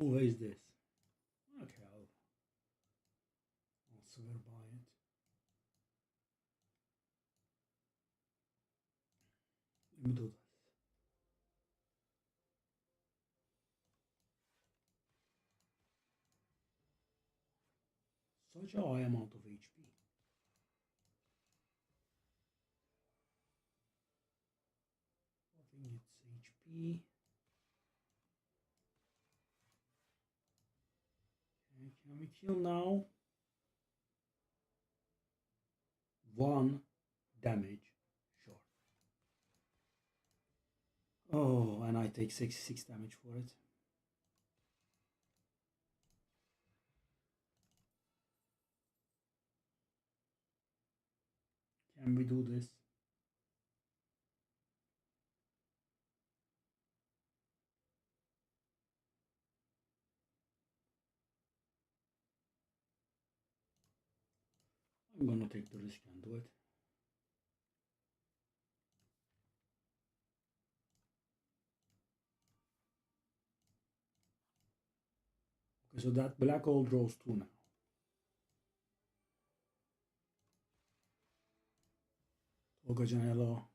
Oh, where is this? Okay, I'll swear by it. Let me do this. Such a high amount of HP. I think it's HP. Okay, can we kill now? 1 damage short. Oh, and I take 6 damage for it. Can we do this? I'm gonna take the risk and do it. Okay, so that black hole draws 2 now. Tolgacan, hello.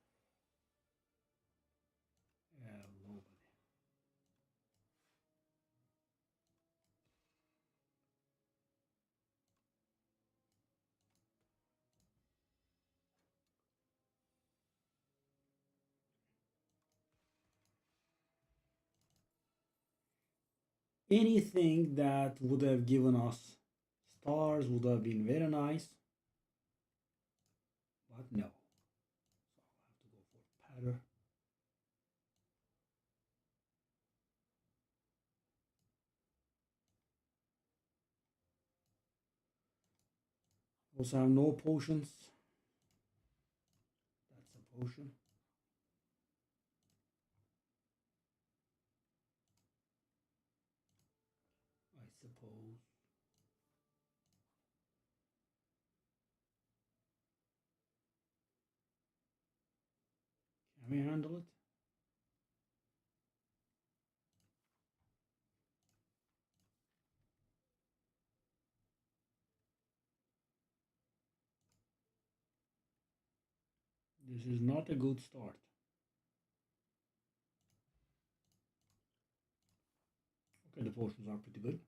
Hello, buddy. Anything that would have given us stars would have been very nice. But no. So I'll have to go for pattern. Also have no potions. That's a potion. I suppose. Can we handle it? This is not a good start. Okay, the potions are pretty good.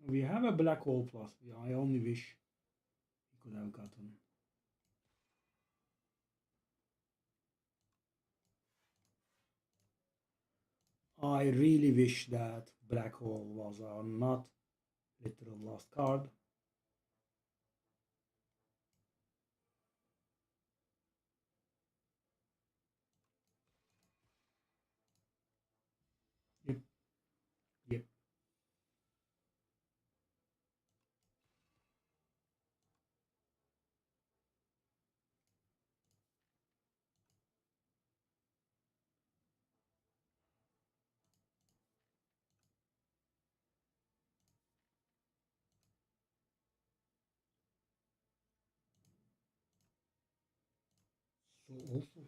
We have a black hole plus. I only wish we could have gotten. I really wish that black hole was a not literal lost card. Yep. Yep. So awful.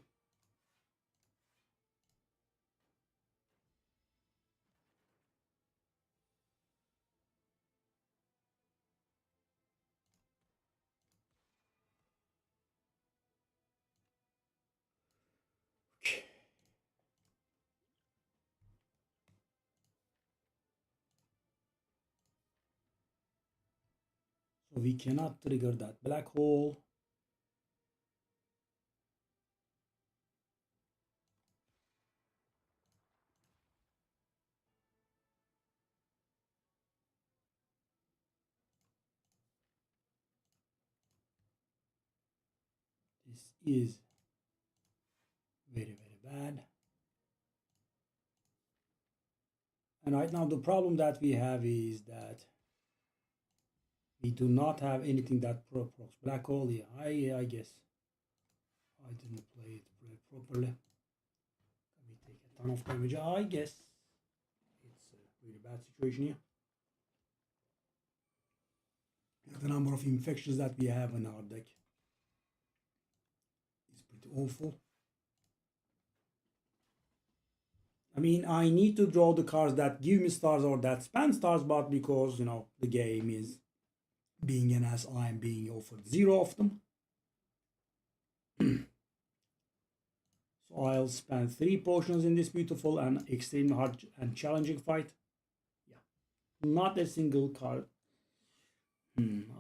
So we cannot trigger that black hole. This is very, very bad. And right now the problem that we have is that we do not have anything that procs black hole. Yeah, I guess I didn't play it properly. Let me take a ton of damage. I guess it's a really bad situation here. The number of infections that we have in our deck is pretty awful. I mean, I need to draw the cards that give me stars or that spend stars, but because, you know, the game is being an ass, I am being offered 0 of them. So I'll spend 3 potions in this beautiful and extremely hard and challenging fight. Yeah, not a single card.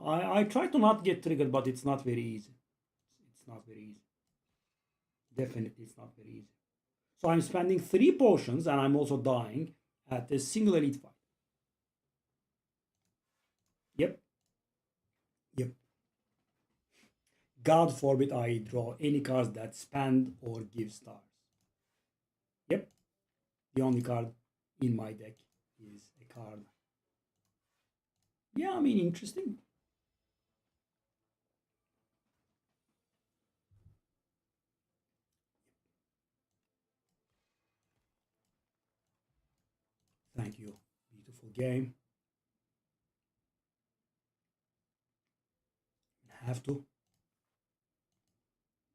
I try to not get triggered, but it's not very easy. It's not very easy. Definitely, it's not very easy. So I'm spending 3 potions and I'm also dying at a single elite fight. Yep. Yep. God forbid I draw any cards that spend or give stars. Yep. The only card in my deck is a card. Yeah, I mean, interesting. Thank you. Beautiful game. Have to.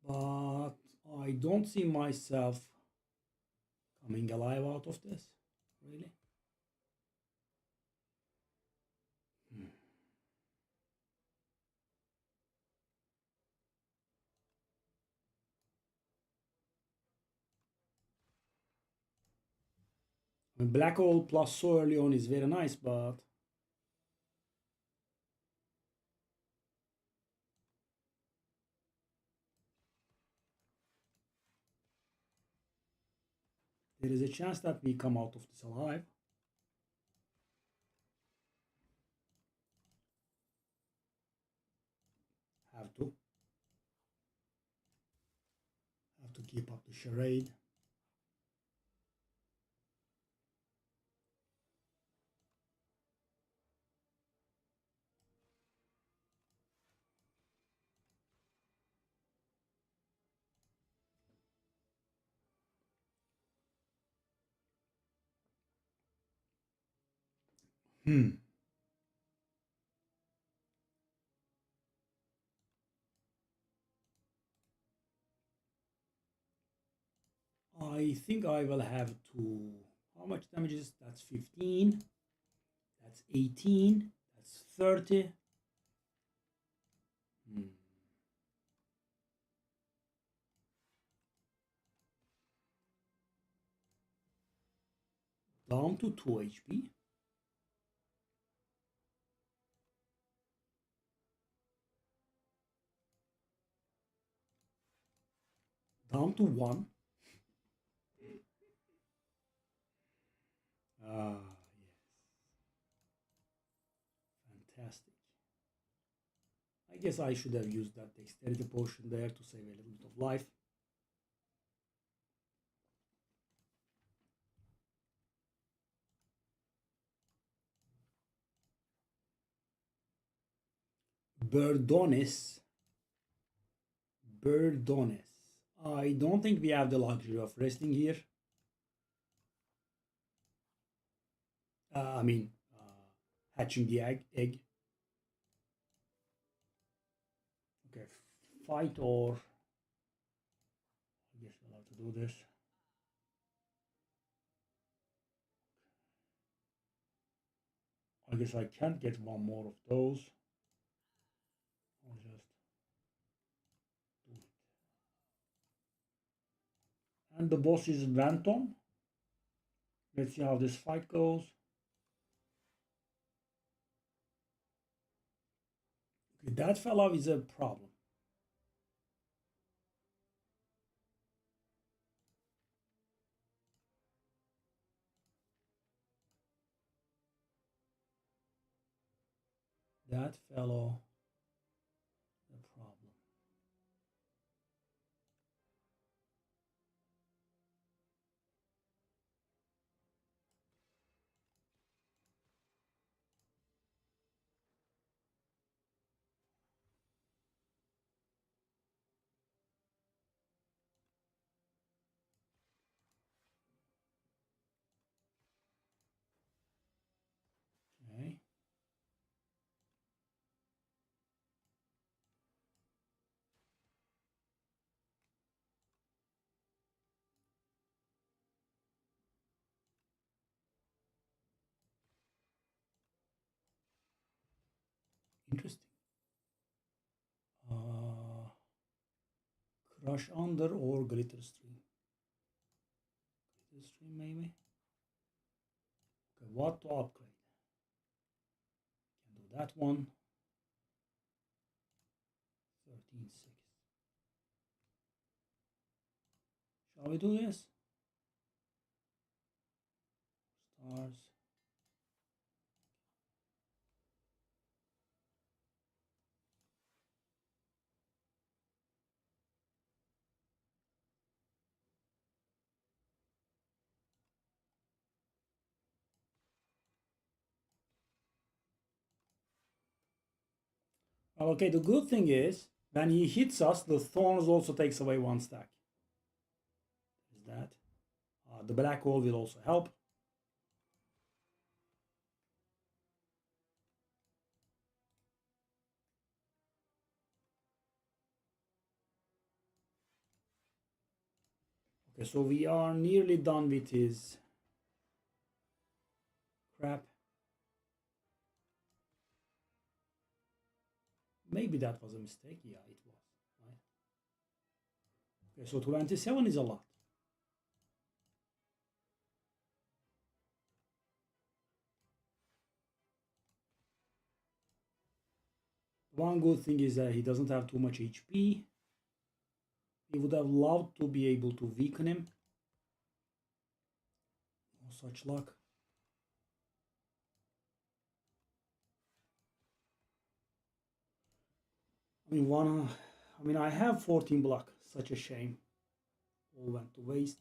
But I don't see myself coming alive out of this. Really? I mean, black hole plus so early on is very nice, but there is a chance that we come out of this alive. Have to. Have to keep up the charade. I think I will have to. How much damage is? That's 15. That's 18. That's 30. Down to 2 HP. Down to 1. Ah, yes. Fantastic. I guess I should have used that dexterity potion there to save a little bit of life. Birdones. Birdones. I don't think we have the luxury of resting here. I mean, hatching the egg. Okay, fight or I guess we'll have to do this. I guess I can't get one more of those. I'll just do it. And the boss is Venton. Let's see how this fight goes. Okay, that fellow is a problem. That fellow, a problem. Okay. interesting. Crush under or glitter stream. Glitter stream maybe. Okay, what to upgrade? Can do that one. 13.6. Shall we do this? Stars. Okay, the good thing is when he hits us, the thorns also takes away one stack. Is that? The black hole will also help. Okay, so we are nearly done with his crap. Maybe that was a mistake. Yeah, it was. Right? Okay, so 27 is a lot. One good thing is that he doesn't have too much HP. We would have loved to be able to weaken him. No such luck. I mean, I have 14 block. Such a shame. All went to waste.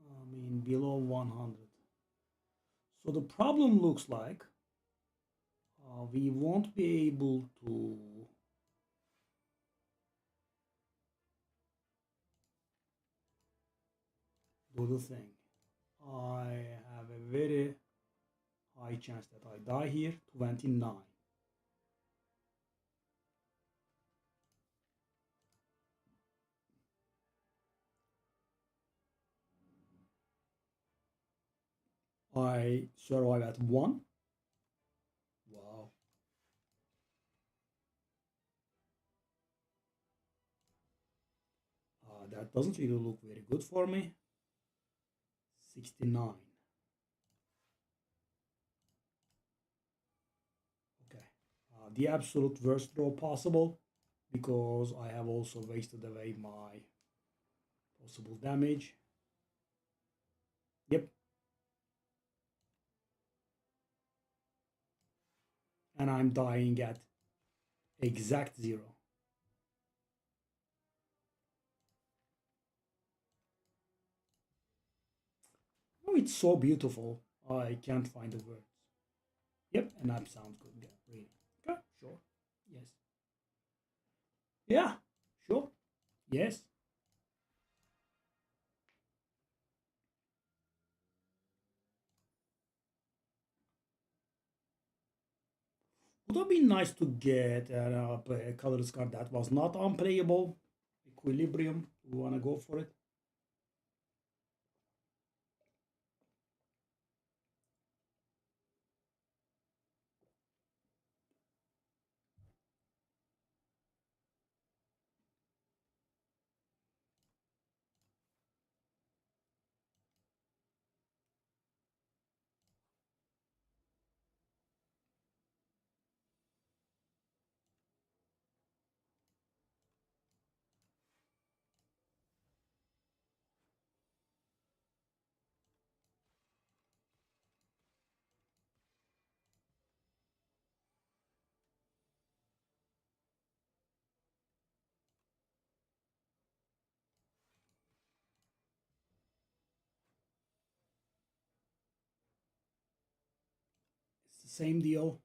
I mean, below 100. So the problem looks like we won't be able to do the thing. I have a very high chance that I die here. 29. I survive at 1. Wow. That doesn't really look very good for me. 69. Okay. The absolute worst draw possible, because I have also wasted away my possible damage. Yep. And I'm dying at exact 0. Oh, it's so beautiful. I can't find the words. Yep, and that sounds good. Yeah, really. Okay, sure. Yes. Yeah, sure. Yes. Would have been nice to get a color card that was not unplayable. Equilibrium. We want to go for it. It's the same deal.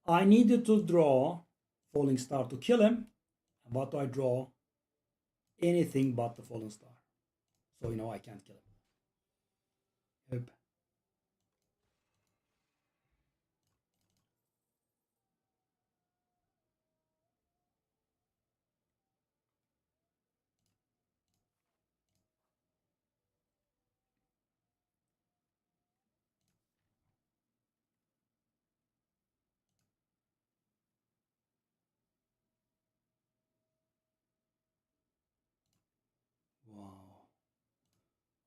I needed to draw Falling Star to kill him, but I draw anything but the Fallen Star. So, I can't kill him. Yep.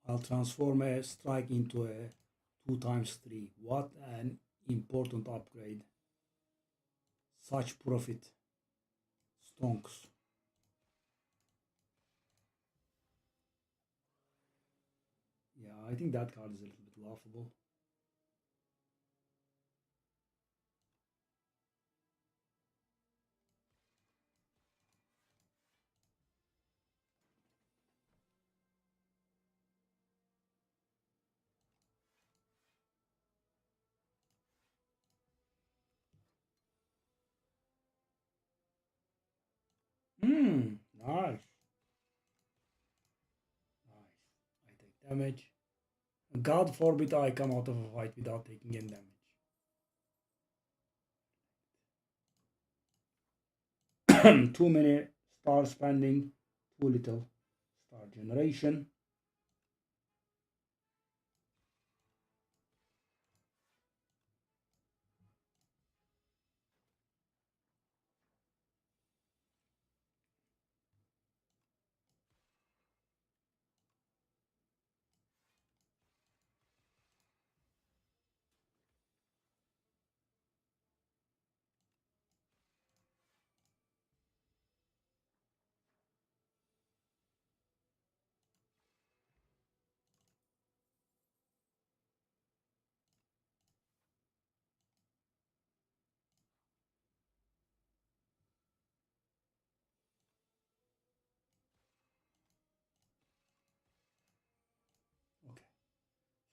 I'll transform a strike into a 2 times 3. What an important upgrade. Such profit. Stonks. Yeah, I think that card is a little bit laughable. Nice. Nice. I take damage. God forbid I come out of a fight without taking any damage. Too many star spending, too little star generation. Okay,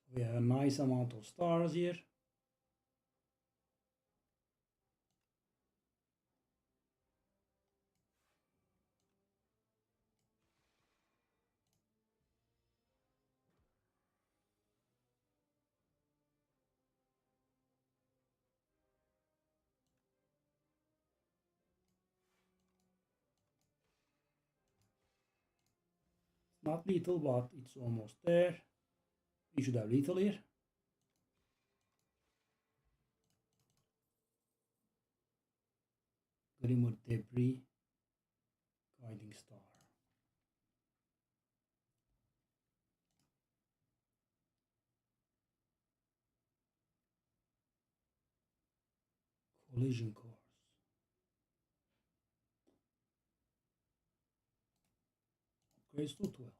so we have a nice amount of stars here. It's not lethal, but it's almost there. We should have lethal here. Grimmer Debris, Guiding Star. Collision Course. Upgrades to 12.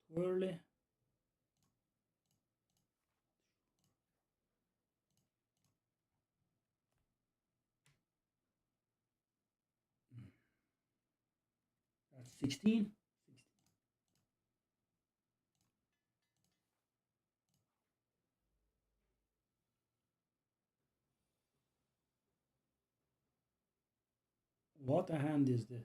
Too early. That's 16. What a hand is this?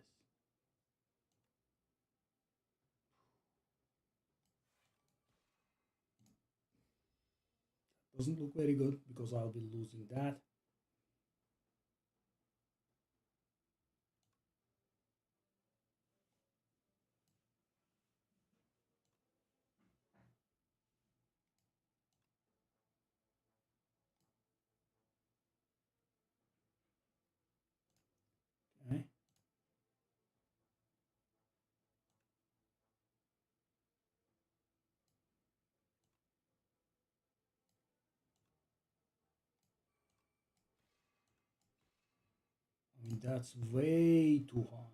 Doesn't look very good because I'll be losing that. Okay. I mean, that's way too high.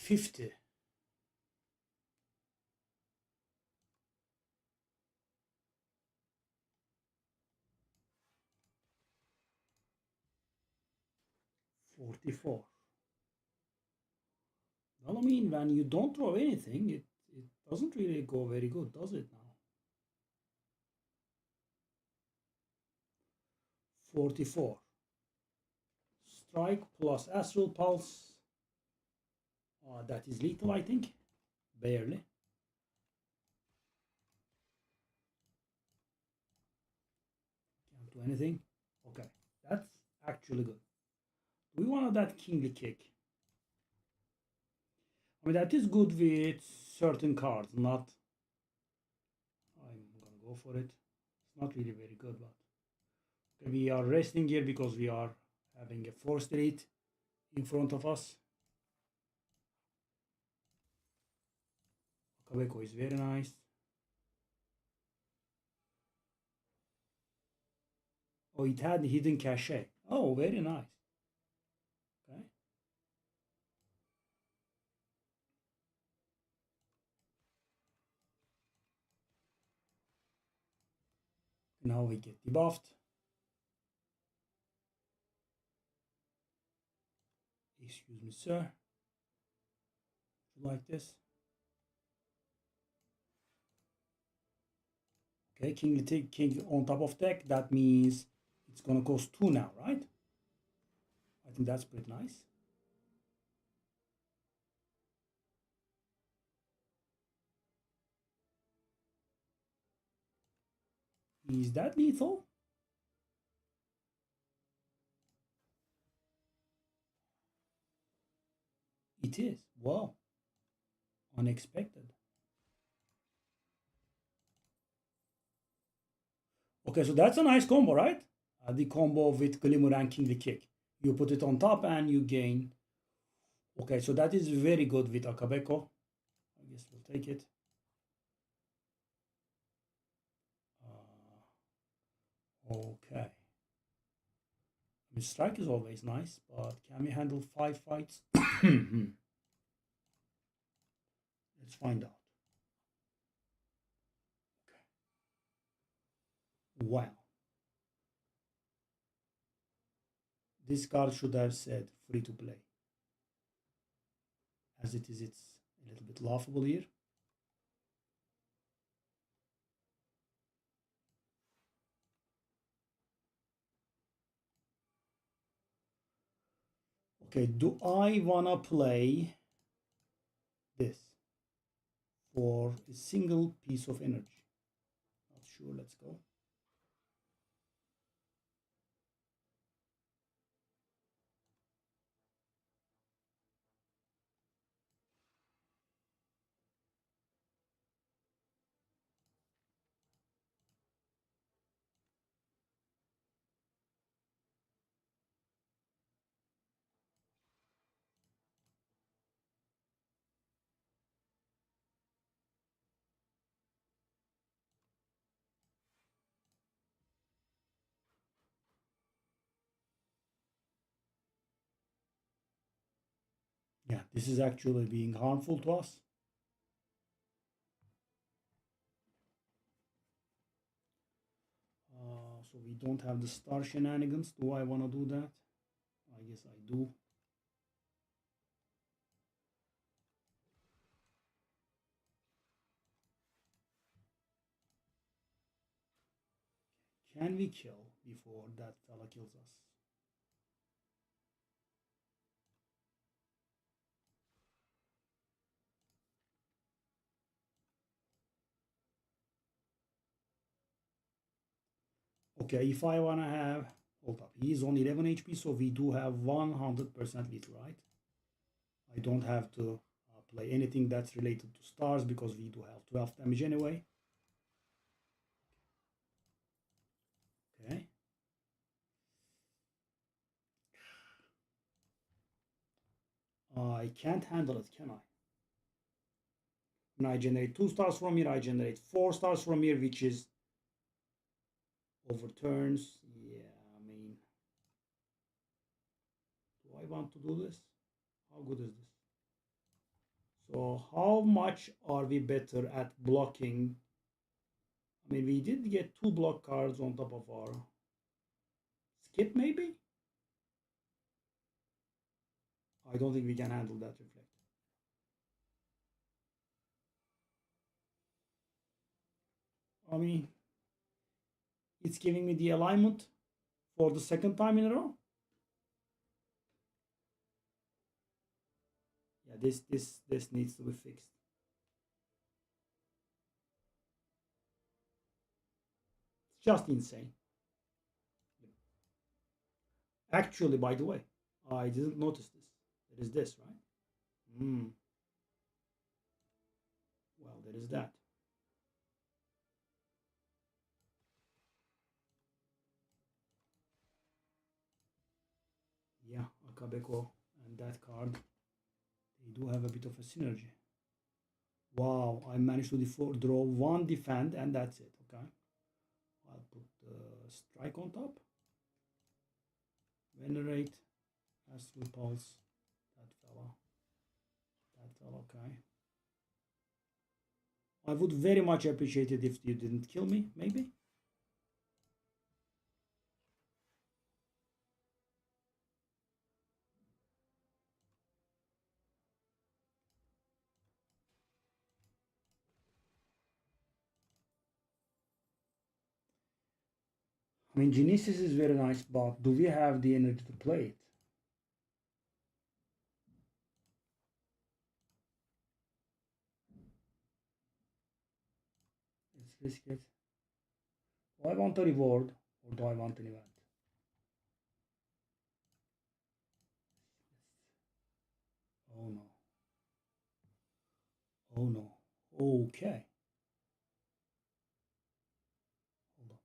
$50. 44. Well, I mean, when you don't throw anything, it doesn't really go very good, does it now? 44. Strike plus Astral Pulse. That is lethal, I think. Barely. Can't do anything. Okay, that's actually good. Do we want that Kingly Kick? I mean, that is good with certain cards, not. I'm gonna go for it. It's not really very good, but okay, we are resting here because we are having a 4 straight in front of us. Quebeco is very nice. Oh, it had hidden cache. Oh, very nice. Okay. Now we get debuffed. Excuse me, sir. Like this. Okay, king on top of deck. That means it's gonna cost 2 now, right? I think that's pretty nice. Is that lethal? It is. Wow. Unexpected. Okay, so that's a nice combo, right? The combo with Glimmer and Kingly Kick. You put it on top and you gain. Okay, so that is very good with Akabeko. I guess we'll take it. Okay. I mean, strike is always nice, but can we handle 5 fights? Let's find out. Okay. Wow. This card should have said free to play. As it is, it's a little bit laughable here. Okay, do I wanna play this for a single piece of energy? Not sure, let's go. Yeah, this is actually being harmful to us. So we don't have the star shenanigans. Do I want to do that? I guess I do. Can we kill before that fella kills us? Okay, if I want to have, hold up, he's on 11 HP, so we do have 100% lethal, right? I don't have to play anything that's related to stars because we do have 12 damage anyway. Okay. I can't handle it, can I? When I generate 2 stars from here, I generate 4 stars from here, which is overturns. Yeah, I mean, do I want to do this? How good is this? So how much are we better at blocking? I mean, we did get 2 block cards on top of our skip, maybe? I don't think we can handle that reflect. I mean, it's giving me the alignment for the second time in a row. Yeah, this needs to be fixed. It's just insane. Actually, by the way, I didn't notice this. There is this, right? is that. Yeah, Akabeko and that card, they do have a bit of a synergy. Wow, I managed to draw one defend and that's it. Okay, I'll put strike on top. Venerate, Astral Pulse, that fella, okay. I would very much appreciate it if you didn't kill me, maybe. I mean, Genesis is very nice, but do we have the energy to play it? Let's risk it. Do I want a reward or do I want an event? Oh no. Oh no. Okay. Hold on.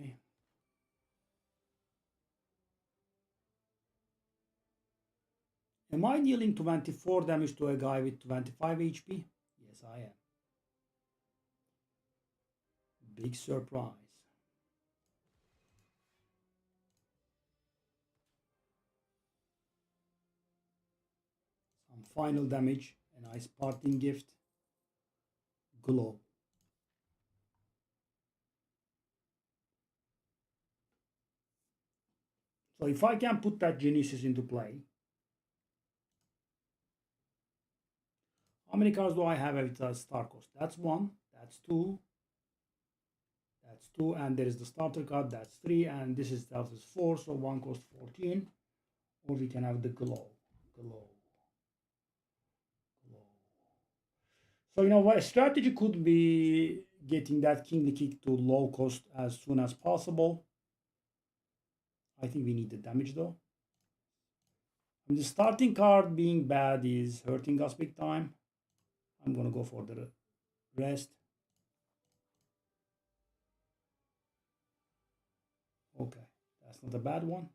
Okay. Am I dealing 24 damage to a guy with 25 HP? Yes, I am. Big surprise. Some final damage, a nice parting gift. Glow. So if I can put that Genesis into play, how many cards do I have with a star cost? That's one, that's two, and there is the starter card, that's three, and this is that is four, so one costs 14. Or we can have the glow. So, you know what, a strategy could be getting that kingly kick to low cost as soon as possible. I think we need the damage though. And the starting card being bad is hurting us big time. I'm gonna go for the rest. Okay, that's not a bad one.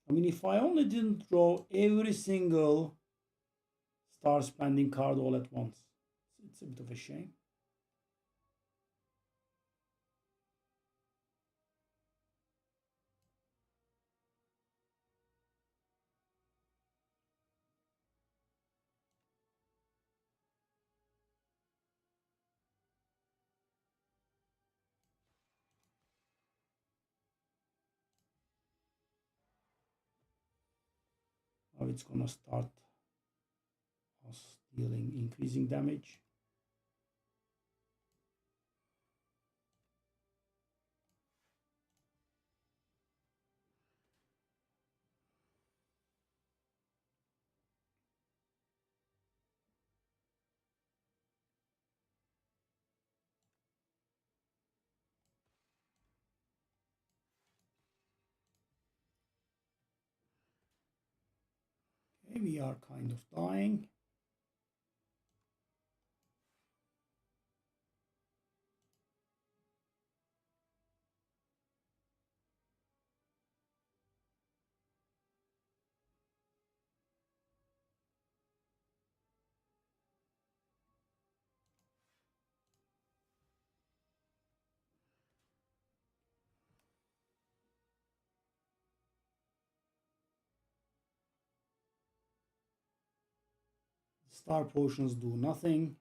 I mean, if I only didn't draw every single star spending card all at once, it's a bit of a shame. Now it's gonna start us dealing increasing damage. Okay, we are kind of dying. Star potions do nothing.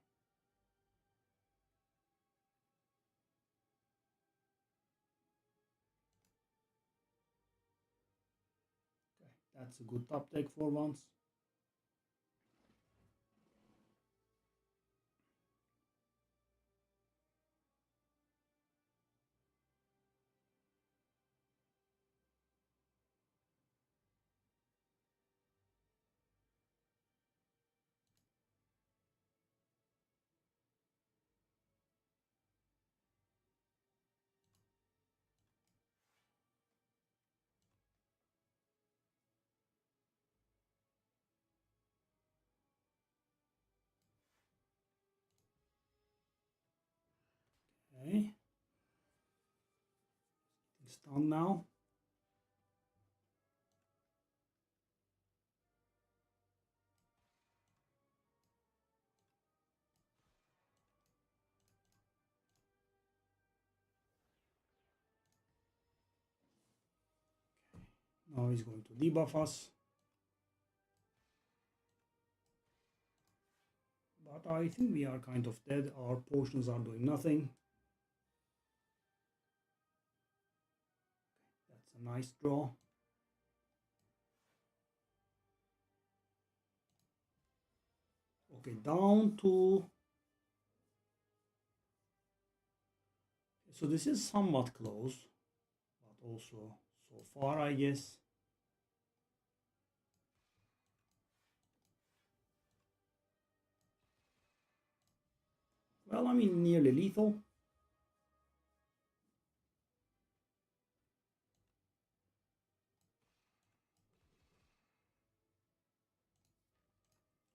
That's a good top take for once. Okay. It's done now. Now he's going to debuff us. But I think we are kind of dead. Our potions are doing nothing. That's a nice draw. Okay, down to... So this is somewhat close, but also so far, I guess. Well, I mean, nearly lethal.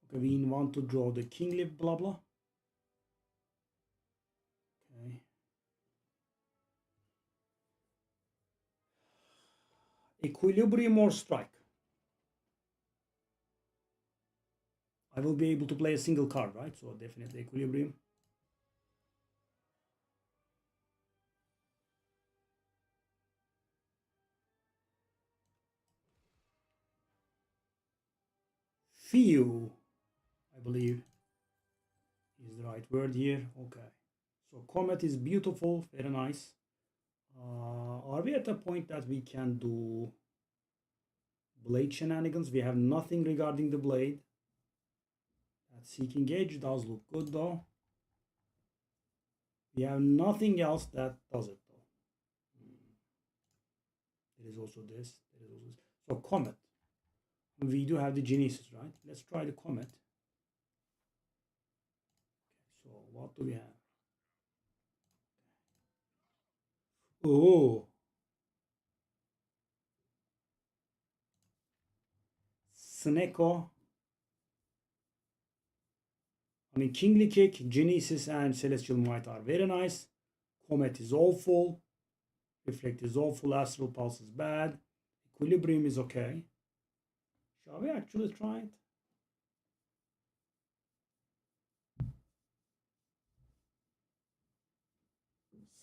Okay, we want to draw the king lip, blah blah. Okay. Equilibrium or strike. I will be able to play a single card, right? So definitely equilibrium. Feel, I believe, is the right word here. Okay. So Comet is beautiful, very nice. Are we at a point that we can do blade shenanigans? We have nothing regarding the blade. That Seeking Edge does look good though. We have nothing else that does it though. There is also this. There is also this. So Comet. We do have the Genesis, right? Let's try the Comet. Okay, so what do we have? Oh, Sneko. I mean, Kingly Kick, Genesis, and Celestial Might are very nice. Comet is awful. Reflect is awful. Astral Pulse is bad. Equilibrium is okay. Shall we actually try it?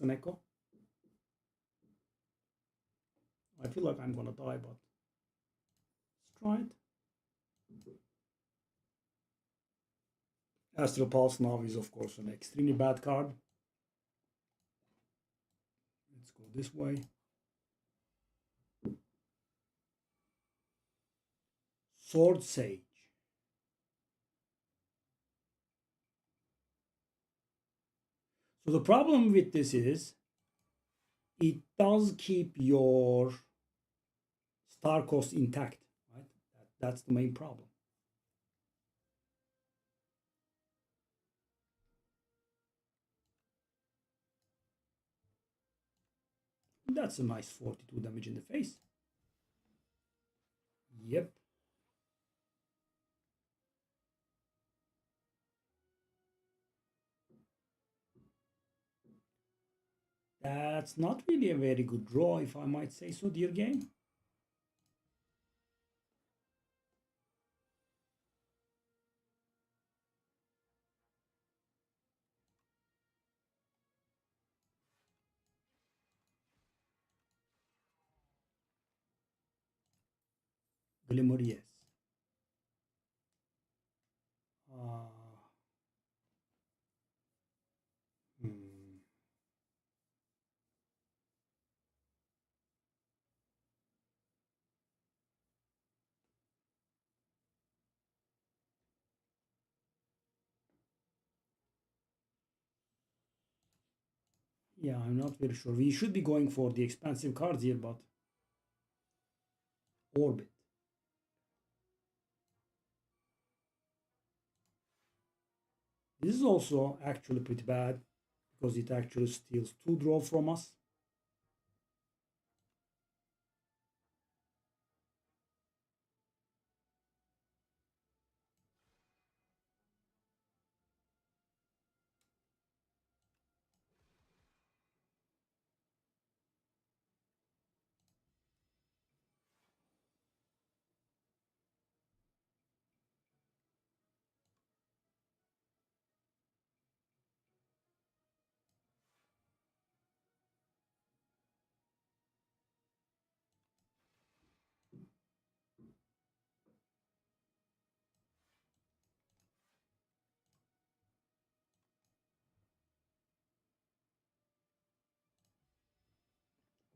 Sneko. I feel like I'm gonna die, but let's try it. Astral Pulse now is, of course, an extremely bad card. Let's go this way. Sword Sage. So the problem with this is it does keep your star cost intact, right? That's the main problem. That's a nice 42 damage in the face. Yep. That's not really a very good draw, if I might say so, dear game. Glimmer, yes. Hmm. Yeah, I'm not very sure. We should be going for the expensive cards here, but Orbit. This is also actually pretty bad because it actually steals 2 draw from us.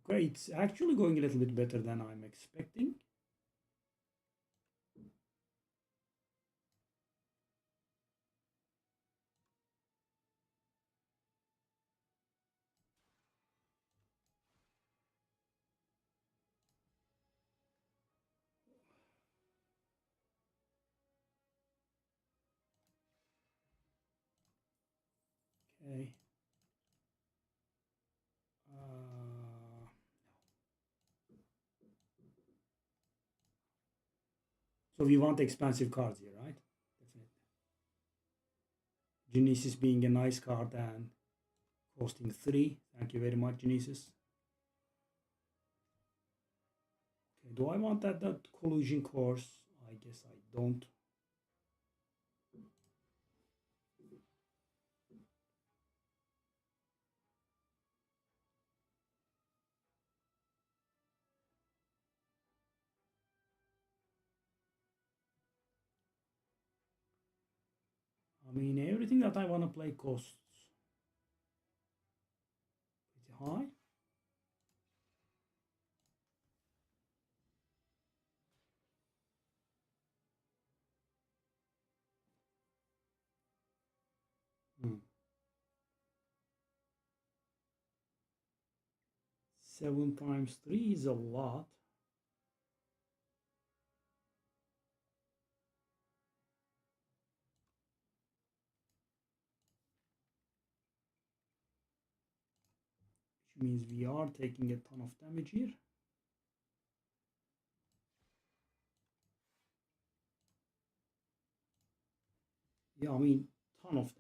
Okay, it's actually going a little bit better than I'm expecting. Okay. Uh, so we want expensive cards here, right? Definitely. Genesis being a nice card and costing 3. Thank you very much, Genesis. Okay, do I want that collusion course? I guess I don't. I mean, everything that I want to play costs pretty high. Hmm. 7 times 3 is a lot. Which means we are taking a ton of damage here. Yeah, I mean, ton of damage.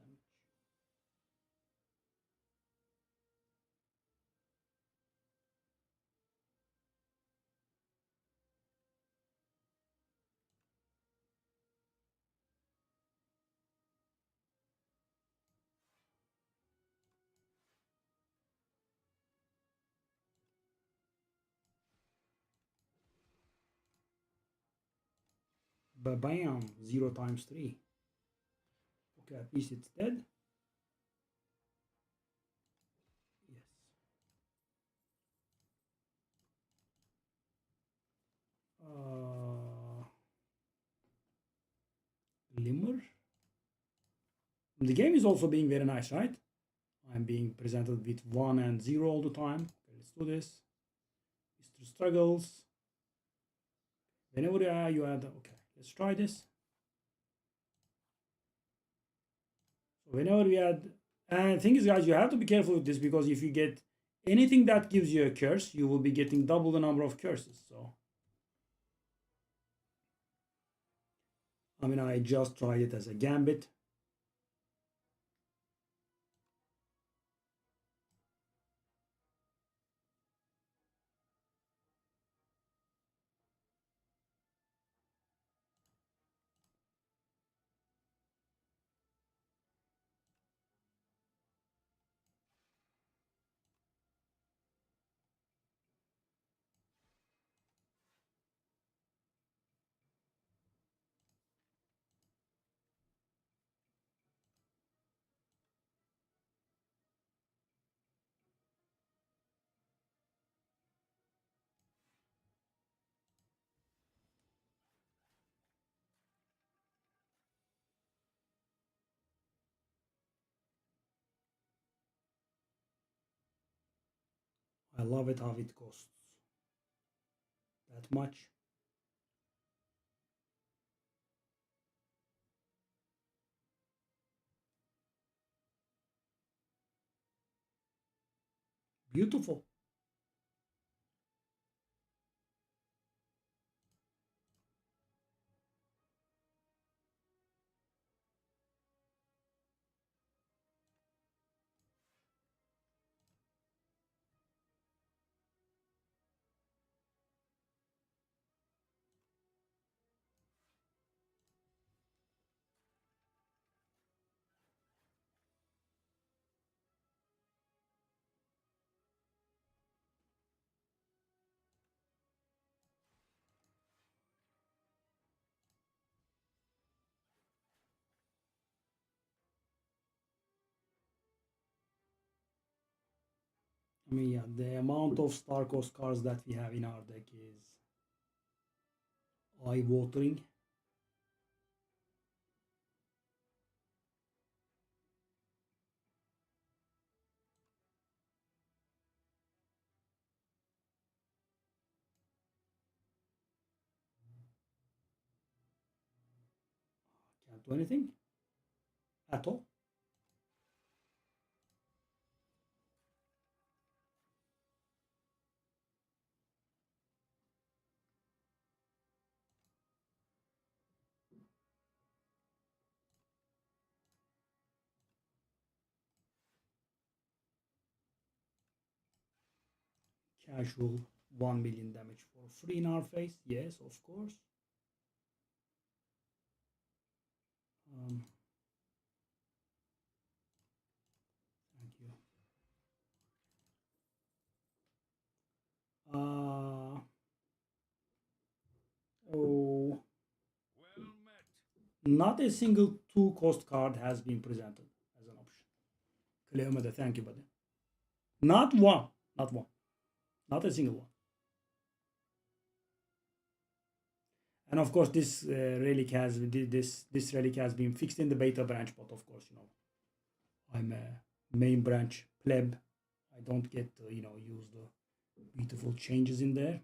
Bam, 0 times 3. Okay, at least it's dead. Yes. Glimmer. The game is also being very nice, right? I'm being presented with 1 and 0 all the time. Okay, let's do this. Mr. Struggles. Whenever you add, okay, let's try this. So whenever we add, and the thing is, guys, you have to be careful with this because if you get anything that gives you a curse, you will be getting double the number of curses. So, I mean, I just tried it as a gambit. I love it how it costs that much. Beautiful. I mean, yeah, the amount of star cost cards that we have in our deck is eye-watering. Can't do anything at all. Casual 1 million damage for free in our face. Yes, of course. Um, thank you. Oh, not a single 2-cost card has been presented as an option. Cleomada, thank you, buddy. Not one. Not one. Not a single one. And of course, this relic has this relic has been fixed in the beta branch, but of course, I'm a main branch pleb. I don't get to use the beautiful changes in there.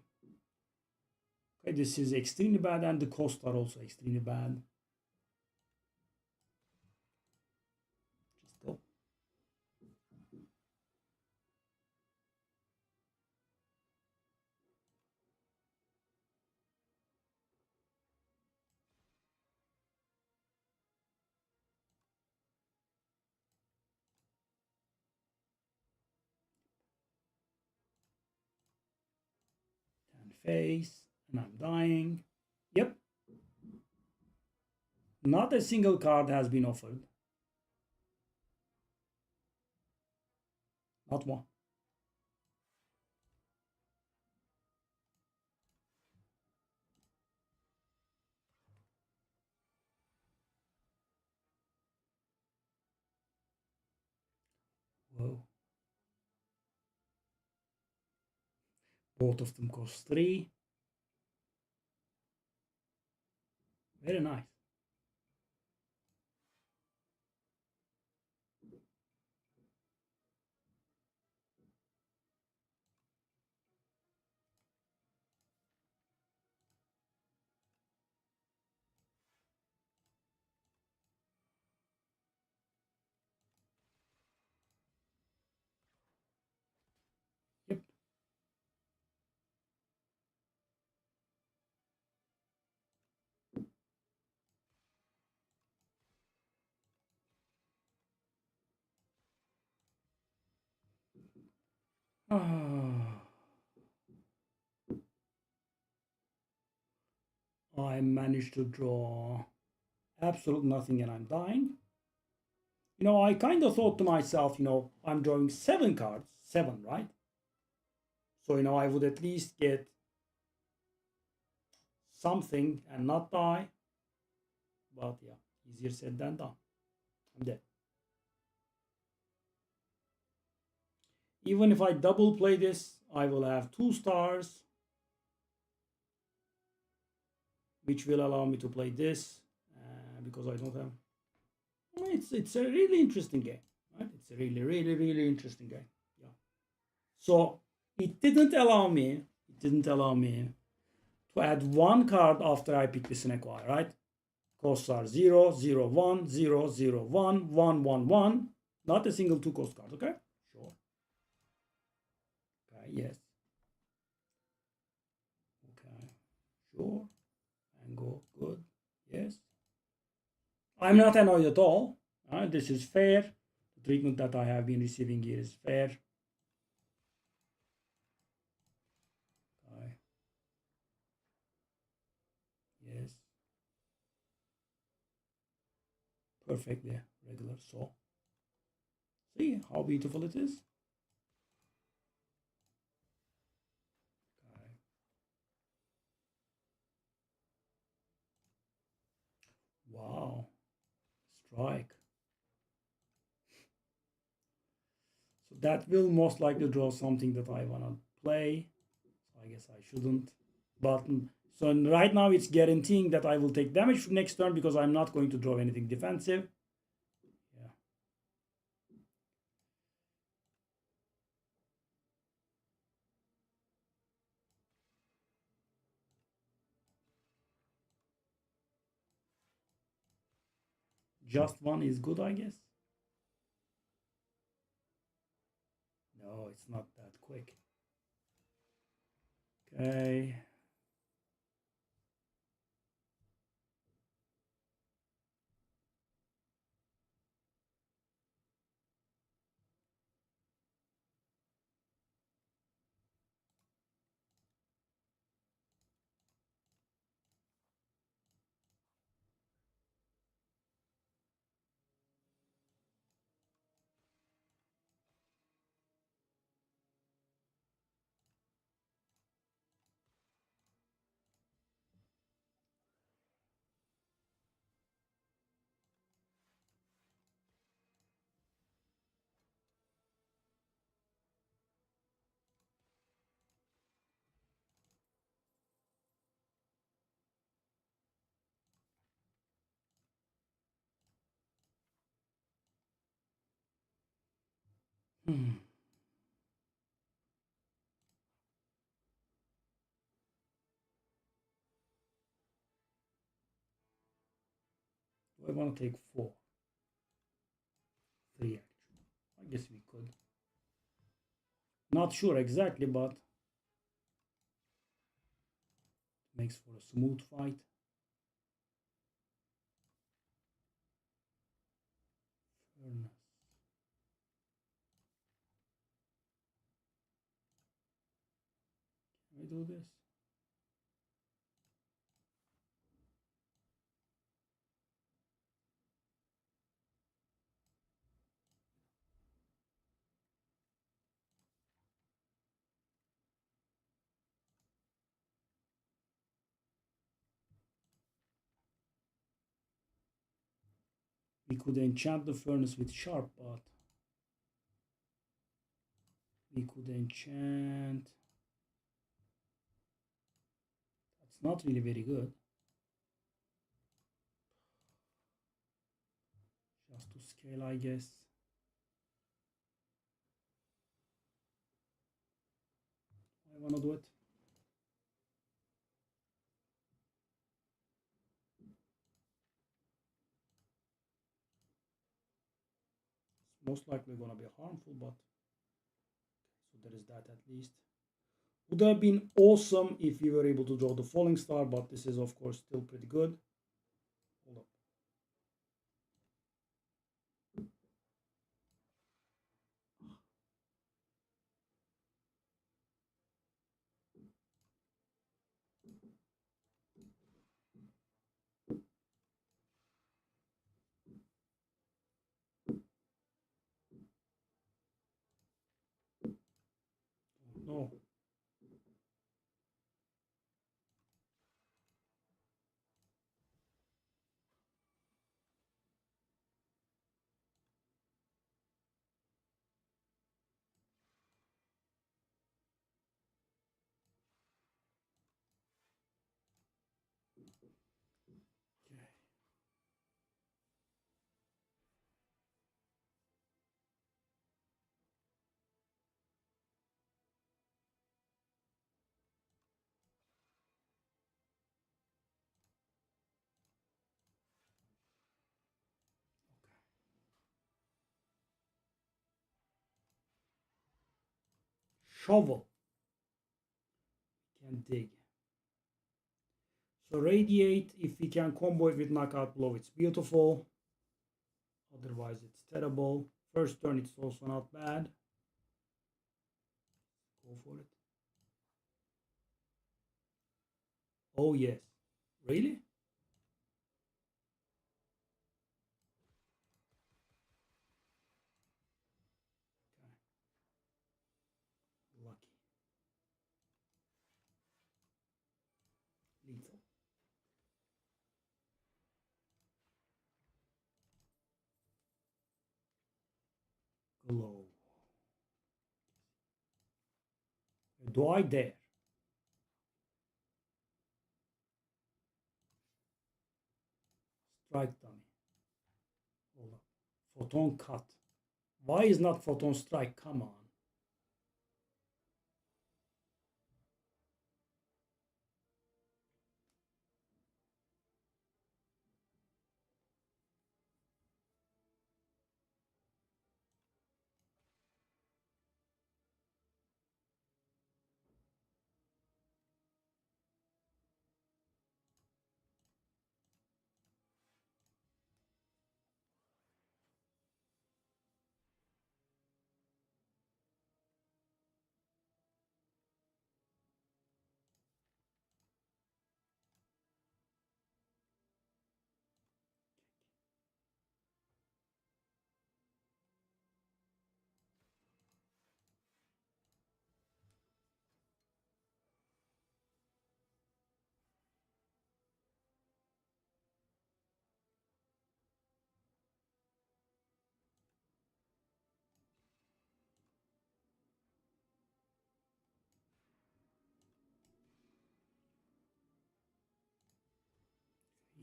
Okay, this is extremely bad, and the costs are also extremely bad. Just go. And face, and I'm dying. Yep. Not a single card has been offered. Not one. Whoa. Both of them cost 3. Very nice. Yep. I managed to draw absolute nothing and I'm dying. I kind of thought to myself, I'm drawing 7 cards. 7, right? So, I would at least get something and not die. But yeah, easier said than done. I'm dead. Even if I double play this, I will have 2 stars, which will allow me to play this because I don't have. It's a really interesting game, right? It's a really, really, really interesting game. Yeah. So It didn't allow me. It didn't allow me to add one card after I pick the snake wire, right? Costs are 0, 0, 1, 0, 0, 1, 1, 1, 1. Not a single 2 cost card, okay? Sure. Okay, yes. Okay, sure. And go, good. Yes. I'm not annoyed at all. This is fair. The treatment that I have been receiving here is fair. Okay. Yes. Perfectly regular. So, see how beautiful it is. Okay. Wow. Strike. So that will most likely draw something that I want to play. So I guess I shouldn't. But so right now it's guaranteeing that I will take damage next turn because I'm not going to draw anything defensive. Yeah. Just one is good, I guess. No, it's not that quick. Okay. Hmm. Do I want to take 4? 3 actually. I guess we could. Not sure exactly, but makes for a smooth fight. Furnace. Can I do this? We could enchant the furnace with sharp, but we could enchant. That's not really very good. Just to scale, I guess. I want to do it. It's most likely going to be harmful, but so there is that at least. Would have been awesome if we were able to draw the falling star, but this is of course still pretty good. Hold up. No. shovel. Can dig. So radiate, if we can combo it with knockout blow, it's beautiful. Otherwise, it's terrible. First turn, it's also not bad. Go for it. Oh, yes. Really? Okay. Lucky. Lethal. Glow. Do I dare? Strike dummy. Hold up. Photon cut. Why is not photon strike? Come on.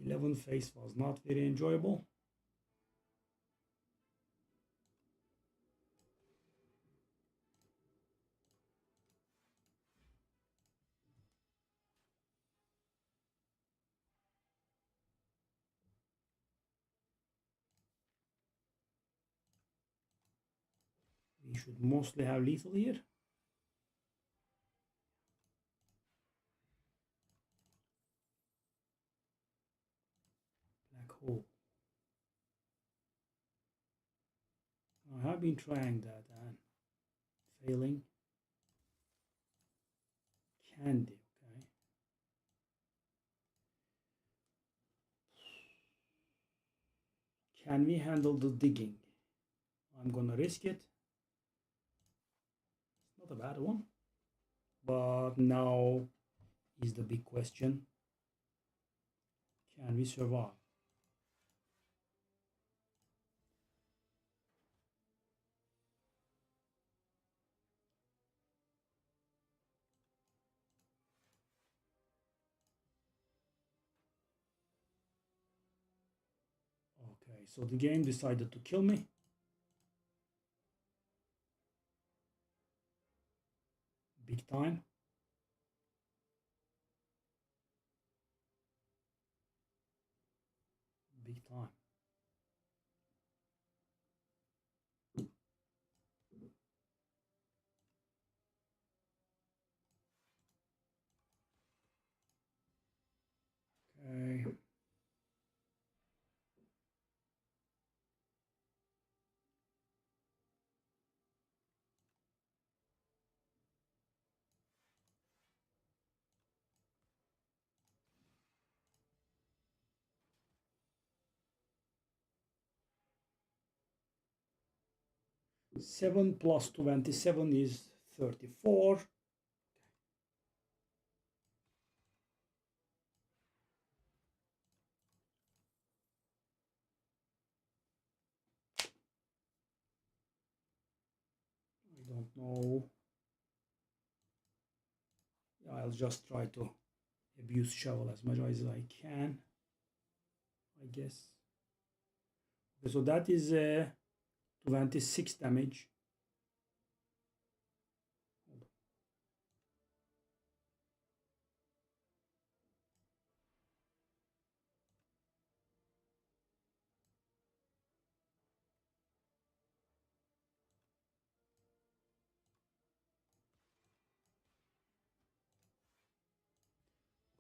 Eleven face was not very enjoyable. We should mostly have lethal here. Black hole. I have been trying that and failing. Candy, okay. Can we handle the digging? I'm gonna risk it. It's not a bad one. But now is the big question. Can we survive? Okay, so the game decided to kill me. Big time. Big time. Okay. Seven plus 27 is 34. I don't know. I'll just try to abuse shovel as much as I can, I guess. Okay, so that is 26 damage.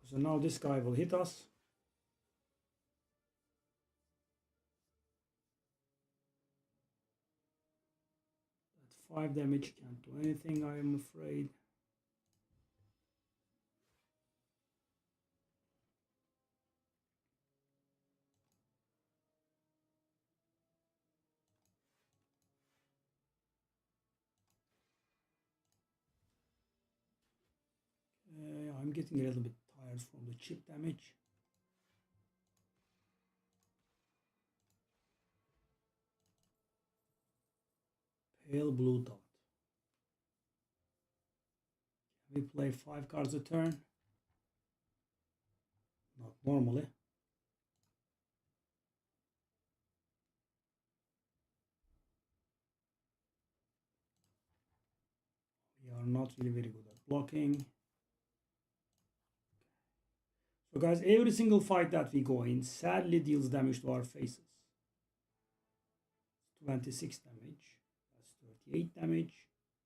So now this guy will hit us. That's 5 damage, can't do anything, I am afraid. I'm getting a little bit tired from the chip damage. Pale blue dot. Can we play 5 cards a turn? Not normally. We are not really very good at blocking. So guys, every single fight that we go in sadly deals damage to our faces. 26 damage. That's 38 damage,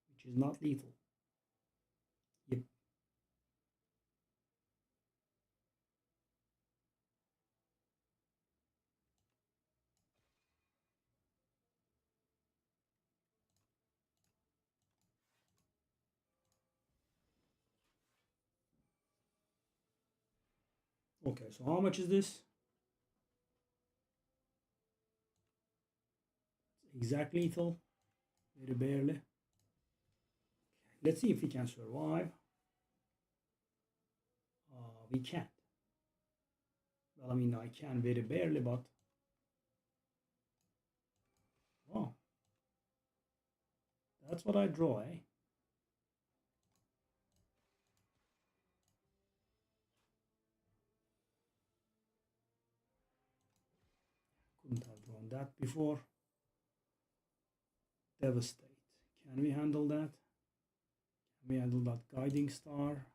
which is not lethal. Yep. Okay, so how much is this? Exactly lethal. Very barely. Let's see if we can survive. We can't. Well, I mean, I can very barely, but... Oh. That's what I draw, eh? Couldn't have drawn that before. Devastate. Can we handle that? Can we handle that guiding star?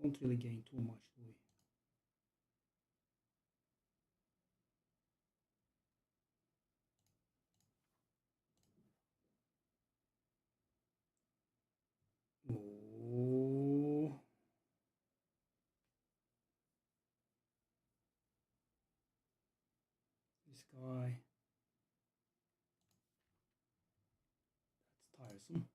Don't really gain too much, do we? Oh. This guy. That's tiresome.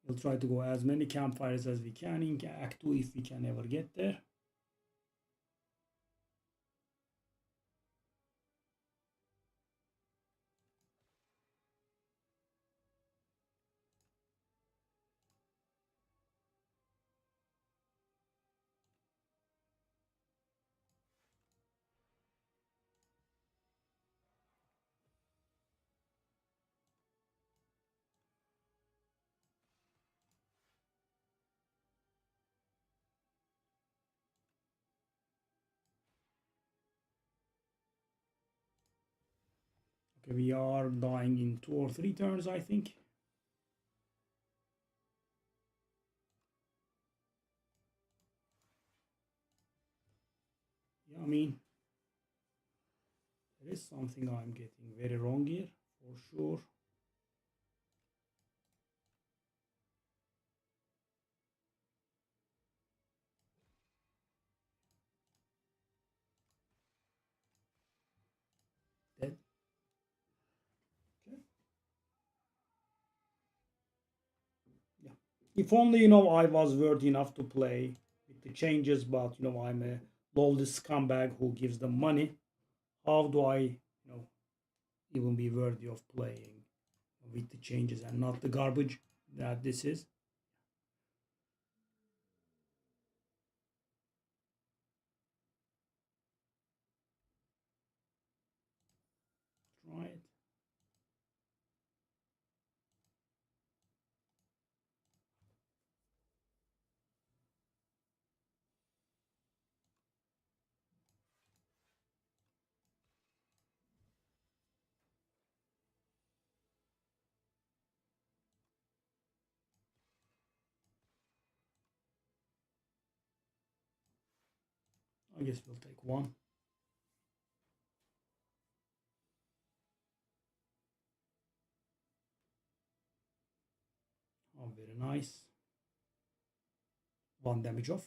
We'll try to go as many campfires as we can in Act 2 if we can ever get there. Okay, we are dying in 2 or 3 turns, I think. Yeah, I mean, there is something I'm getting very wrong here, for sure. Dead. Okay. Yeah. If only, I was worthy enough to play with the changes, but, I'm a lawless scumbag who gives them money. How do I, even be worthy of playing with the changes and not the garbage that this is? Try it. I guess we'll take one. Oh, very nice. 1 damage off.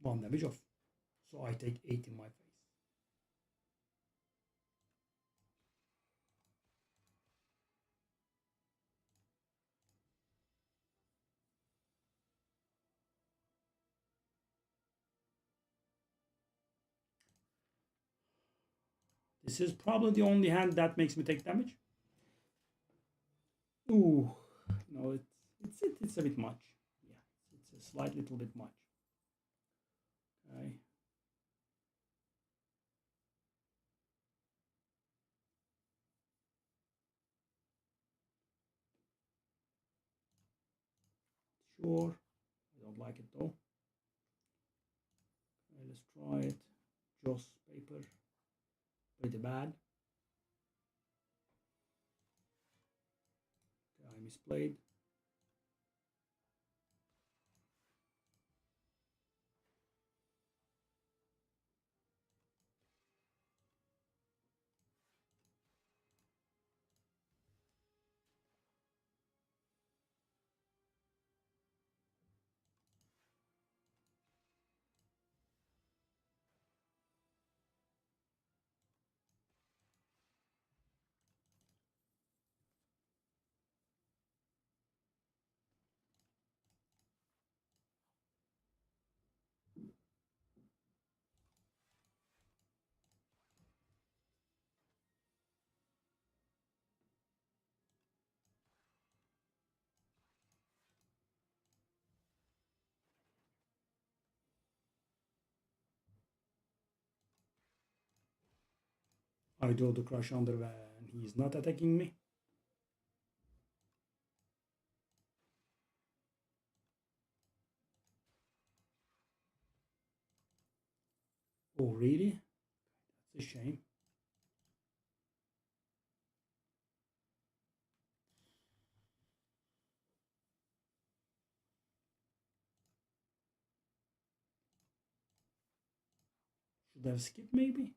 One damage off. So I take 8 in my face. This is probably the only hand that makes me take damage. Ooh, no, it's a bit much. Yeah, it's a slight little bit much. Okay. Sure. I don't like it though. Okay, let's try it. Joss paper. Pretty bad. Okay, I misplayed. I draw the crush under when he's not attacking me. Oh, really? That's a shame. Should I have skipped maybe?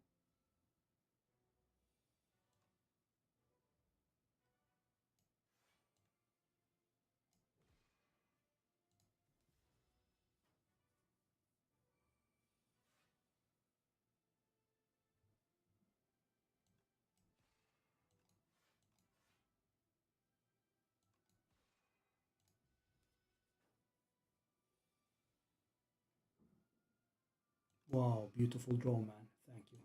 Wow, beautiful draw, man. Thank you.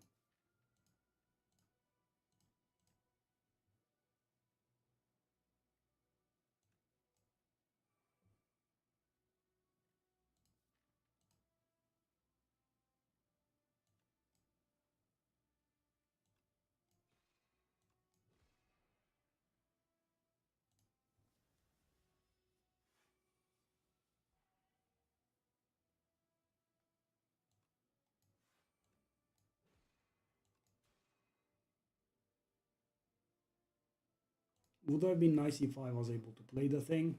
Would have been nice if I was able to play the thing.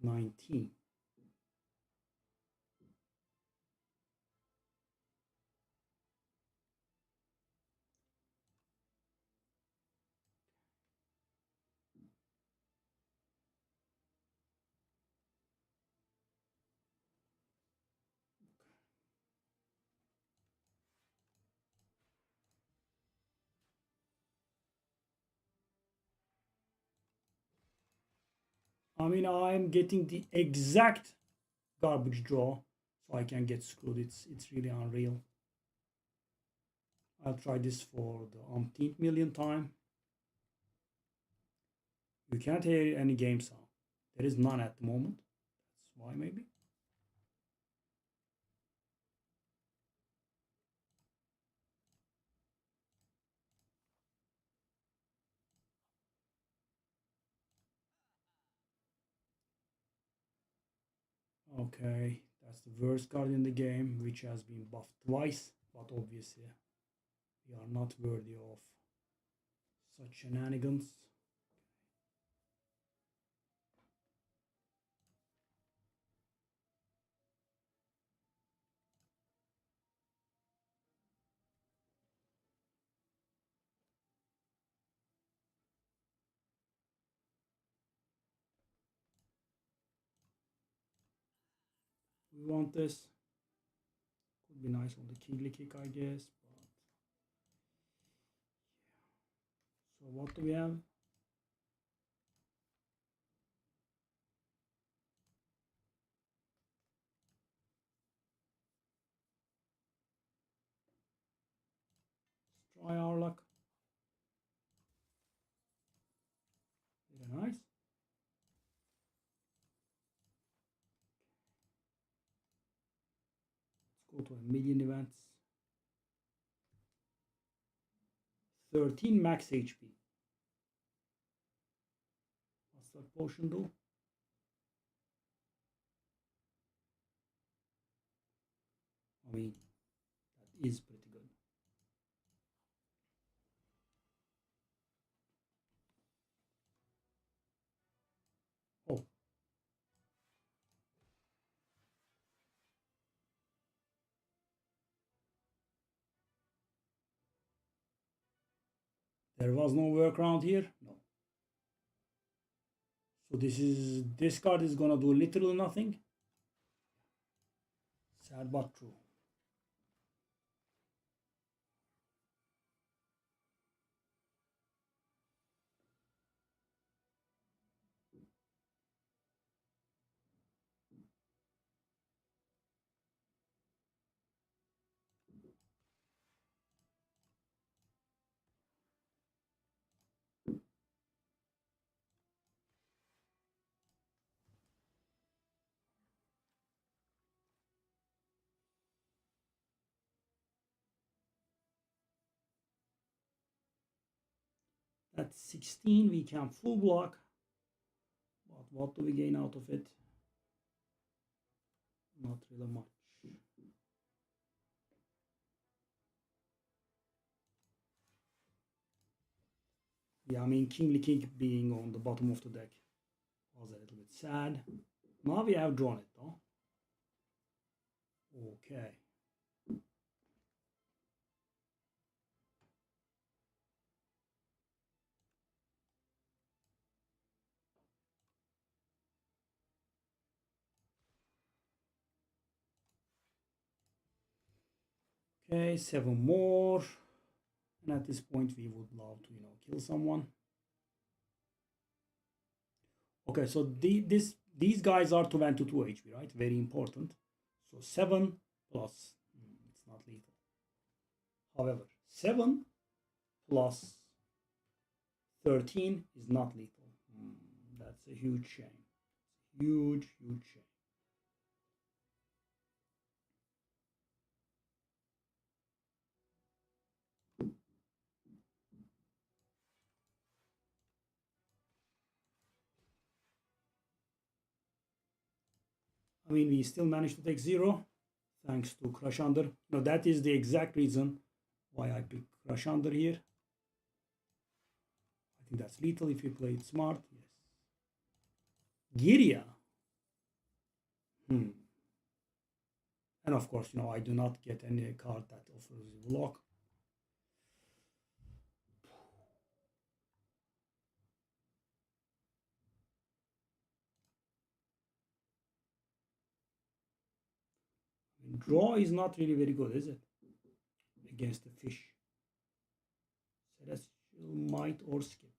$19. I mean, I'm getting the exact garbage draw, so I can get screwed. It's really unreal. I'll try this for the umpteenth million time. You can't hear any game sound. There is none at the moment. That's why maybe. Okay, that's the worst card in the game, which has been buffed twice, but obviously we are not worthy of such shenanigans. We want this. Could be nice on the kingly kick, I guess. But so what do we have? Let's try our luck. Very nice. Let's go to a million events. 13 max HP. What's that potion do? I mean, that is pretty good. Oh. There was no workaround here? No. So this card is gonna do literally nothing. Sad but true. At 16 we can full block, but what do we gain out of it? Not really much. Yeah, I mean kingly king being on the bottom of the deck was a little bit sad. Now we have drawn it though. Okay. Okay, 7 more. And at this point we would love to, kill someone. Okay, so these guys are 22 HP, right? Very important. So 7 plus, it's not lethal. However, 7 plus 13 is not lethal. That's a huge shame. Huge, huge shame. I mean, we still managed to take 0 thanks to Crush Under. No, that is the exact reason why I picked Crush Under here. I think that's lethal if you play it smart. Yes. Giria. And of course, I do not get any card that offers block. Draw is not really very good, is it? Against the fish. Celestial Might or Skip.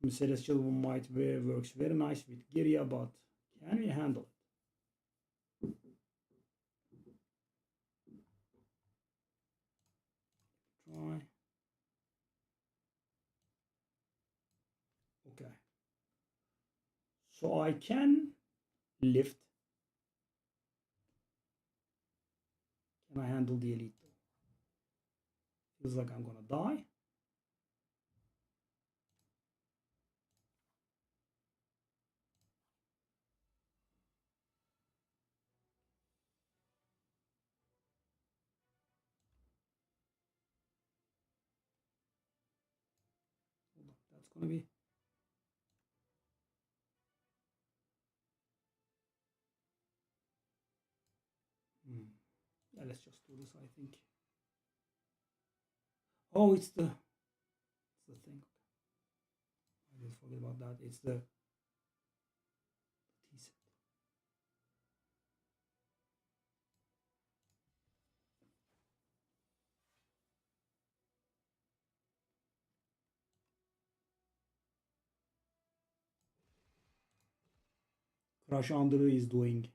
Celestial Might works very nice with Giria, but can we handle it? Try. Okay. So I can lift. Can I handle the elite though? Feels like I'm gonna die. That's gonna be. Yeah, let's just do this, I think. Oh, it's the thing. I did forget about that. It's the T set. Crush Under is doing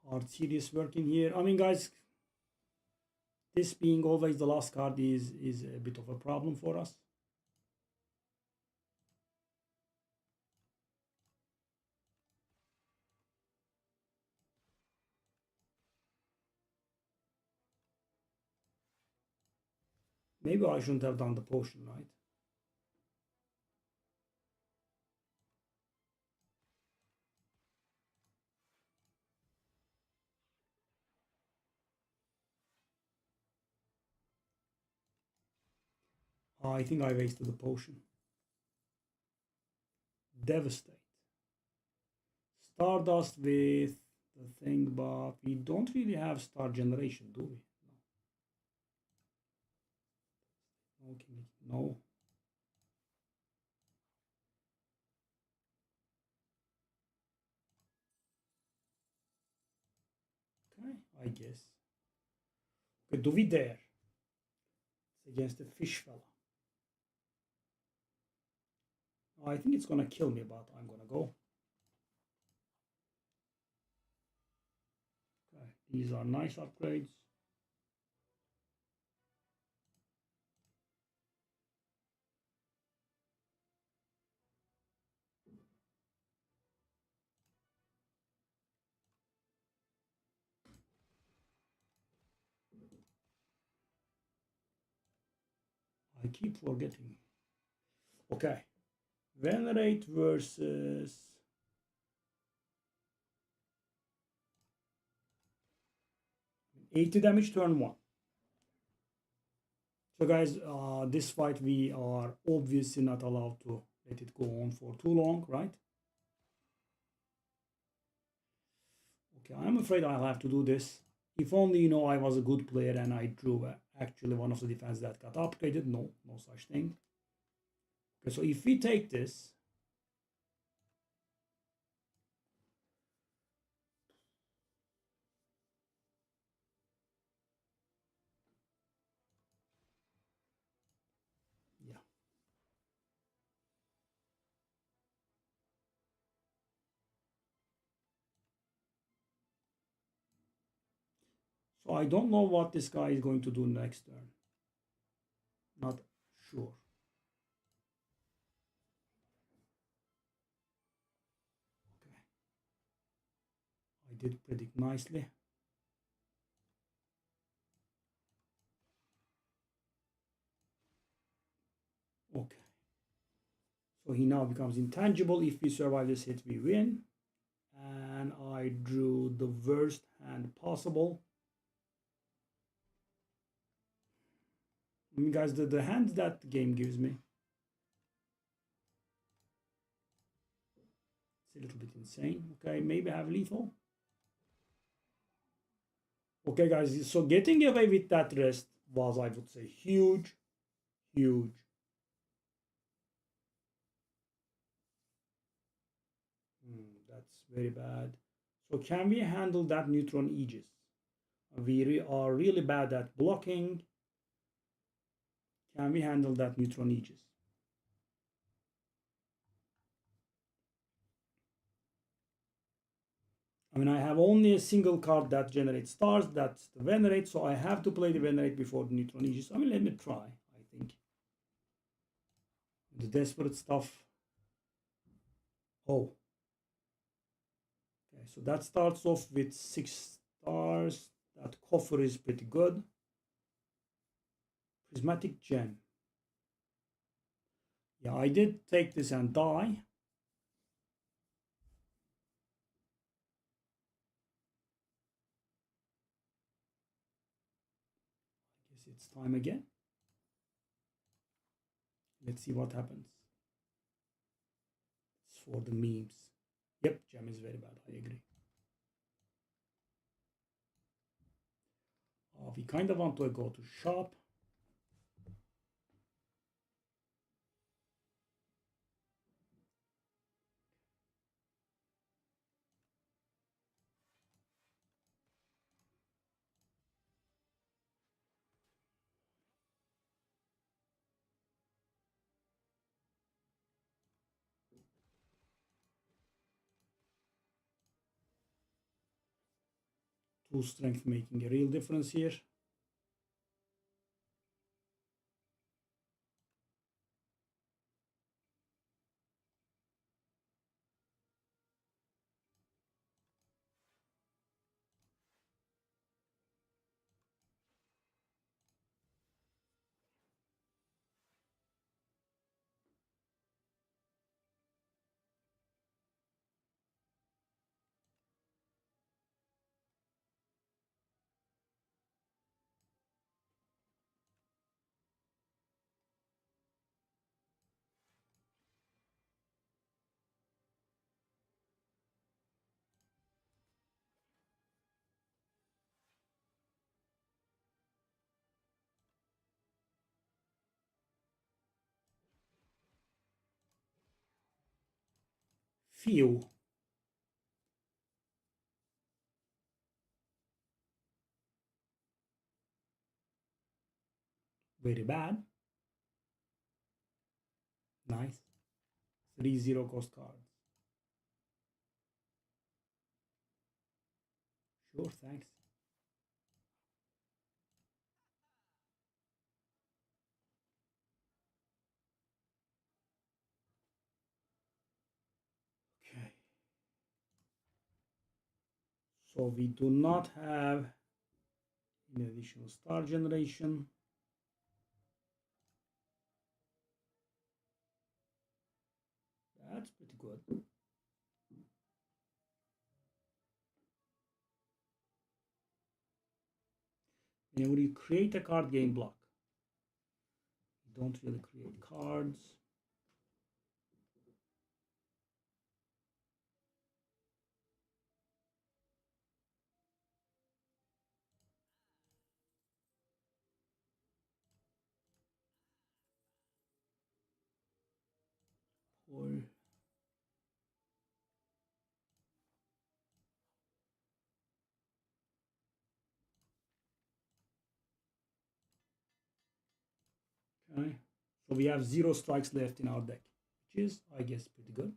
hard serious work in here. I mean, guys, this being always the last card is a bit of a problem for us. Maybe I shouldn't have done the potion, right? I think I wasted the potion. Devastate. Stardust with the thing, but we don't really have star generation, do we? No. Okay, no. Okay, I guess. Okay, do we dare? It's against the fish fella. I think it's gonna kill me, but I'm gonna go. Okay, these are nice upgrades. I keep forgetting. Okay, Venerate versus 80 damage turn 1. So guys, this fight we are obviously not allowed to let it go on for too long, right? Okay, I'm afraid I'll have to do this. If only, you know, I was a good player and I drew actually one of the defense that got upgraded. No, no such thing. Okay, so if we take this, yeah. So I don't know what this guy is going to do next turn. Not sure. Okay. I did predict nicely. Okay. So he now becomes intangible. If we survive this hit, we win. And I drew the worst hand possible. I mean, guys, the hands that the game gives me, it's a little bit insane. Okay, maybe I have lethal. Okay, guys, so getting away with that rest was, I would say, huge, huge. That's very bad. So can we handle that neutron Aegis? We are really bad at blocking. Can we handle that neutron Aegis? I mean, I have only a single card that generates stars. That's the Venerate. So I have to play the Venerate before the neutron Aegis. I mean, let me try, I think. The desperate stuff. Oh. Okay, so that starts off with 6 stars. That coffer is pretty good. Prismatic gem. Yeah, I did take this and die. I guess it's time again. Let's see what happens. It's for the memes. Yep, gem is very bad. I agree. We kind of want to go to shop. Two strength making a real difference here. Few. Very bad. Nice. 3-0 cost cards. Sure, thanks. Okay. So we do not have an additional star generation. That's pretty good. Whenever you create a card game block, you don't really create cards. Pull. Okay. So we have 0 strikes left in our deck, which is, I guess, pretty good.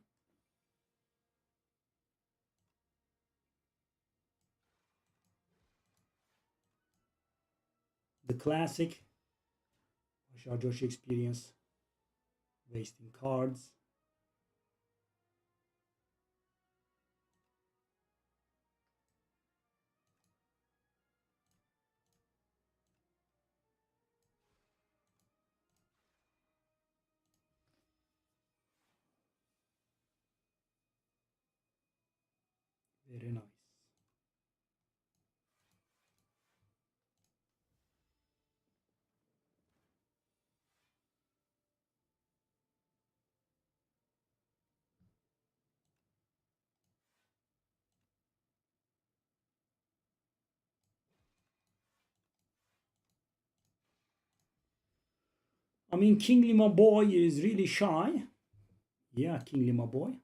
The classic Bashar Joshi experience, wasting cards. Very nice. I mean, King Lima Boy is really shy. Yeah, King Lima Boy,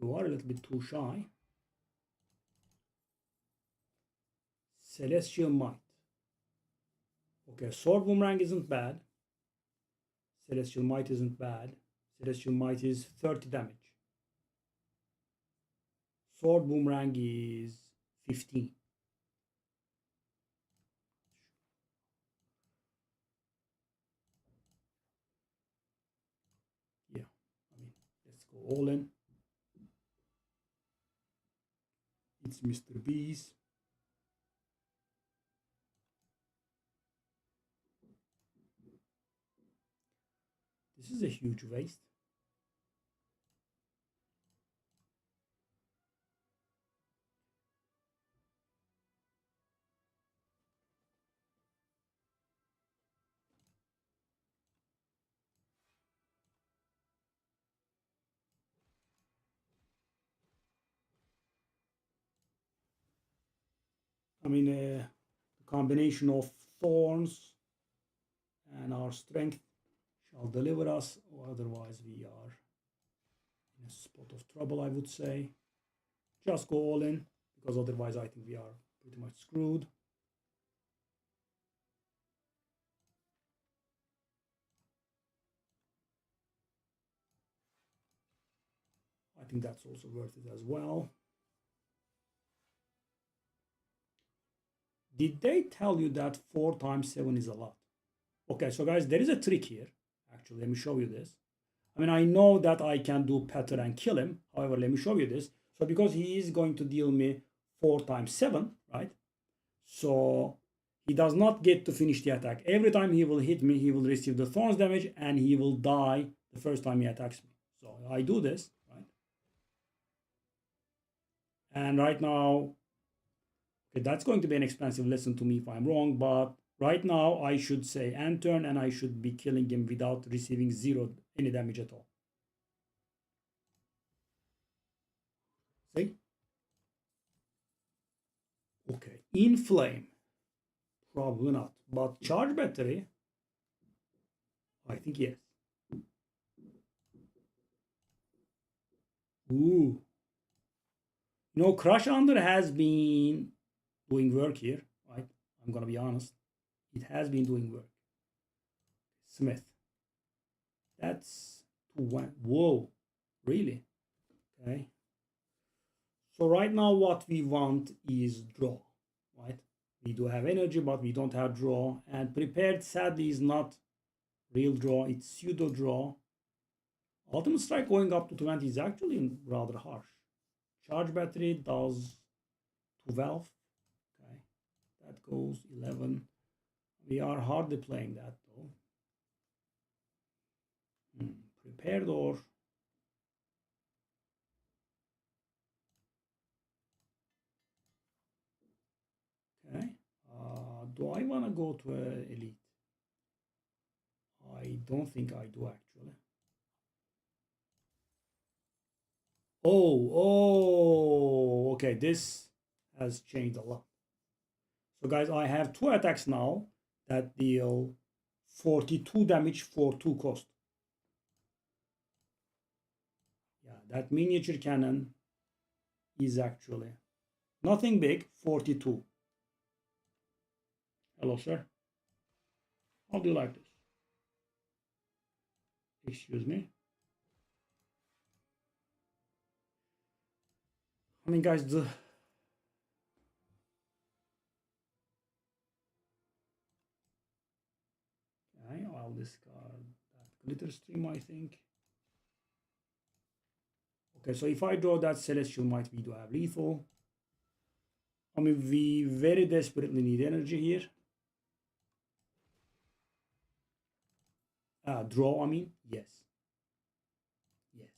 you are a little bit too shy. Celestial Might. Okay, Sword Boomerang isn't bad. Celestial Might isn't bad. Celestial Might is 30 damage. Sword Boomerang is 15. Yeah, I mean, let's go all in. It's Mr. Beast. This is a huge waste. I mean, the combination of thorns and our strength shall deliver us, or otherwise we are in a spot of trouble, I would say. Just go all in, because otherwise I think we are pretty much screwed. I think that's also worth it as well. Did they tell you that 4 times 7 is a lot? Okay, so guys, there is a trick here. Actually, let me show you this. I mean, I know that I can do Petter and kill him. However, let me show you this. So because he is going to deal me 4 times 7, right? So he does not get to finish the attack. Every time he will hit me, he will receive the thorns damage and he will die the first time he attacks me. So I do this, right? And right now, okay, that's going to be an expensive lesson to me if I'm wrong, but right now I should say end turn and I should be killing him without receiving any damage at all. See? Okay, in flame, probably not, but charge battery, I think yes. Ooh. You know, Crush Under has been doing work here, right? I'm gonna be honest. It has been doing work. Smith. That's 2-1. Whoa, really? Okay. So right now what we want is draw, right? We do have energy, but we don't have draw. And prepared sadly is not real draw, it's pseudo draw. Ultimate strike going up to 20 is actually rather harsh. Charge battery does 12. Okay, that goes 11. We are hardly playing that though. Prepared or okay. Do I want to go to elite? I don't think I do actually. Oh, okay. This has changed a lot. So guys, I have 2 attacks now that deal 42 damage for 2 cost. Yeah, that miniature cannon is actually nothing big, 42. Hello, sir. How do you like this? Excuse me. I mean, guys, okay, I'll discard that glitter stream, I think. Okay, so if I draw that celestial might, we do have lethal. I mean, we very desperately need energy here. Draw, I mean, yes. Yes,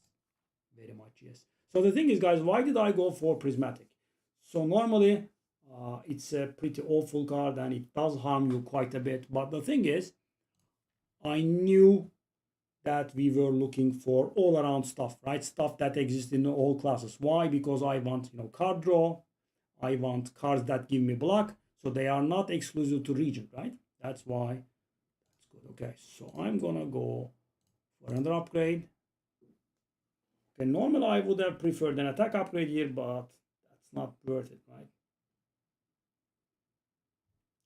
very much yes. So the thing is, guys, why did I go for prismatic? So normally it's a pretty awful card and it does harm you quite a bit. But the thing is, I knew that we were looking for all around stuff, right? Stuff that exists in all classes. Why? Because I want, card draw. I want cards that give me block. So they are not exclusive to region, right? That's why. That's good. Okay, so I'm gonna go for another upgrade. Okay, normally I would have preferred an attack upgrade here, but that's not worth it, right?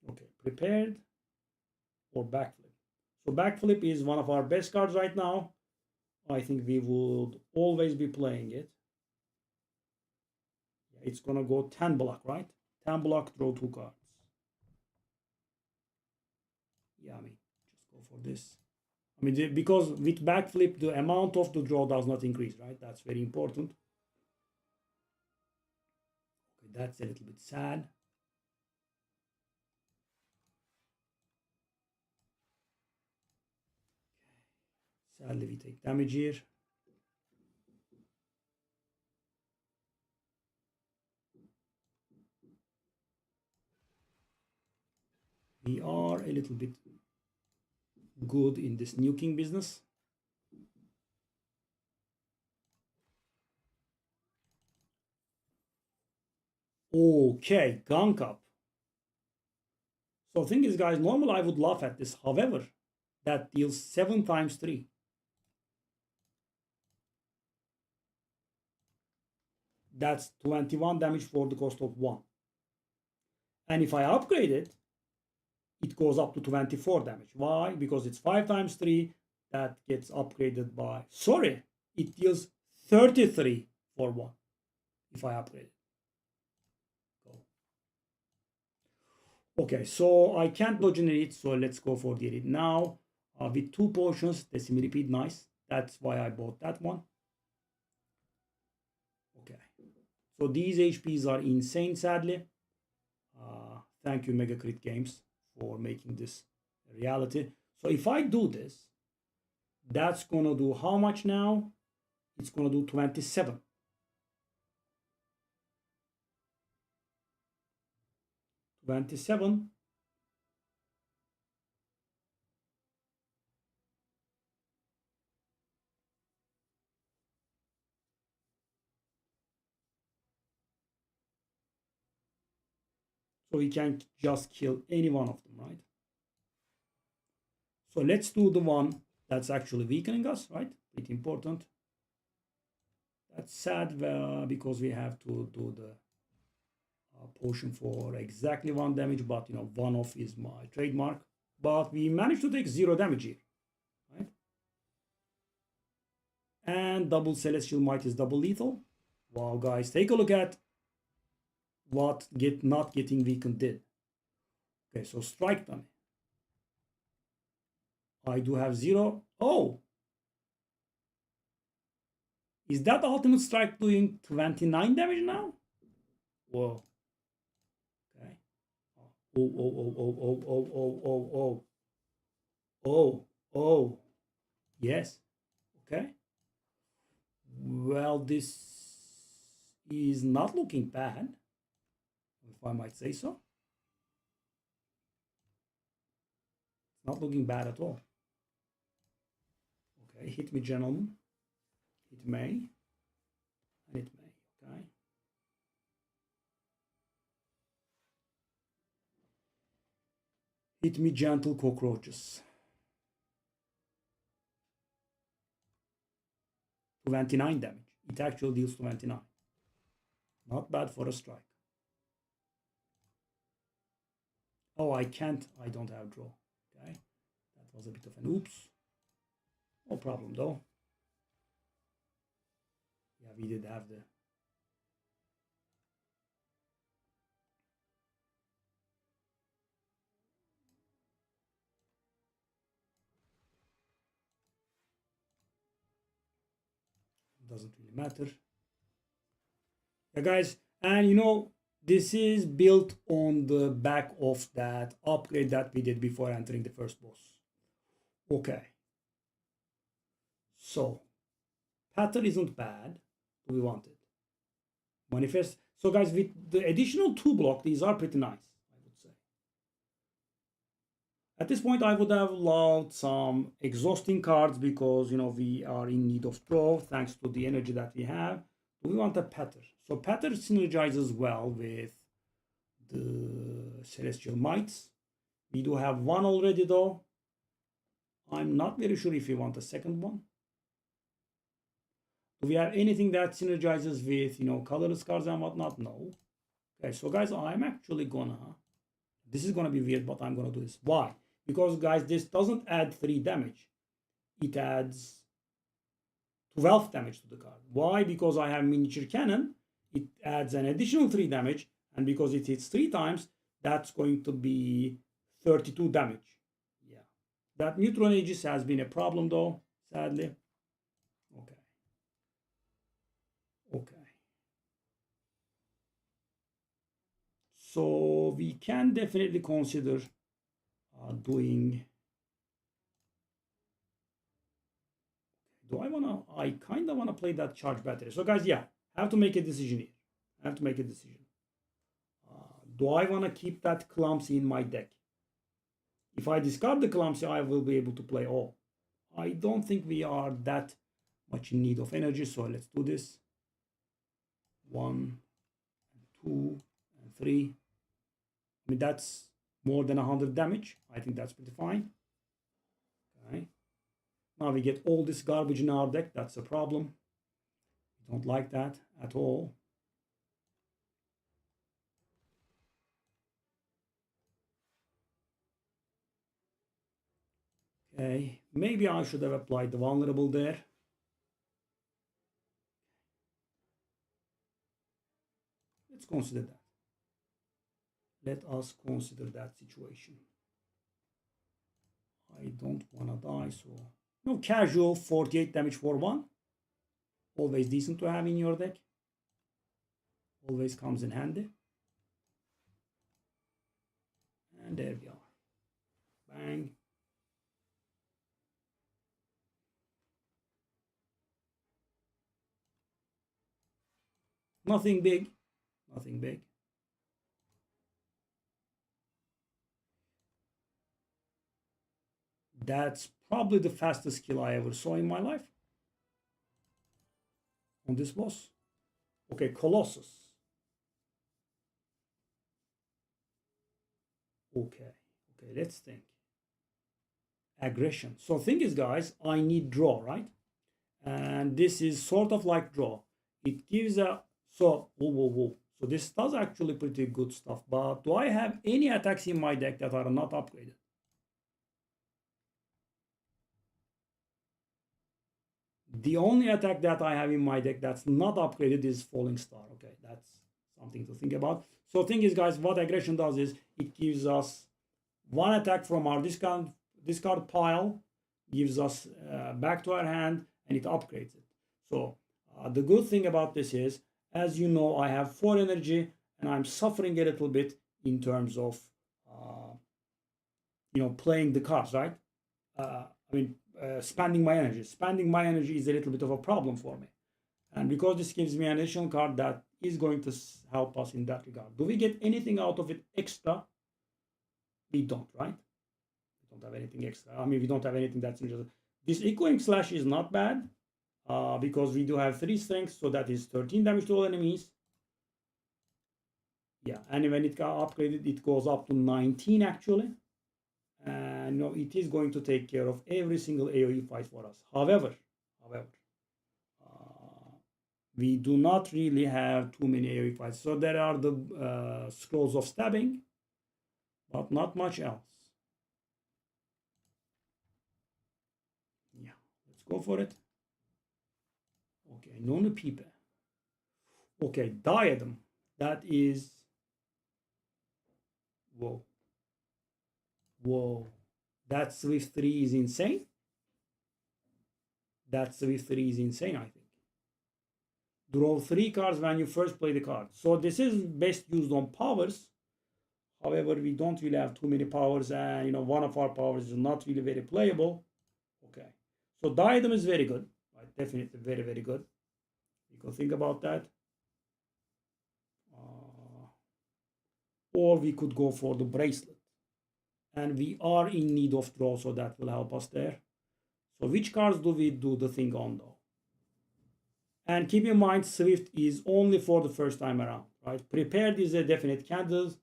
Okay, prepared or backflip. So backflip is one of our best cards right now. I think we would always be playing it. It's gonna go 10 block, right? 10 block, draw 2 cards. Yeah, I mean, just go for this. I mean, because with backflip, the amount of the draw does not increase, right? That's very important. Okay, that's a little bit sad. Sadly, we take damage here. We are a little bit good in this nuking business. Okay, gunk up. So thing is, guys, normally I would laugh at this. However, that deals 7 times 3. That's 21 damage for the cost of 1. And if I upgrade it, it goes up to 24 damage. Why? Because it's 5 times 3. That gets upgraded by... Sorry, it deals 33 for 1 if I upgrade it. Okay, so I can't dodge an elite, so let's go for the elite now. With 2 potions, Decimate Repeat, nice. That's why I bought that one. Okay, so these HPs are insane, sadly. Thank you, Mega Crit Games, for making this a reality. So if I do this, that's gonna do how much now? It's gonna do 27. 27. So we can just kill any one of them, right? So let's do the one that's actually weakening us, right? Pretty important. That's sad because we have to do the potion for exactly 1 damage, but you know, 1 off is my trademark. But we managed to take 0 damage here, right? And double Celestial Might is double lethal. Wow, guys, take a look at what not getting weakened did. Okay, so strike them. I do have 0. Oh! Is that ultimate strike doing 29 damage now? Whoa. Okay. Oh, oh, oh, oh, oh, oh, oh, oh, oh. Oh, oh. Yes. Okay. Well, this is not looking bad, if I might say so. It's not looking bad at all. Okay, hit me, gentlemen. It may. And it may, okay. Hit me, gentle cockroaches. 29 damage. It actually deals 29. Not bad for a strike. Oh, I can't. I don't have draw. Okay. That was a bit of an oops. No problem, though. Yeah, we did have the... Doesn't really matter. Yeah, guys. And you know, this is built on the back of that upgrade that we did before entering the first boss. Okay. So, pattern isn't bad. We want it. Manifest. So, guys, with the additional 2 block, these are pretty nice, I would say. At this point, I would have loved some exhausting cards because, you know, we are in need of draw thanks to the energy that we have. We want a pattern. So, pattern synergizes well with the Celestial Mites. We do have 1 already, though. I'm not very sure if we want a second one. Do we have anything that synergizes with, you know, colorless cards and whatnot? No. Okay, so guys, I'm actually gonna... This is gonna be weird, but I'm gonna do this. Why? Because, guys, this doesn't add 3 damage. It adds 12 damage to the card. Why? Because I have miniature cannon. It adds an additional 3 damage. And because it hits 3 times, that's going to be 32 damage. Yeah. That Neutron Aegis has been a problem, though, sadly. Okay. Okay. So we can definitely consider doing... Do I want to... I kind of want to play that charge battery. So guys, yeah, I have to make a decision here. I have to make a decision. Do I want to keep that Clumsy in my deck? If I discard the Clumsy, I will be able to play all. I don't think we are that much in need of energy, so let's do this. 1, 2, and 3. I mean, that's more than 100 damage. I think that's pretty fine. Okay. Now we get all this garbage in our deck. That's a problem. We don't like that at all. Okay, maybe I should have applied the vulnerable there. Let's consider that. Let us consider that situation. I don't want to die, so no, casual 48 damage for 1. Always decent to have in your deck. Always comes in handy. And there we are. Bang. Nothing big. Nothing big. That's probably the fastest kill I ever saw in my life. On this boss. Okay, Colossus. Okay, let's think. Aggression. So thing is, guys, I need draw, right? And this is sort of like draw. It gives a, so, whoa. So this does actually pretty good stuff. But do I have any attacks in my deck that are not upgraded? The only attack that I have in my deck that's not upgraded is Falling Star. Okay, that's something to think about. So thing is, guys, what aggression does is it gives us one attack from our discard pile, gives us back to our hand, and it upgrades it. So the good thing about this is, as you know, I have 4 energy, and I'm suffering a little bit in terms of playing the cards, right? Spending my energy. Spending my energy is a little bit of a problem for me. And because this gives me an additional card that is going to help us in that regard. Do we get anything out of it extra? We don't, right? We don't have anything extra. I mean, we don't have anything that's interesting. This Echoing Slash is not bad because we do have 3 strength, so that is 13 damage to all enemies. Yeah, and when it got upgraded, it goes up to 19 actually. And it is going to take care of every single AoE fight for us. However, we do not really have too many AoE fights. So there are the Scrolls of Stabbing, but not much else. Yeah, let's go for it. Okay, Nonu Pipe. Okay, Diadem. That is... Whoa. That Swift 3 is insane. That Swift 3 is insane, I think. Draw 3 cards when you first play the card. So this is best used on powers. However, we don't really have too many powers, and one of our powers is not really very playable. Okay. So Diadem is very good. Right? Definitely very, very good. You can think about that. Or we could go for the bracelet. And we are in need of draw, so that will help us there. So which cards do we do the thing on though? And keep in mind, Swift is only for the first time around, right? Prepared is a definite candidate.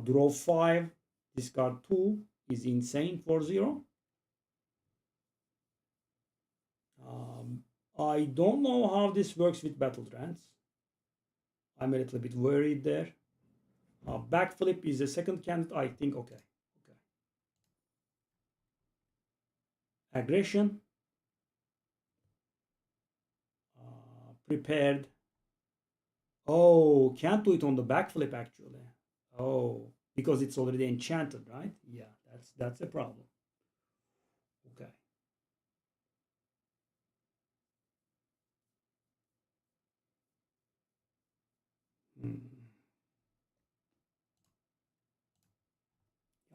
Draw 5, discard 2 is insane for 0. I don't know how this works with Battle Trance. I'm a little bit worried there. Backflip is a second candidate, I think. Okay. Aggression. Prepared. Oh, can't do it on the backflip actually. Oh, because it's already enchanted, right? Yeah, that's a problem. Okay.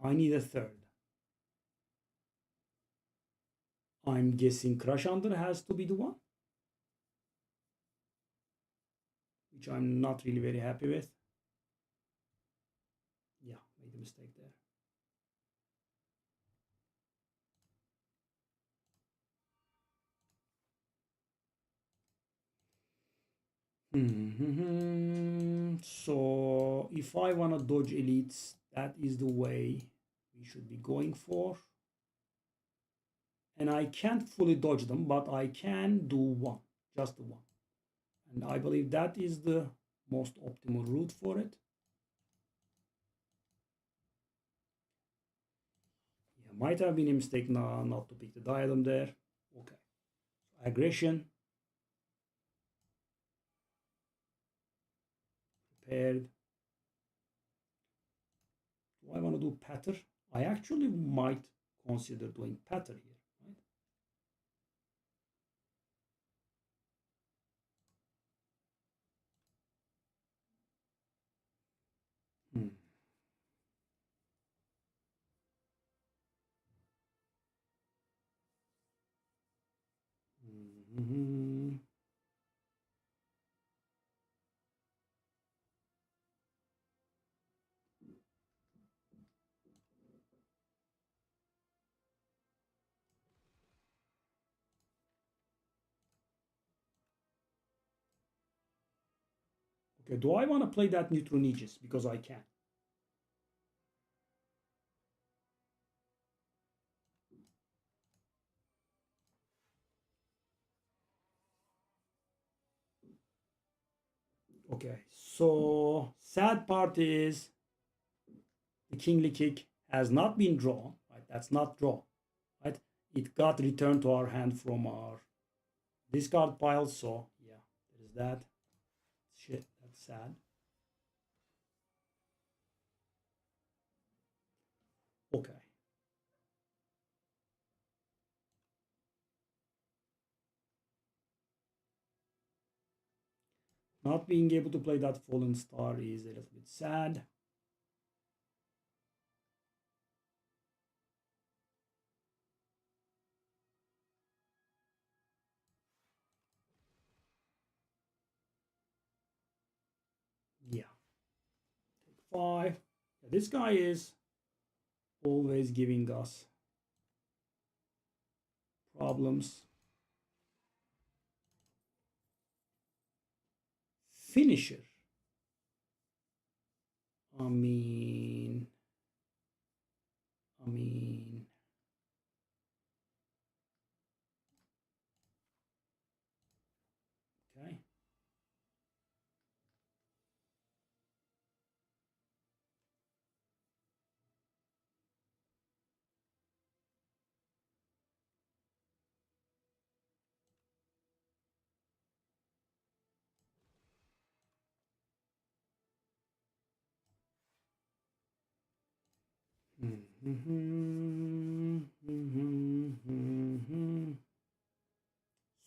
I need a third. I'm guessing Crush Under has to be the one, which I'm not really very happy with. Yeah, made a mistake there. So if I want to dodge elites, That is the way we should be going for. And I can't fully dodge them, but I can do one, just the one. And I believe that is the most optimal route for it. Yeah, might have been a mistake not to pick the diadem there. Okay. Aggression. Prepared. Do I want to do patter? I actually might consider doing patter here. Right? Mm-hmm. Okay, do I want to play that neutron aegis? Because I can. Okay, so sad part is the kingly kick has not been drawn, right? That's not drawn, right? It got returned to our hand from our discard pile, so yeah, there is that. Shit, that's sad. Okay. Not being able to play that fallen star is a little bit sad. Yeah. Take 5. Yeah, this guy is always giving us problems. Finisher. I mean, okay.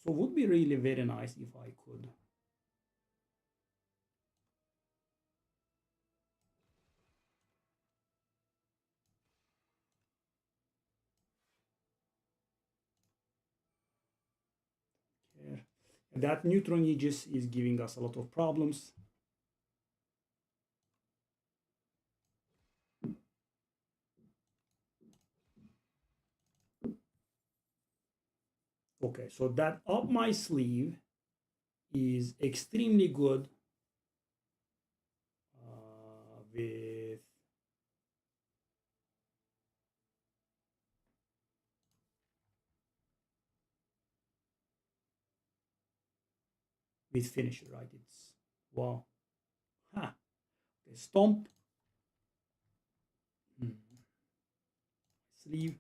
So would be really very nice if I could. Here. That neutron aegis is giving us a lot of problems. Okay, so that up my sleeve is extremely good with finisher, right? It's wow. Huh. Okay, stomp. Sleeve.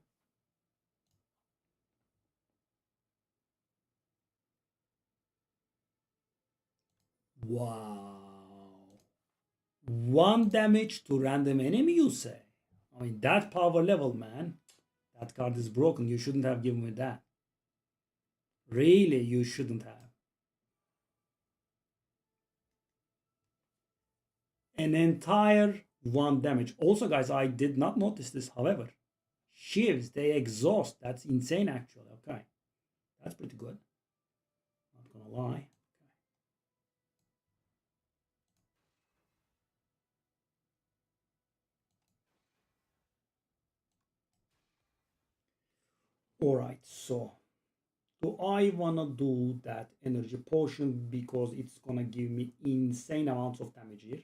Wow. 1 damage to random enemy, you say? I mean, that power level, man. That card is broken. You shouldn't have given me that. Really, you shouldn't have. An entire 1 damage. Also, guys, I did not notice this, however. Shivs, they exhaust. That's insane, actually. Okay. That's pretty good. Not gonna lie. Alright, so do I wanna do that energy potion because it's gonna give me insane amounts of damage here?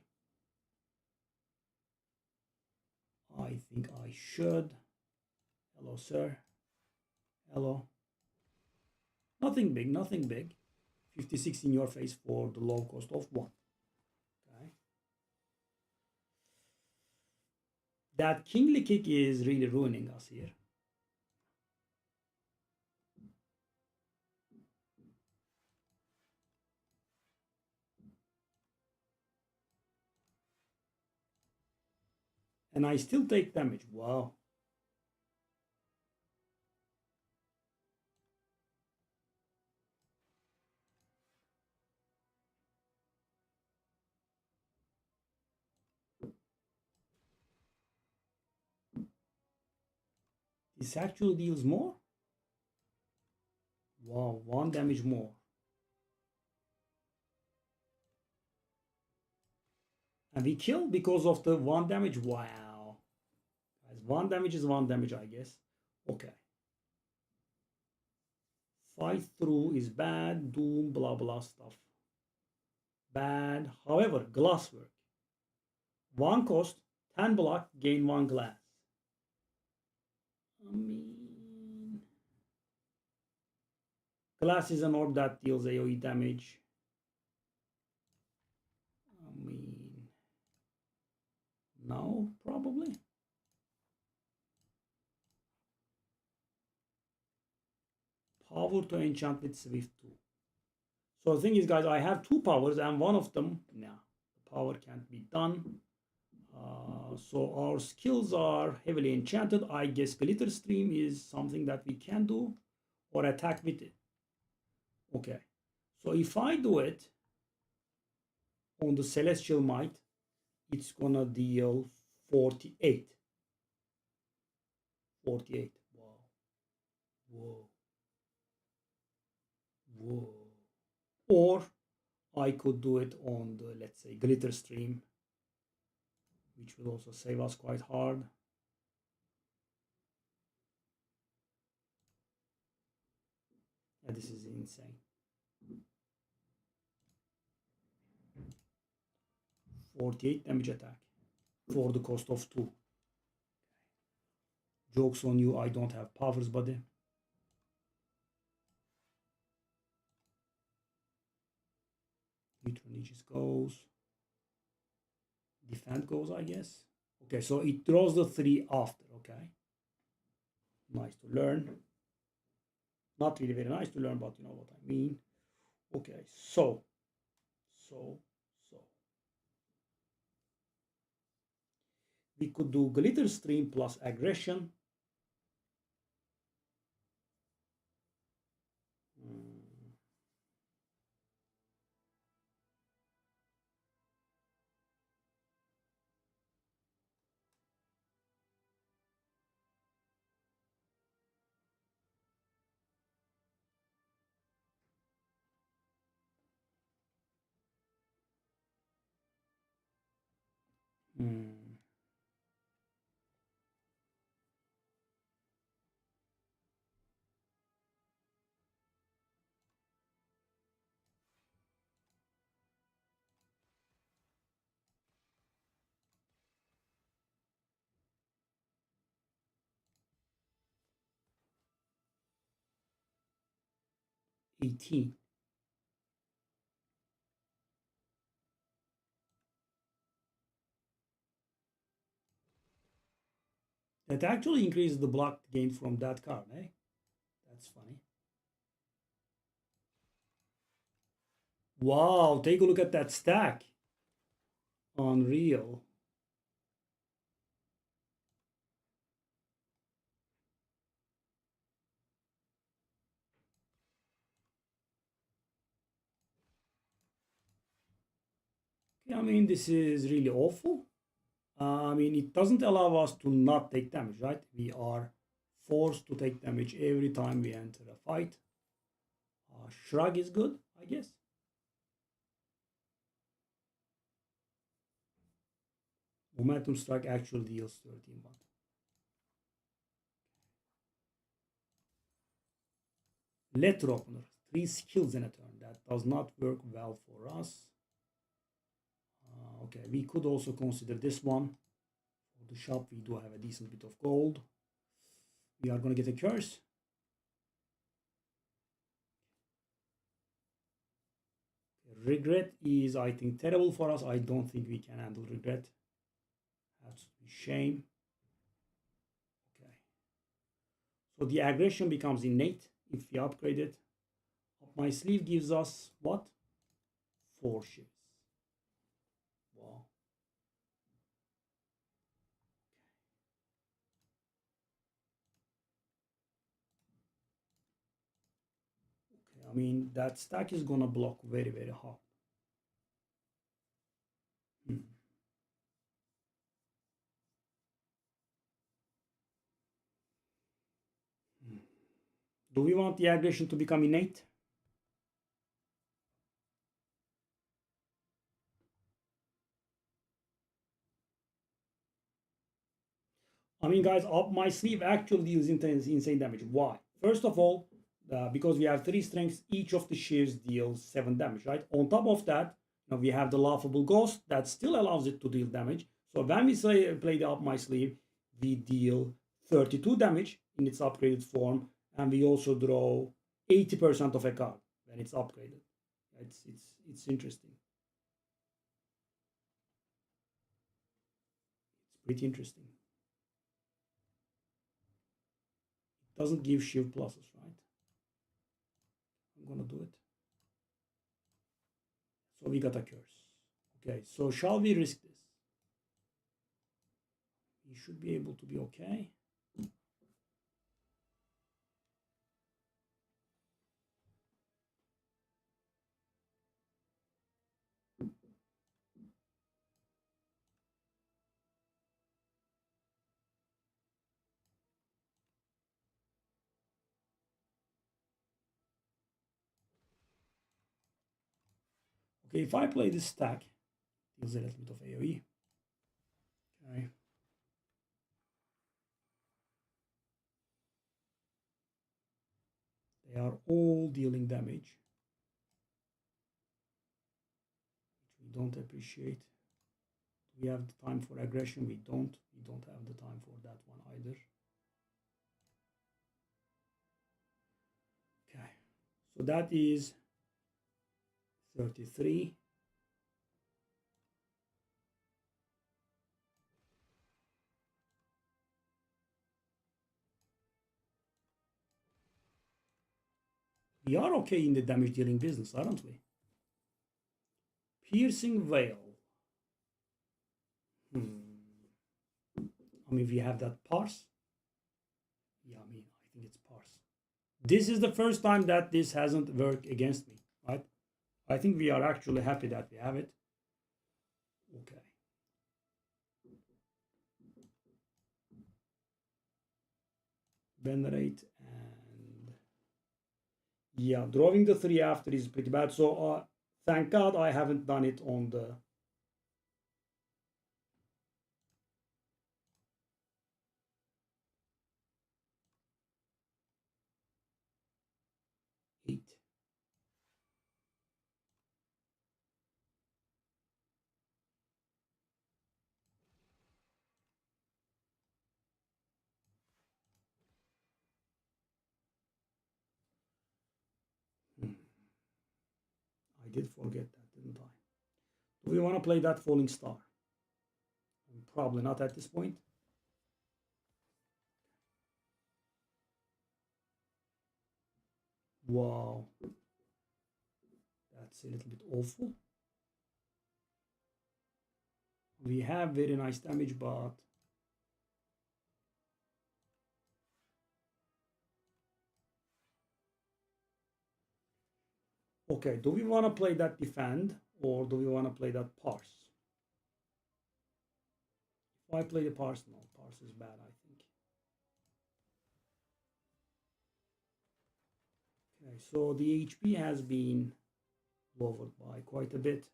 I think I should. Hello, sir. Hello. Nothing big, nothing big. 56 in your face for the low cost of 1. Okay. That kingly kick is really ruining us here. And I still take damage. Wow. This actually deals more? Wow, 1 damage more. And we kill because of the 1 damage? Wow. Guys, 1 damage is 1 damage, I guess. Okay. Fight through is bad. Doom, blah, blah stuff. Bad. However, glasswork. 1 cost, 10 block, gain 1 glass. I mean, glass is an orb that deals AoE damage. I mean, no, probably. Power to enchant with Swift 2. So the thing is, guys, I have 2 powers, and one of them, nah, the power can't be done. So our skills are heavily enchanted. I guess Glitter Stream is something that we can do, or attack with it. Okay, so if I do it on the Celestial Might, it's gonna deal 48. 48. Wow. Whoa. Whoa. Or I could do it on the, let's say, Glitter Stream, which will also save us quite hard. Yeah, this is insane. 48 damage attack for the cost of 2. Joke's on you, I don't have powers, buddy. Neutron Aegis goes. Defend goes, I guess. Okay, so it draws the 3 after, okay. Nice to learn. Not really very nice to learn, but you know what I mean. Okay, so. We could do Glitter Stream plus Aggression. Hmm. 18. That actually increases the block gain from that card, eh? That's funny. Wow, take a look at that stack. Unreal. I mean, this is really awful. I mean, it doesn't allow us to not take damage, right? We are forced to take damage every time we enter a fight. Shrug is good, I guess. Momentum Strike actually deals 13 1. Letter Opener, 3 skills in a turn. That does not work well for us. Okay, we could also consider this one for the shop. We do have a decent bit of gold. We are going to get a curse. Regret is, I think, terrible for us. I don't think we can handle regret. Has to be shame. Okay. So the aggression becomes innate if we upgrade it. Up my sleeve gives us what? 4 shivs. Wow. Okay. I mean, that stack is gonna block very, very hard. Do we want the aggression to become innate? I mean, guys, up my sleeve actually deals insane damage. Why? First of all, because we have 3 strengths, each of the shears deals 7 damage, right? On top of that, we have the laughable ghost that still allows it to deal damage. So when we play the up my sleeve, we deal 32 damage in its upgraded form, and we also draw 80% of a card when it's upgraded. It's interesting. It's pretty interesting. It doesn't give shield pluses, right? I'm gonna do it. So we got a curse. Okay, so shall we risk this? We should be able to be okay. Okay, if I play this stack, deals a little bit of AoE. Okay. They are all dealing damage, which we don't appreciate. Do we have the time for aggression? We don't. We don't have the time for that one either. Okay, so that is 33. We are okay in the damage dealing business, aren't we? Piercing Veil. I mean, we have that parse. Yeah, I mean, I think it's parse. This is the first time that this hasn't worked against me, right? I think we are actually happy that we have it. Okay. Venerate and yeah, drawing the 3 after is pretty bad. So thank God I haven't done it on the eight. I did forget that, didn't I? Do we want to play that Falling Star? Probably not at this point. Wow. That's a little bit awful. We have very nice damage, but okay, do we want to play that defend or do we want to play that parse? If I play the parse, no, parse is bad, I think. Okay, so the HP has been lowered by quite a bit.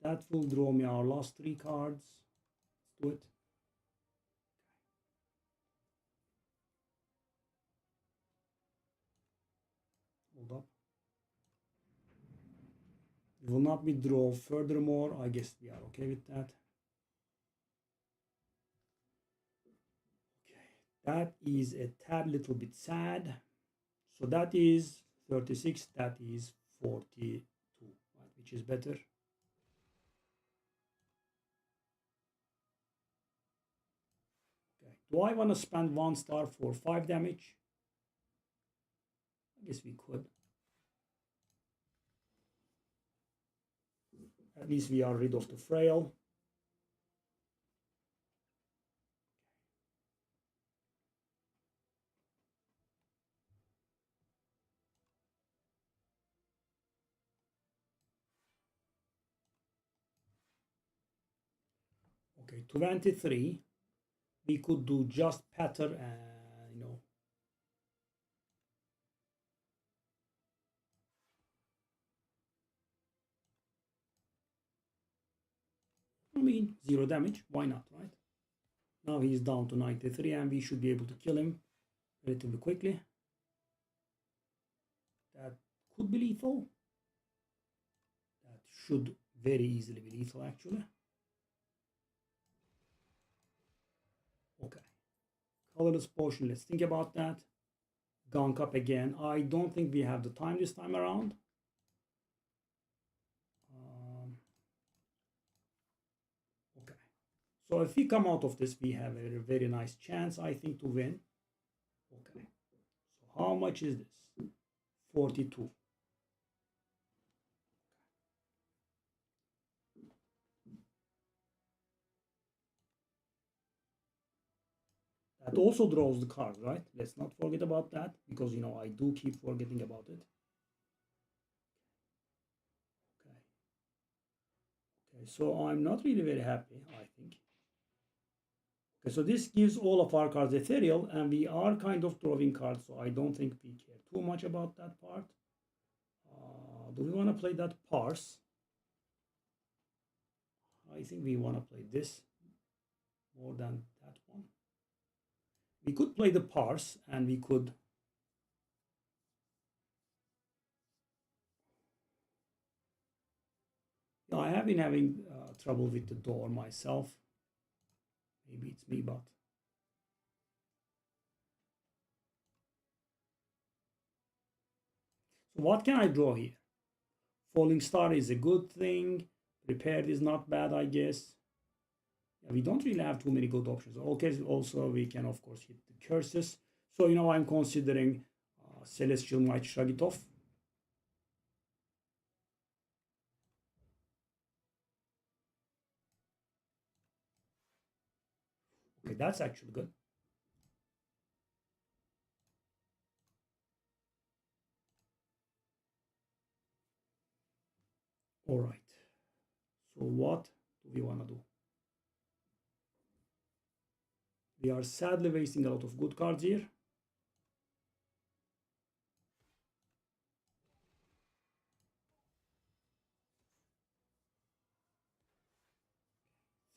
That will draw me our last 3 cards. Let's do it. Hold up. We will not be draw furthermore. I guess we are okay with that. That is a tad little bit sad. So that is 36, that is 42, right, which is better. Okay. Do I want to spend 1 star for 5 damage? I guess we could. At least we are rid of the frail. Okay, 23. We could do just patter and, I mean, 0 damage. Why not, right? Now he's down to 93 and we should be able to kill him relatively quickly. That could be lethal. That should very easily be lethal, actually. Okay. Colorless potion, let's think about that. Gunk up again. I don't think we have the time this time around. Okay. So if we come out of this, we have a very nice chance, I think, to win. Okay. So how much is this? 42. That also draws the card, right? Let's not forget about that because, I do keep forgetting about it. Okay. Okay, so I'm not really very happy, I think. Okay, so this gives all of our cards ethereal and we are kind of drawing cards, so I don't think we care too much about that part. Do we want to play that parse? I think we want to play this more than that one. We could play the parse and we could I have been having trouble with the door myself. Maybe it's me, but so what can I draw here? Falling Star is a good thing. Prepared is not bad, I guess. Yeah, we don't really have too many good options. Okay, also we can of course hit the curses. So I'm considering Celestial might shrug it off. Okay, that's actually good. All right. So what do we want to do? We are sadly wasting a lot of good cards here.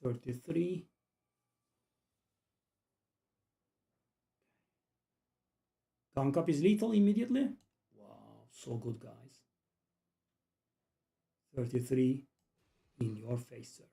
$33. Gunk up is lethal immediately. Wow, so good, guys. 33 in your face, sir.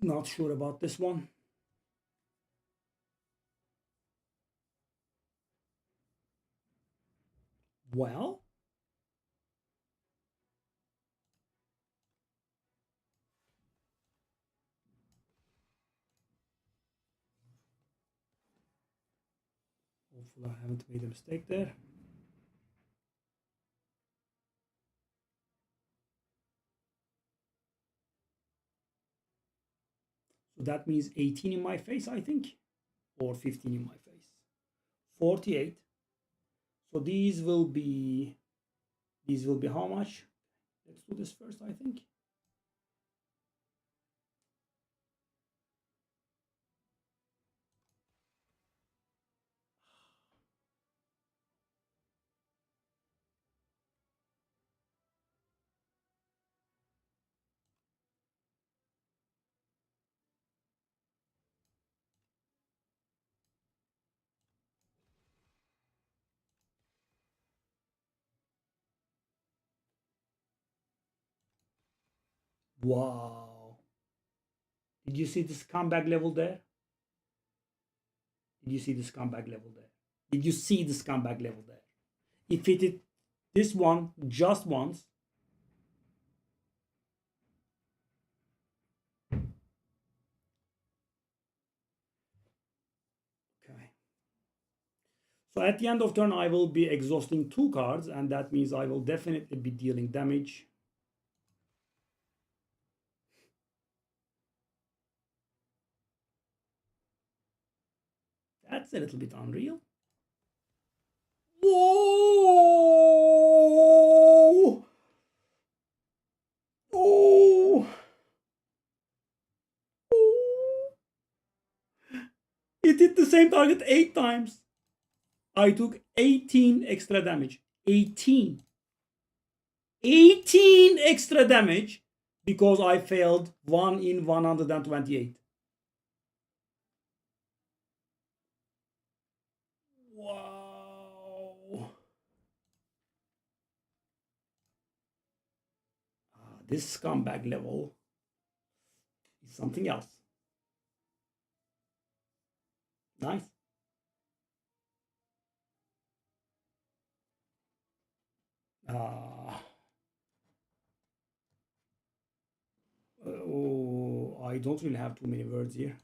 Not sure about this one. Well, hopefully I haven't made a mistake there. So that means 18 in my face, I think, or 15 in my face. 48. So these will be how much? Let's do this first, I think. Wow. Did you see the scumbag level there? Did you see the scumbag level there? Did you see the scumbag level there? If it did this one just once, okay. So at the end of turn, I will be exhausting 2 cards, and that means I will definitely be dealing damage. That's a little bit unreal. Whoa! Oh! Oh! It hit the same target 8 times. I took 18 extra damage. 18. 18 extra damage because I failed 1 in 128. Wow. This scumbag level is something else. Nice. Oh, I don't really have too many words here.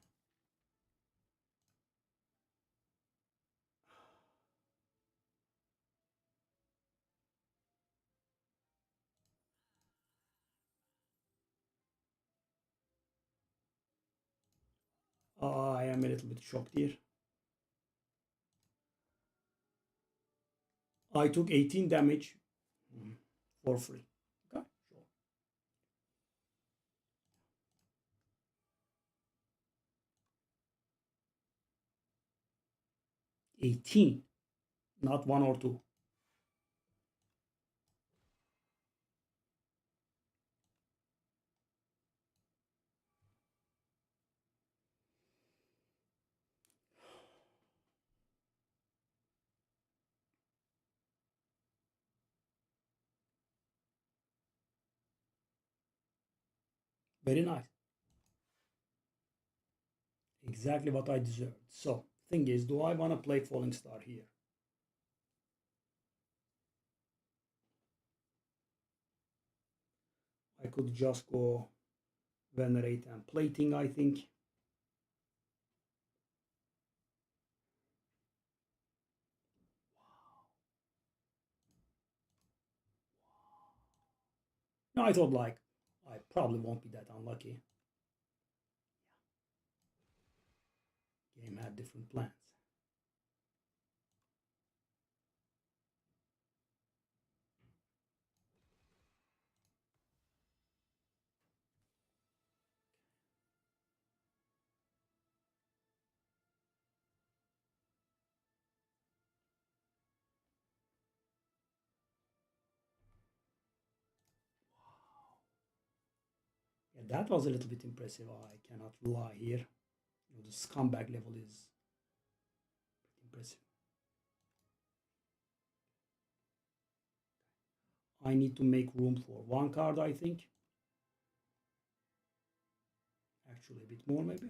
I am a little bit shocked here. I took 18 damage for free. Okay, sure. 18, not 1 or 2. Very nice. Exactly what I deserved. So, thing is, do I want to play Falling Star here? I could just go Venerate and Plating, I think. No, I thought like, I probably won't be that unlucky. Game had different plans. Yeah, that was a little bit impressive. I cannot lie here. You know, the scumbag level is impressive. I need to make room for 1 card, I think. Actually, a bit more, maybe.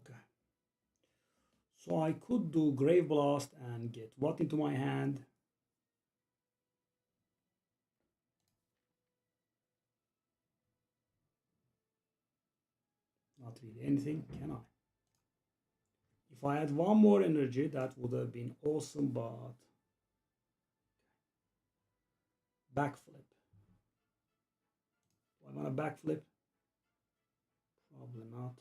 Okay. So I could do Grave Blast and get what into my hand? Not really anything, can I? If I had 1 more energy, that would have been awesome, but backflip. Do I want a backflip? Probably not.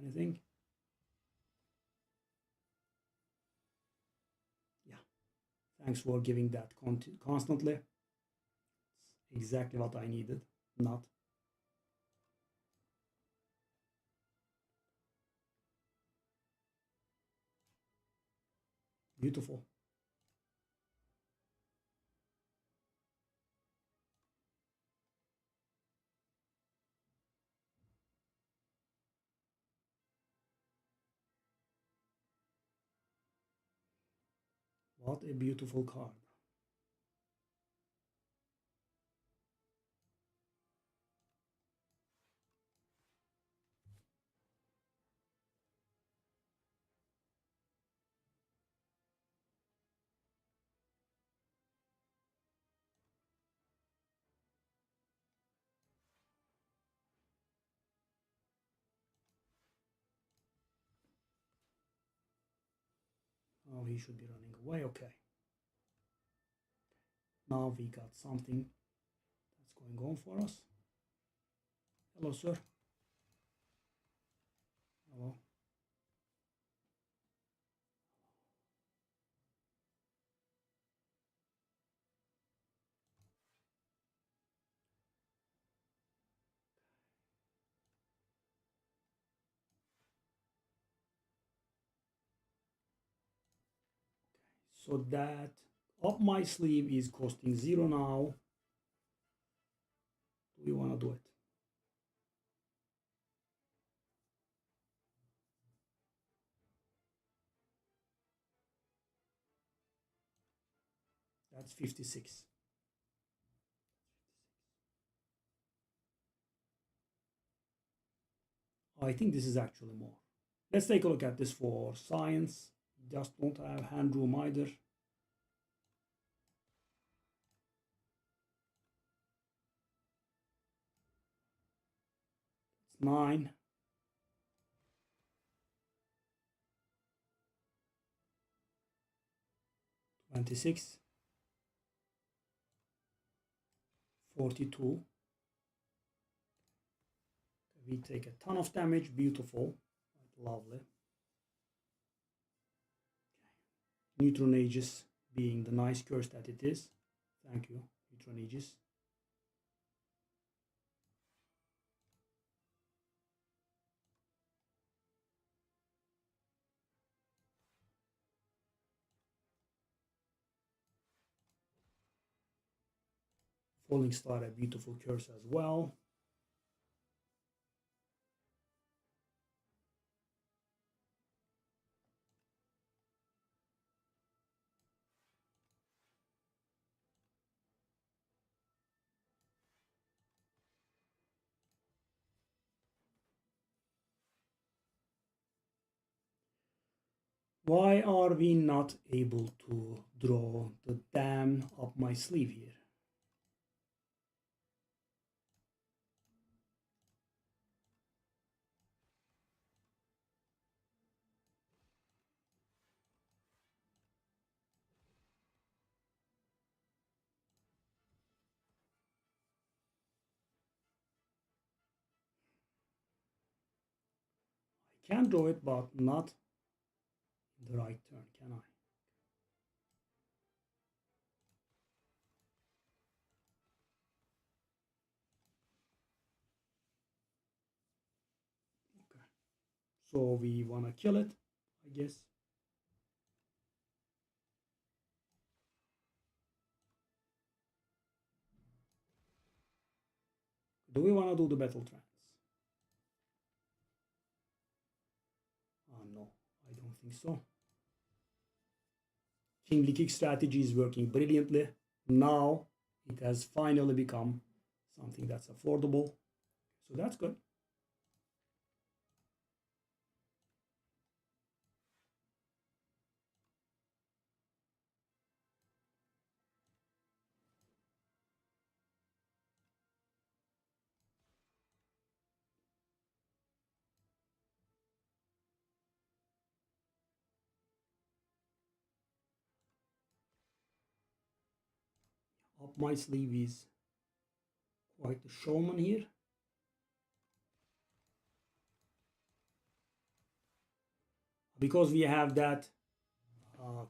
anything. Yeah, thanks for giving that constantly. It's exactly what I needed. Not. Beautiful. What a beautiful card. Oh, he should be running away. Okay. Now we got something that's going on for us. Hello, sir. Hello. So that up my sleeve is costing 0 now. Do we want to do it? That's 56. I think this is actually more. Let's take a look at this for science. Just don't have hand room either. It's 9. 26. 42. We take a ton of damage. Beautiful. Lovely. Neutron Aegis being the nice curse that it is. Thank you, Neutron Aegis. Falling Star, a beautiful curse as well. Why are we not able to draw the dam up my sleeve here? I can draw it, but not in the right turn, can I? Okay. So we want to kill it, I guess. Do we want to do the battle trance? No, I don't think so. Kingly Kick strategy is working brilliantly. Now it has finally become something that's affordable. So that's good. Up my sleeve is quite the showman here. because we have that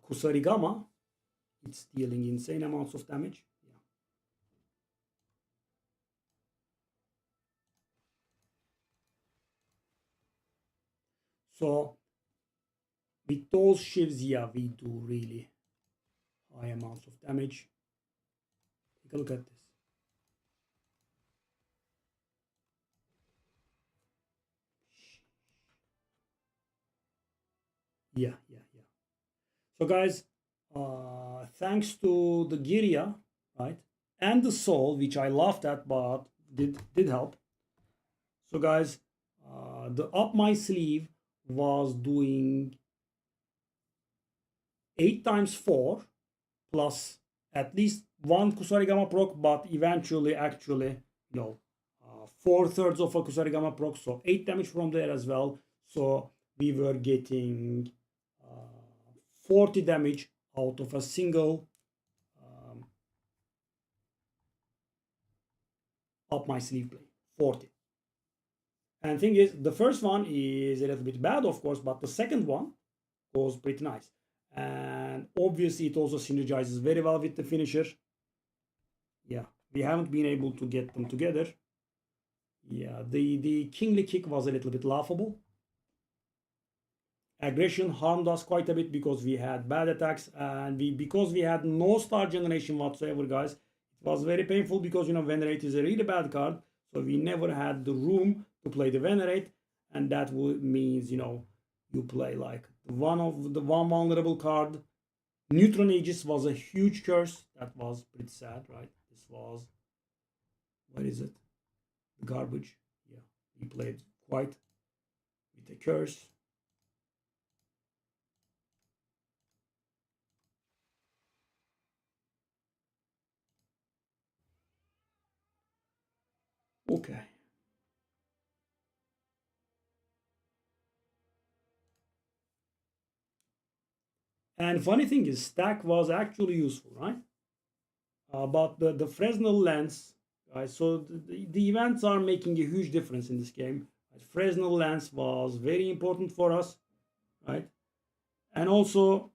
Kusarigama, it's dealing insane amounts of damage. Yeah. So with those shivs, yeah, we do really high amounts of damage. Take a look at this. Yeah. So guys, thanks to the Giria, right, and the Soul, which I laughed at, but did help. So guys, the up my sleeve was doing 8 times 4 plus at least one Kusarigama proc, but eventually actually, 4/3 of a Kusarigama proc, so 8 damage from there as well. So we were getting 40 damage out of a single up my sleeve play. 40. And thing is, the first one is a little bit bad, of course, but the second one goes pretty nice. And obviously, it also synergizes very well with the finisher. Yeah, we haven't been able to get them together. Yeah, the kingly kick was a little bit laughable. Aggression harmed us quite a bit because we had bad attacks, and because we had no star generation whatsoever, guys. It was very painful because Venerate is a really bad card, so we never had the room to play the Venerate, and that means you play like one vulnerable card. Neutron Aegis was a huge curse. That was pretty sad, right? This was, what is it? The garbage. Yeah, we played quite with a curse. Okay. And funny thing is, stack was actually useful, right? But the Fresnel lens, right? So the events are making a huge difference in this game. Fresnel lens was very important for us, right? And also,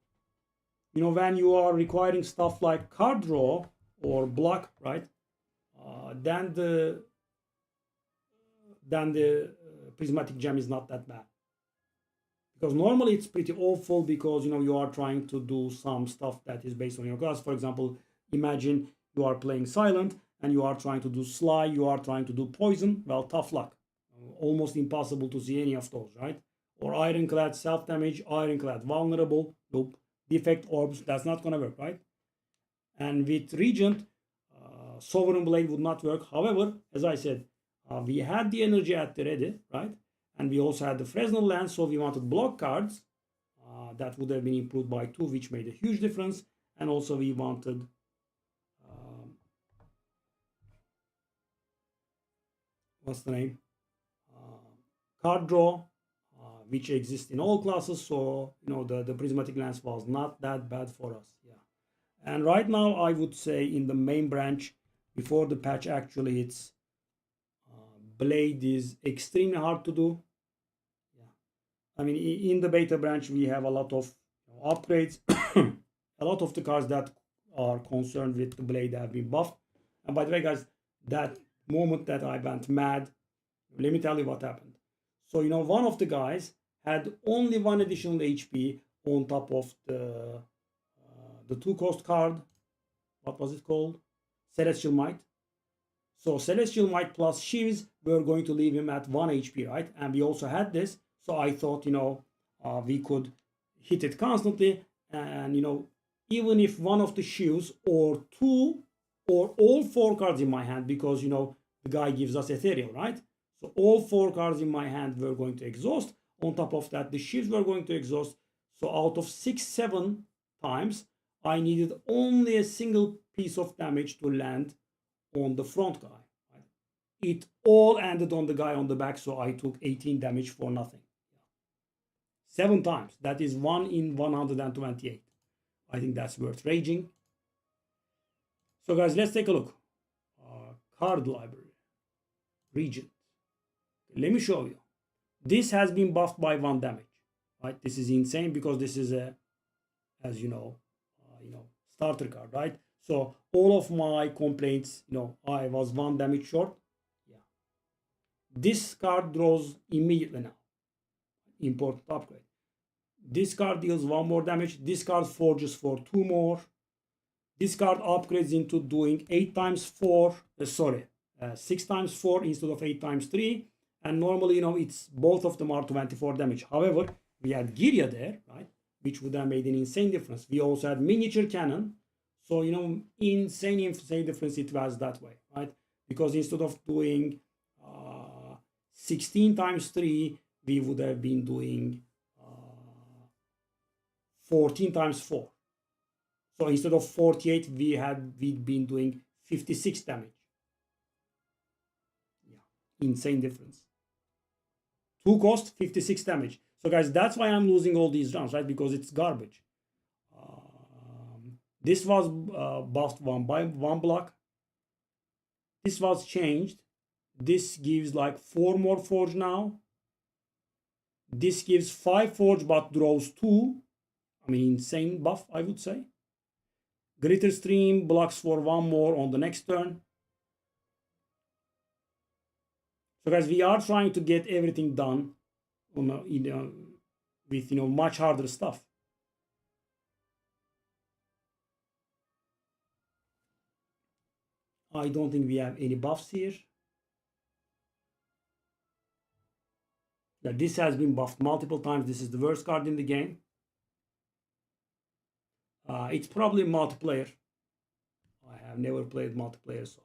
when you are requiring stuff like card draw or block, right? Then the prismatic gem is not that bad, because normally it's pretty awful because you are trying to do some stuff that is based on your class. For example, imagine you are playing silent and you are trying to do sly, you are trying to do poison. Well, tough luck. Almost impossible to see any of those, right? Or ironclad self damage, ironclad vulnerable, nope. Defect orbs, that's not gonna work, right? And with Regent, Sovereign Blade would not work. However, as I said, we had the energy at the ready, right? And we also had the Fresnel lens, so we wanted block cards. That would have been improved by 2, which made a huge difference. And also we wanted what's the name? Card draw, which exists in all classes. So the prismatic lens was not that bad for us. Yeah. And right now, I would say in the main branch, before the patch actually, it's blade is extremely hard to do. Yeah. I mean, in the beta branch, we have a lot of upgrades. A lot of the cards that are concerned with the blade have been buffed. And by the way, guys, that moment that I went mad, let me tell you what happened. So, one of the guys had only 1 additional HP on top of the 2-cost card. What was it called? Celestial Might. So Celestial Might plus Shivs were going to leave him at 1 HP, right? And we also had this. So I thought, we could hit it constantly. And, even if one of the Shivs or 2 or all 4 cards in my hand, because, the guy gives us Ethereal, right? So all 4 cards in my hand were going to exhaust. On top of that, the Shivs were going to exhaust. So out of 6-7 times, I needed only a single piece of damage to land on the front guy. Right? It all ended on the guy on the back, so I took 18 damage for nothing. 7 times. That is 1 in 128. I think that's worth raging. So guys, let's take a look. Card library. Regent. Let me show you. This has been buffed by 1 damage. right? This is insane because this is a, as you know, starter card, right? So all of my complaints, I was 1 damage short. Yeah, this card draws immediately now. Important upgrade. This card deals 1 more damage. This card forges for 2 more. This card upgrades into doing 8 times 4. 6 times 4 instead of 8 times 3. And normally, it's both of them are 24 damage. However, we had Giria there, right? Which would have made an insane difference. We also had miniature cannon. So, insane difference it was that way, right? Because instead of doing 16 times 3, we would have been doing 14 times 4. So instead of 48, we'd been doing 56 damage. Yeah, insane difference. 2 cost, 56 damage. So guys, that's why I'm losing all these rounds, right? Because it's garbage. This was buffed 1 block. This was changed. This gives like 4 more forge now. This gives 5 forge but draws 2. I mean, insane buff, I would say. Greater Stream blocks for 1 more on the next turn. So guys, we are trying to get everything done with much harder stuff. I don't think we have any buffs here. Yeah, this has been buffed multiple times. This is the worst card in the game. It's probably multiplayer. I have never played multiplayer, so.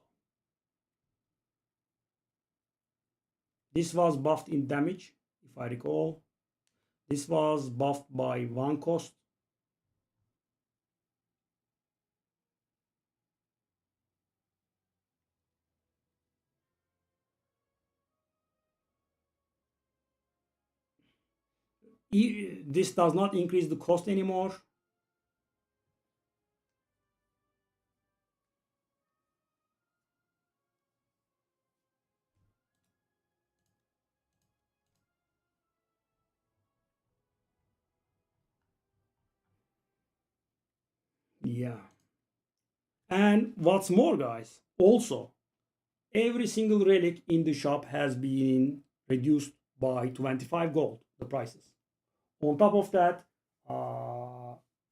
This was buffed in damage, if I recall. This was buffed by 1 cost. This does not increase the cost anymore. Yeah. And what's more, guys, also, every single relic in the shop has been reduced by 25 gold, the prices. On top of that,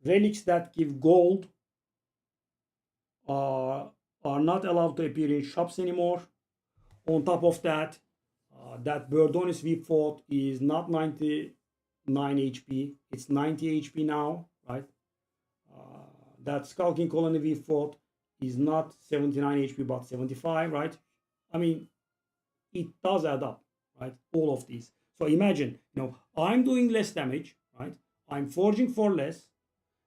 relics that give gold are not allowed to appear in shops anymore. On top of that, that Burdonis we fought is not 99 HP, it's 90 HP now, right? That Skulking Colony we fought is not 79 HP but 75, right? I mean, it does add up, right? All of these. So imagine, I'm doing less damage, right? I'm forging for less,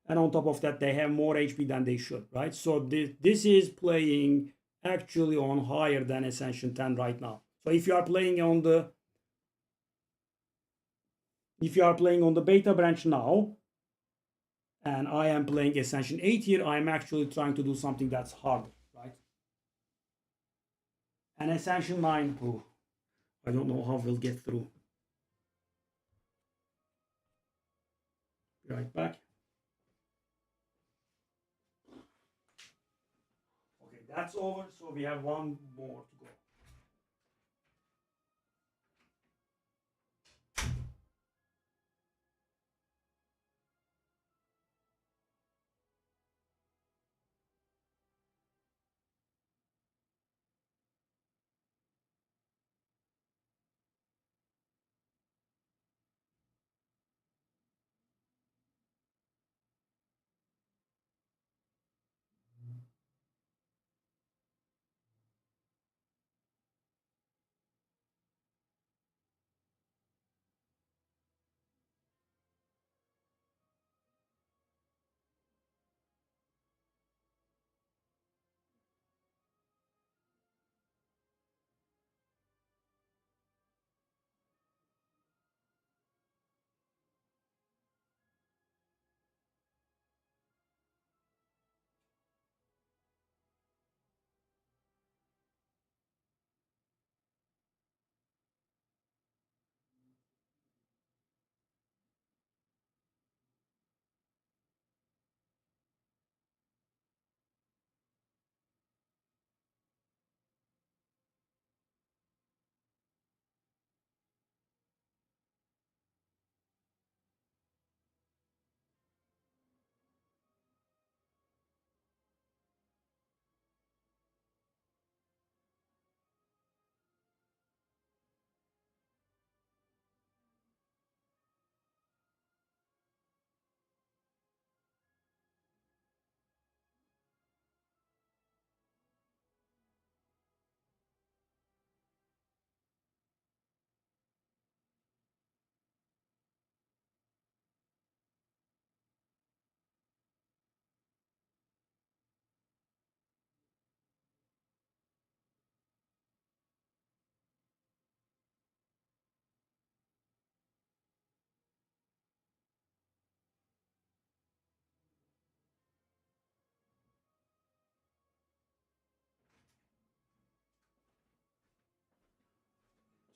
and on top of that, they have more HP than they should, right? So this is playing actually on higher than Ascension 10 right now. So if you are playing on the beta branch now, and I am playing Ascension 8 here, I'm actually trying to do something that's harder, right? And Ascension 9, oh, I don't know how we'll get through. Be right back. Okay, that's over, so we have 1 more to go.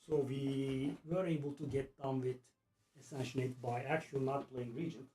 So we were able to get done with Ascension 8 by actually not playing Regent.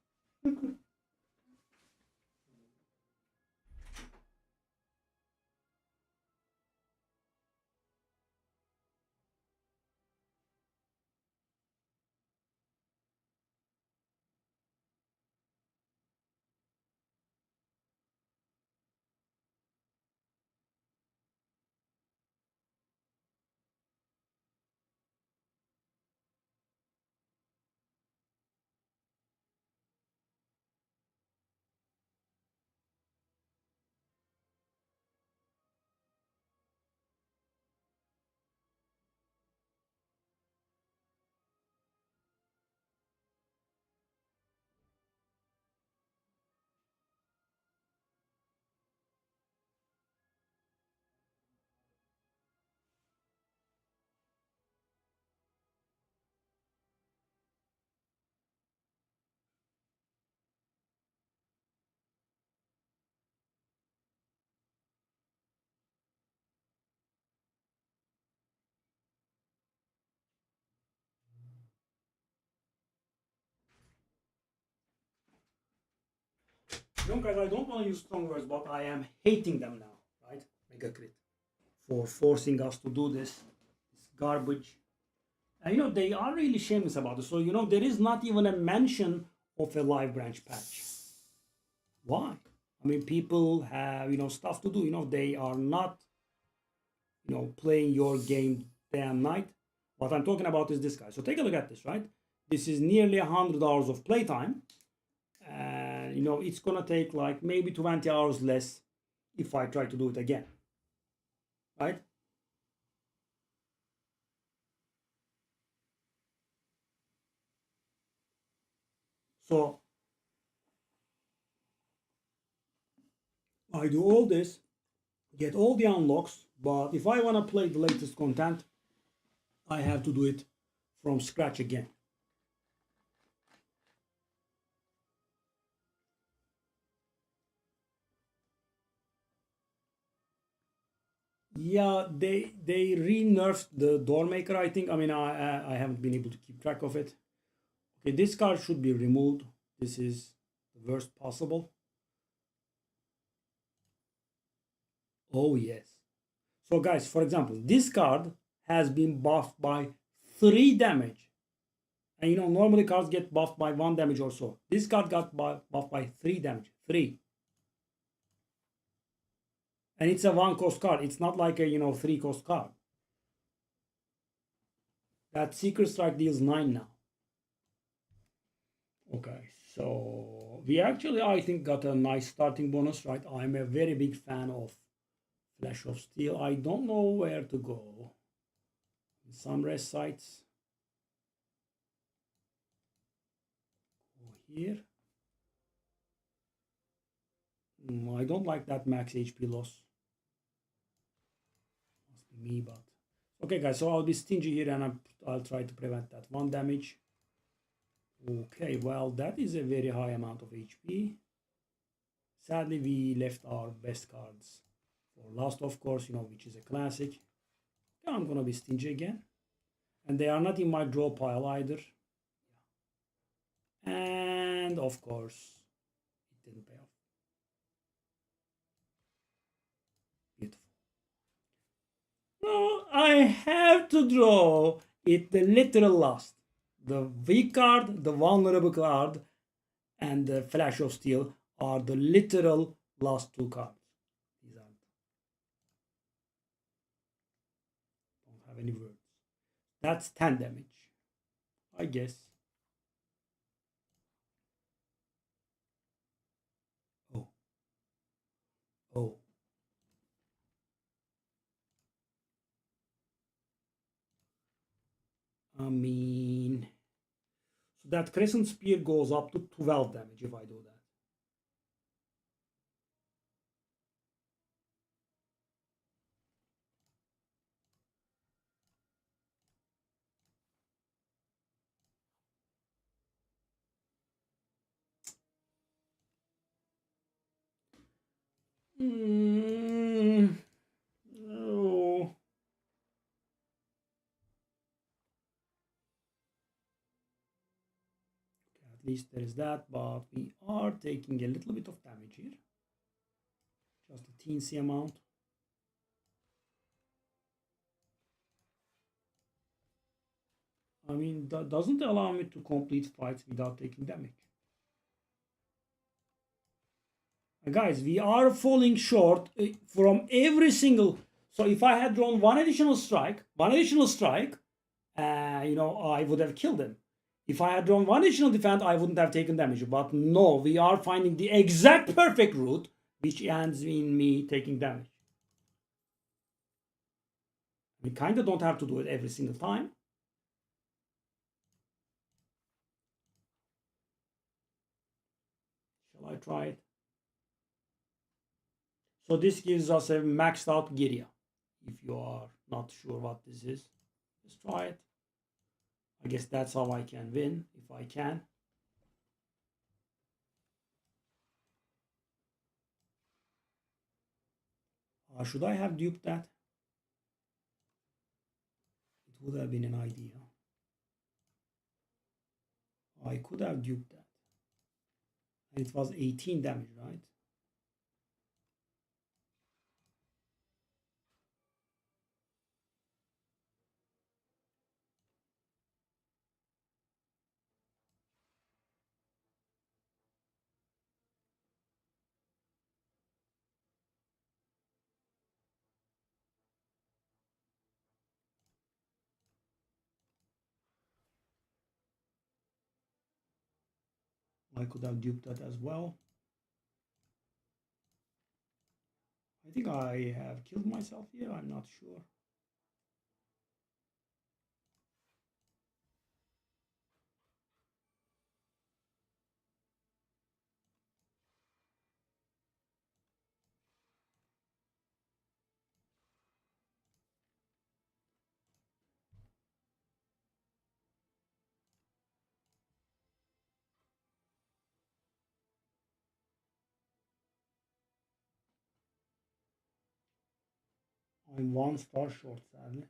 Guys, I don't want to use strong words, but I am hating them now, right? Mega crit. For forcing us to do this garbage. And they are really shameless about it. So there is not even a mention of a live branch patch. Why? I mean, people have stuff to do. They are not playing your game day and night. What I'm talking about is this guy. So take a look at this, right? This is nearly 100 hours of playtime, and it's gonna take like maybe 20 hours less if I try to do it again, right? So I do all this, get all the unlocks, but if I want to play the latest content, I have to do it from scratch again. Yeah, they re-nerfed the Doormaker, I think. I mean, I haven't been able to keep track of it. Okay, this card should be removed. This is the worst possible. Oh yes. So guys, for example, this card has been buffed by 3 damage. And normally cards get buffed by 1 damage or so. This card got buffed by 3 damage. 3. And it's a 1 cost card. It's not like a 3 cost card. That Secret Strike deals 9 now. Okay, so we actually, I think, got a nice starting bonus, right? I'm a very big fan of Flash of Steel. I don't know where to go. Some rest sites. Go here. I don't like that max HP loss. Must be me, but okay, guys. So I'll be stingy here, and I'll try to prevent that 1 damage. Okay, well, that is a very high amount of HP. Sadly, we left our best cards for last, of course, which is a classic. I'm gonna be stingy again. And they are not in my draw pile either. And of course, it didn't pay off. Beautiful. No, I have to draw it the literal last. The weak card, the vulnerable card, and the Flash of Steel are the literal last 2 cards. These aren't. Don't have any words. That's 10 damage, I guess. Oh. Oh. I mean, so that Crescent Spear goes up to 12 damage if I do that. Oh. least there is that, but we are taking a little bit of damage here. Just a teensy amount. I mean, that doesn't allow me to complete fights without taking damage. Guys, we are falling short from every single. So if I had drawn one additional strike, I would have killed him. If I had drawn one additional defense, I wouldn't have taken damage. But no, we are finding the exact perfect route, which ends in me taking damage. We kind of don't have to do it every single time. Shall I try it? So this gives us a maxed out Giria. If you are not sure what this is, just try it. I guess that's how I can win, if I can. Should I have duped that? It would have been an idea. I could have duped that. And it was 18 damage, right? I could have duped that as well. I think I have killed myself here. I'm not sure. I'm 1 star short, sadly.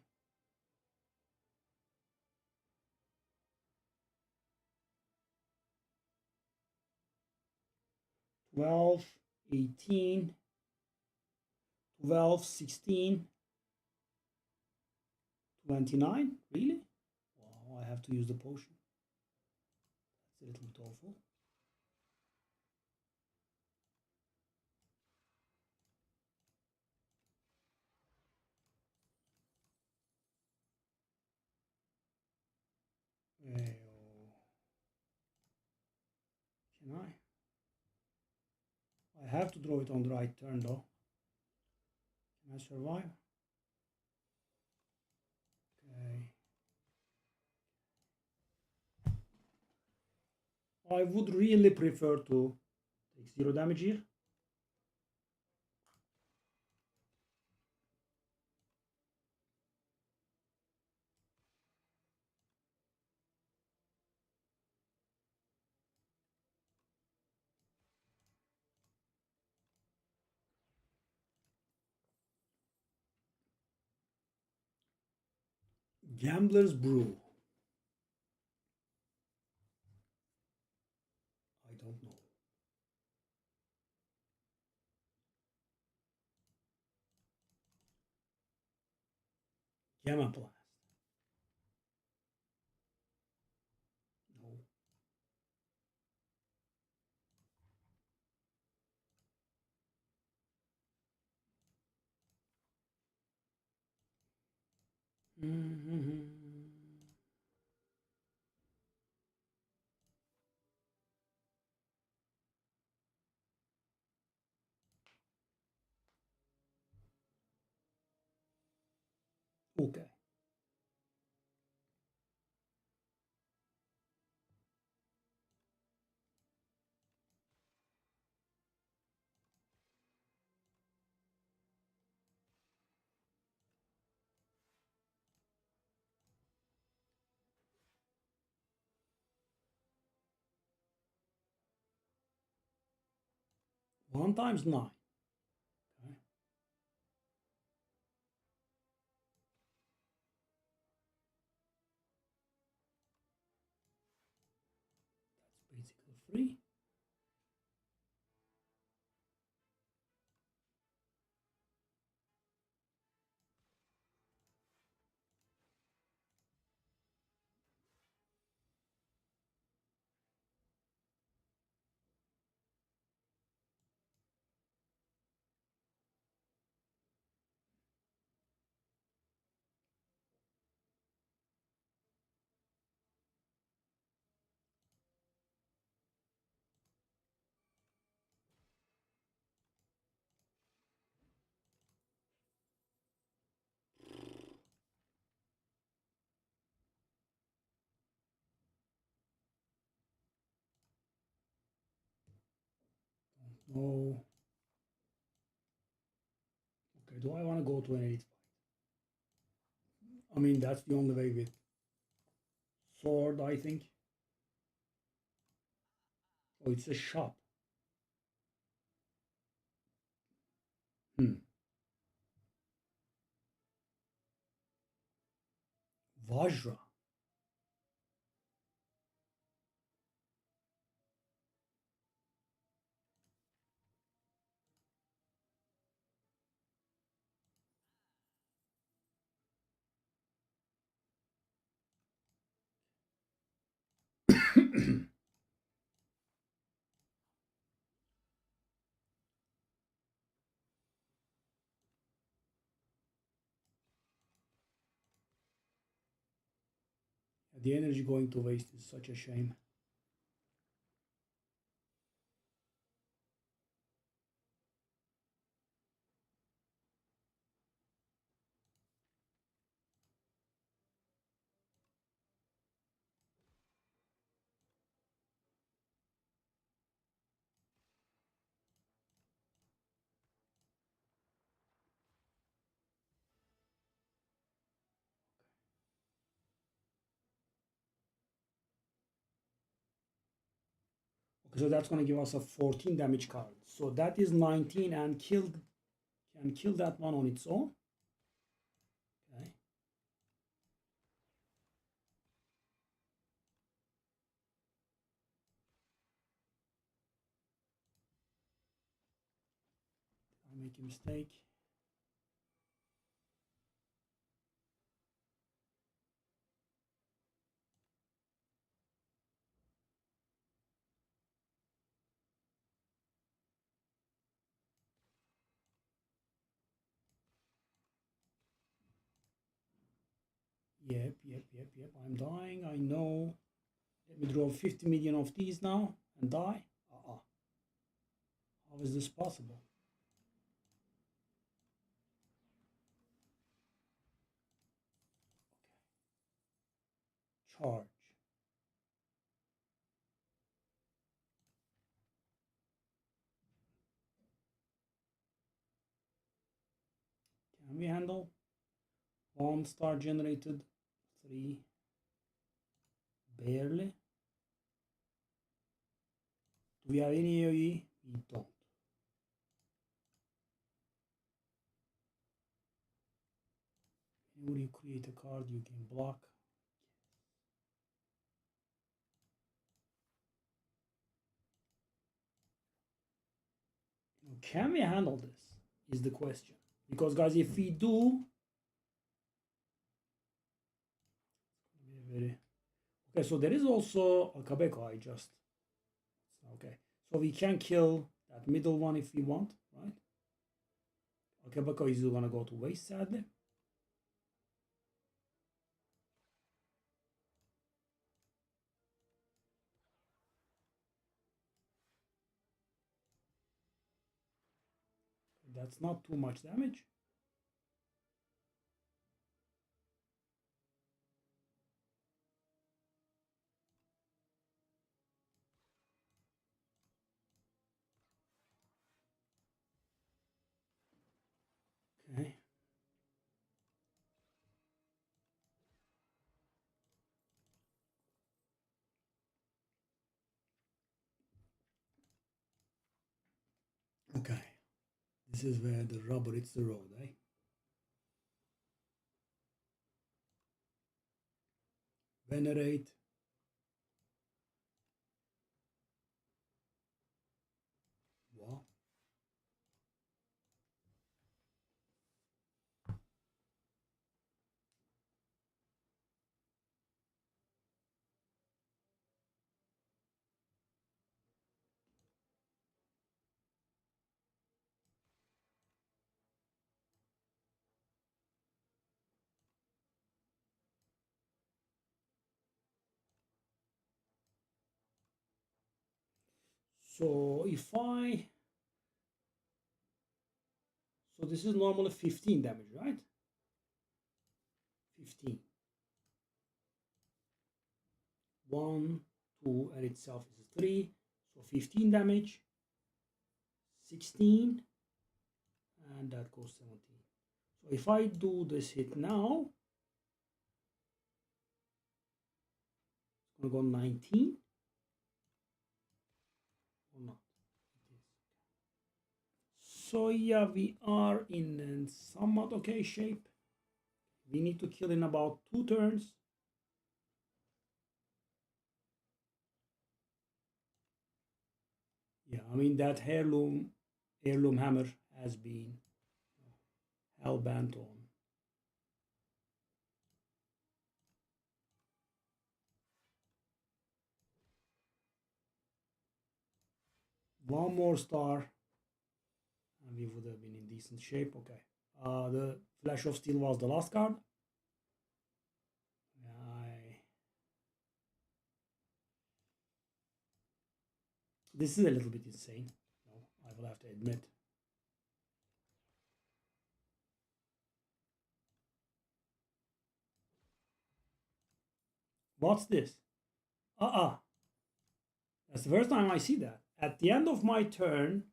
$12, 18, 12, 16, 29. Really? Wow, I have to use the potion. That's a little bit awful. Can I? I have to draw it on the right turn though. Can I survive? Okay. I would really prefer to take 0 damage here. Gambler's Brew. I don't know. Gamma Blast. No. Okay. One times 9. Okay. That's 3. No. Okay, do I want to go to an 8 fight? I mean, that's the only way with sword, I think. Oh, it's a shop. Vajra. The energy going to waste is such a shame. Okay, so that's going to give us a 14 damage card. So that is 19 and can kill that one on its own. Okay. I make a mistake. Yep. I'm dying. I know. Let me draw 50 million of these now and die. How is this possible? Charge. Can we handle 1 star generated? 3. Barely. Do we have any AoE? We don't. When you create a card, you can block. Can we handle this? Is the question. Because guys, if we do, okay, so there is also a Kabeko. Okay, so we can kill that middle one if we want, right? Kabeko is gonna go to waste, sadly. That's not too much damage. Okay. Okay. This is where the rubber hits the road, eh? Venerate. So if I, so this is normally 15 damage, right? 15. 1, 2, and itself is 3. So 15 damage, 16, and that goes 17. So if I do this hit now, it's going to go 19 or not. So yeah, we are in somewhat okay shape. We need to kill in about 2 turns. Yeah, I mean that heirloom hammer has been hell bent on. One more star, and we would have been in decent shape. Okay. The Flash of Steel was the last card. This is a little bit insane. No, I will have to admit. What's this? That's the first time I see that. At the end of my turn,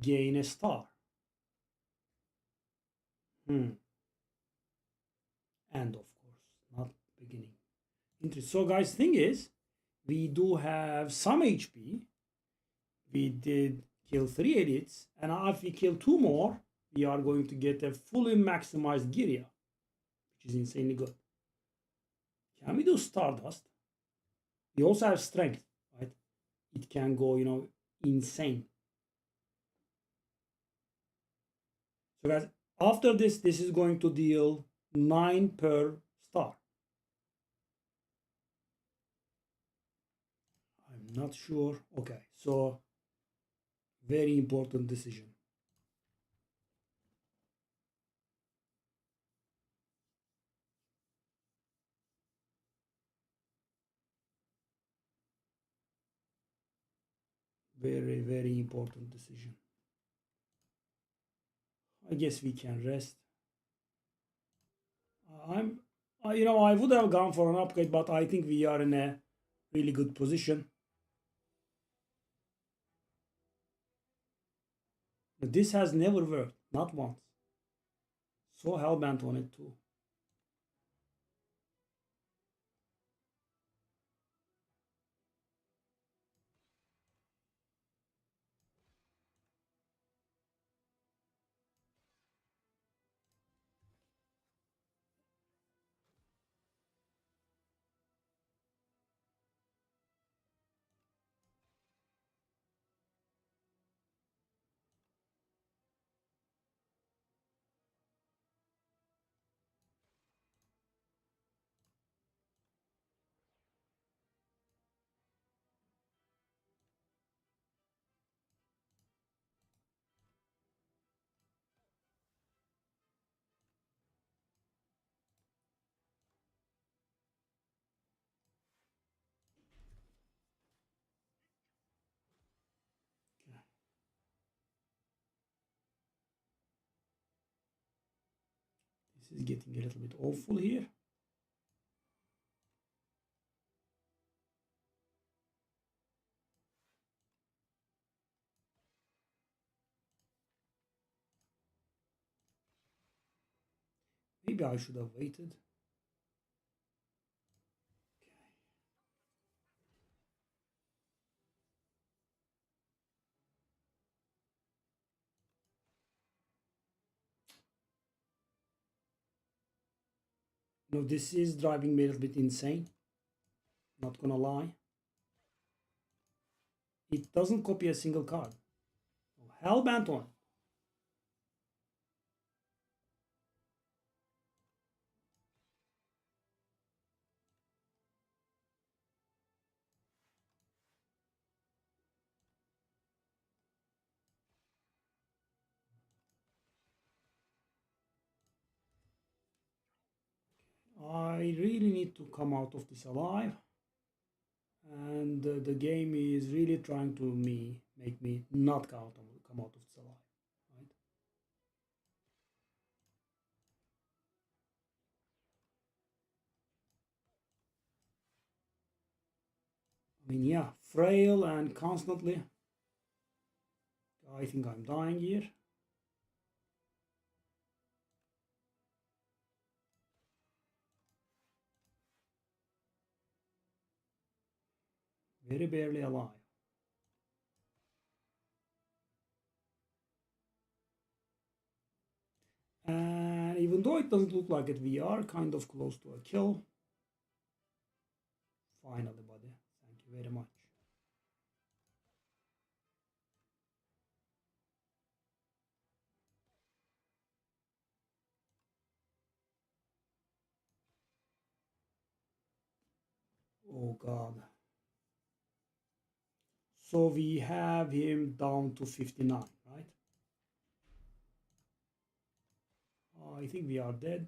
gain a star. End, of course, not beginning. Interesting. So, guys, thing is, we do have some HP. We did kill 3 edits, and if we kill 2 more, we are going to get a fully maximized Giria, which is insanely good. Can we do Stardust? We also have Strength, right? It can go, insane. So guys, after this is going to deal 9 per star. I'm not sure. Okay, so very important decision. Very, very important decision. I guess we can rest. I would have gone for an upgrade, but I think we are in a really good position. But this has never worked, not once. So hellbent on it too. This is getting a little bit awful here. Maybe I should have waited. No, this is driving me a little bit insane. Not gonna lie. It doesn't copy a single card. Hellbent on. I really need to come out of this alive. And the game is really trying to make me not come out of this alive, right? I mean, yeah, frail and constantly. I think I'm dying here. Very barely alive. And even though it doesn't look like it, we are kind of close to a kill. Finally, buddy. Thank you very much. Oh God. So we have him down to 59, right? I think we are dead.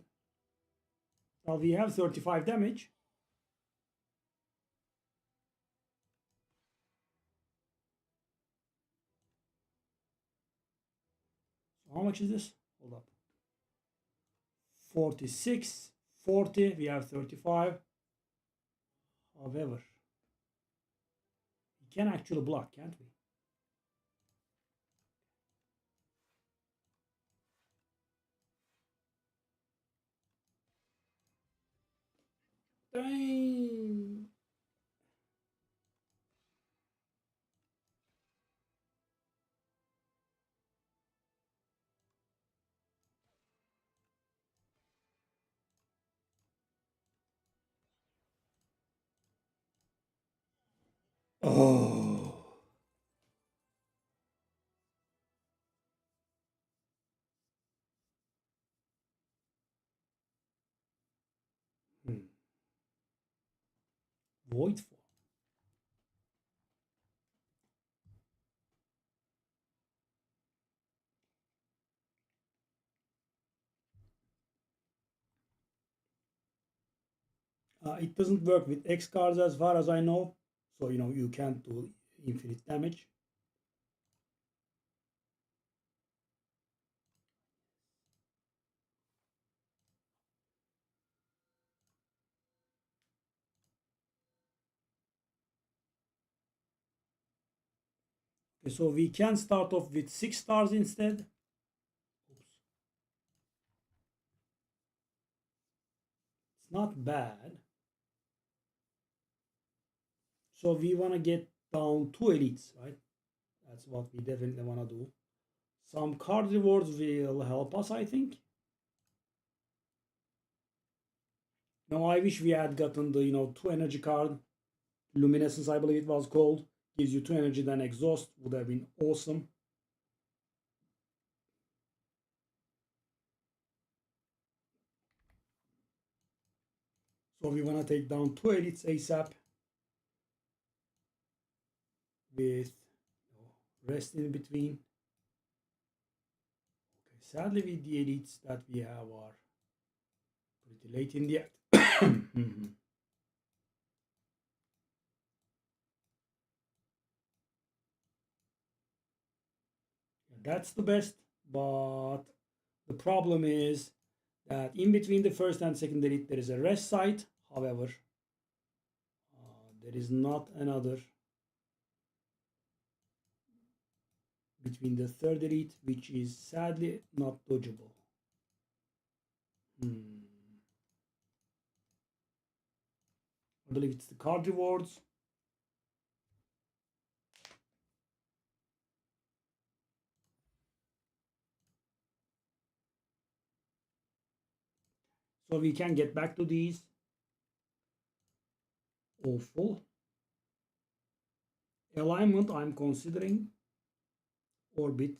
Well, we have 35 damage. So how much is this? Hold up. 46, 40, we have 35. However, we can actually block, can't we? Dang. Oh. Hmm. Void form. It doesn't work with X cards as far as I know. So, you can't do infinite damage. Okay, so we can start off with 6 stars instead. Oops. It's not bad. So we want to get down 2 elites, right? That's what we definitely want to do. Some card rewards will help us, I think. Now I wish we had gotten the 2 energy card. Luminescence, I believe it was called. Gives you 2 energy, then exhaust. Would have been awesome. So we want to take down 2 elites ASAP. With rest in between. Okay, sadly with the elites that we have are pretty late in the act. That's the best, but the problem is that in between the first and second elite there is a rest site. However, there is not another between the third elite, which is sadly not dodgeable. I believe it's the card rewards. So we can get back to these. Awful. Alignment I'm considering. Orbit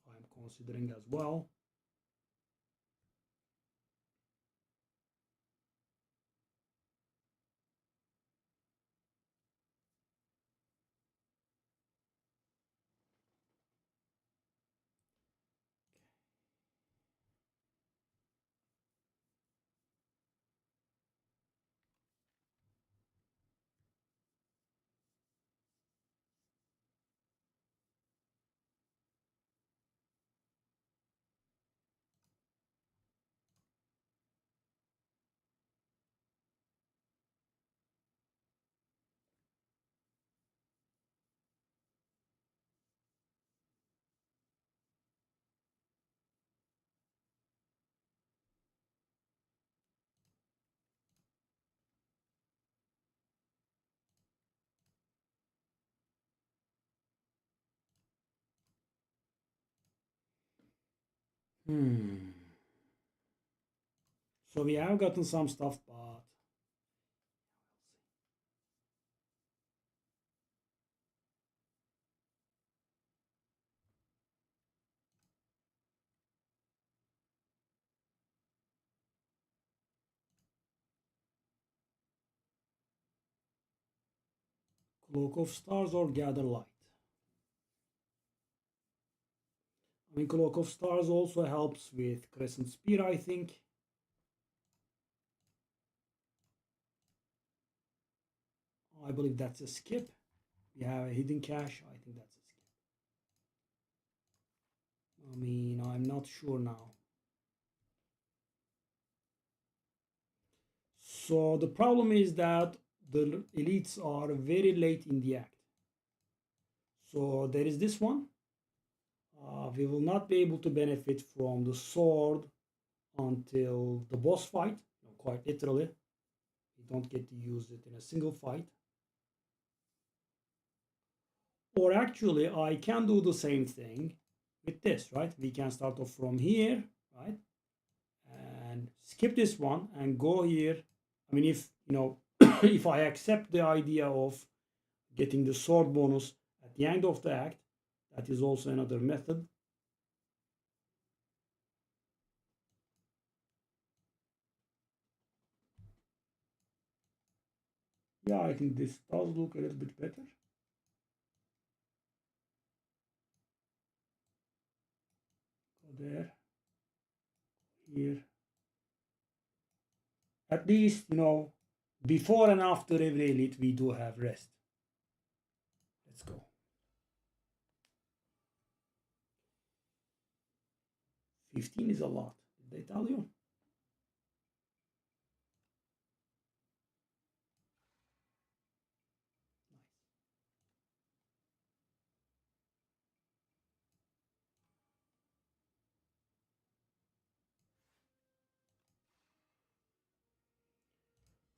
I'm considering as well. So we have gotten some stuff, but Cloak of Stars or Gather Light. I mean, Cloak of Stars also helps with Crescent Spear, I think. I believe that's a skip. We have a hidden cache. I think that's a skip. I mean, I'm not sure now. So the problem is that the elites are very late in the act. So there is this one. We will not be able to benefit from the sword until the boss fight, quite literally. We don't get to use it in a single fight. Or actually, I can do the same thing with this, right? We can start off from here, right? And skip this one and go here. I mean, if, if I accept the idea of getting the sword bonus at the end of the act, that is also another method. Yeah, I think this does look a little bit better. Go there, here. At least, before and after every elite, we do have rest. Let's go. 15 is a lot. Did they tell you?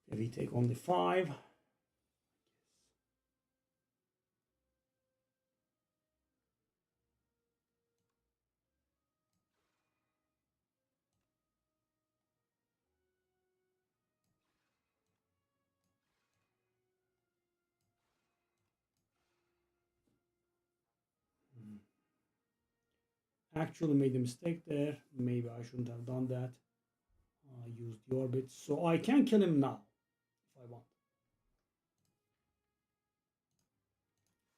Okay, we take only 5. Actually made a mistake there. Maybe I shouldn't have done that. I used the orbit. So I can kill him now if I want.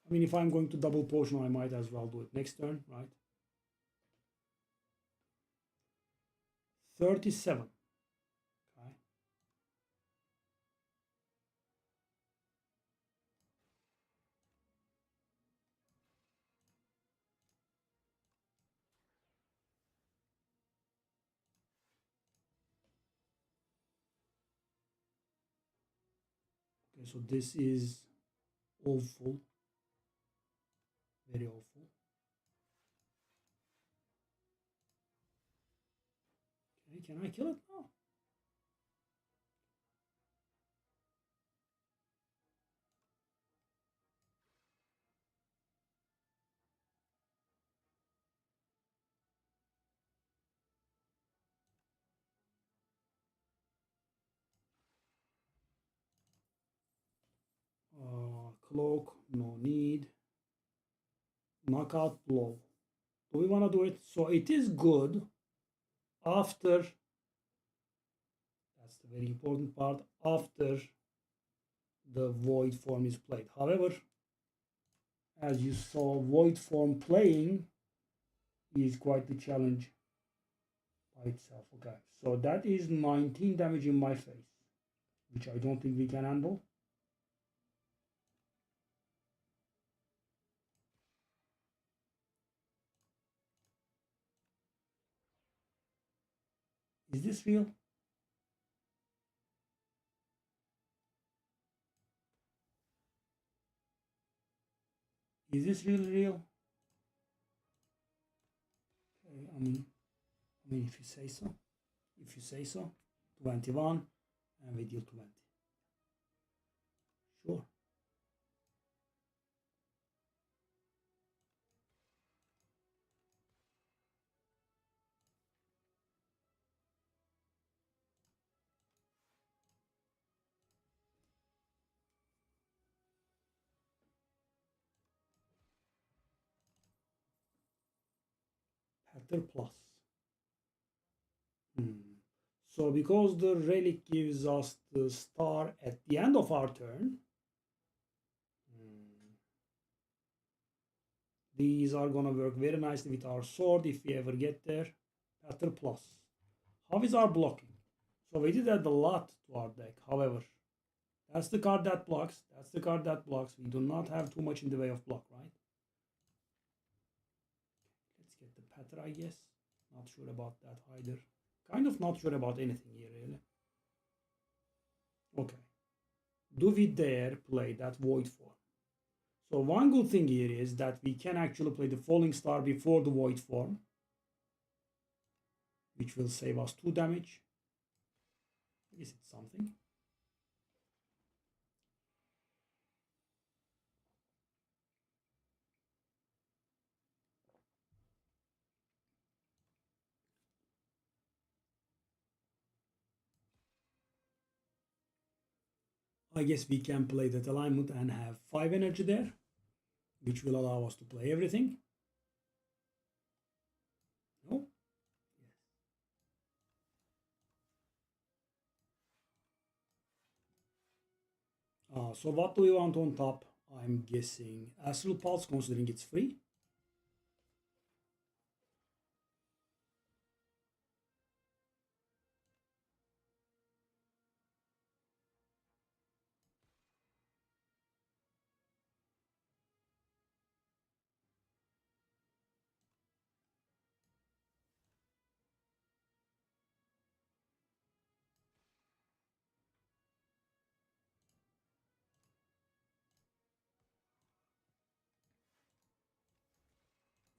I mean, if I'm going to double potion, I might as well do it next turn, right? 37. Okay. Okay, so this is awful. Very awful. Okay, can I kill it now? Cloak, no need. Knockout blow. Do we want to do it? So it is good after, that's the very important part, after the void form is played. However, as you saw, void form playing is quite the challenge by itself. Okay, so that is 19 damage in my face, which I don't think we can handle. Is this real? Is this really real? Okay, I mean, if you say so. If you say so. 21, and we deal 20. Sure. Petter plus. So because the relic gives us the star at the end of our turn, these are gonna work very nicely with our sword if we ever get there. Petter plus. How is our blocking? So we did add a lot to our deck. However, that's the card that blocks. That's the card that blocks. We do not have too much in the way of block, right? Let's get the Petter, I guess. Not sure about that either. Kind of not sure about anything here, really. Okay. Do we dare play that void form? So one good thing here is that we can actually play the falling star before the void form, which will save us 2 damage. I guess it's something. I guess we can play that alignment and have 5 energy there, which will allow us to play everything. No? Yes. So what do we want on top? I'm guessing Astral Pulse, considering it's free.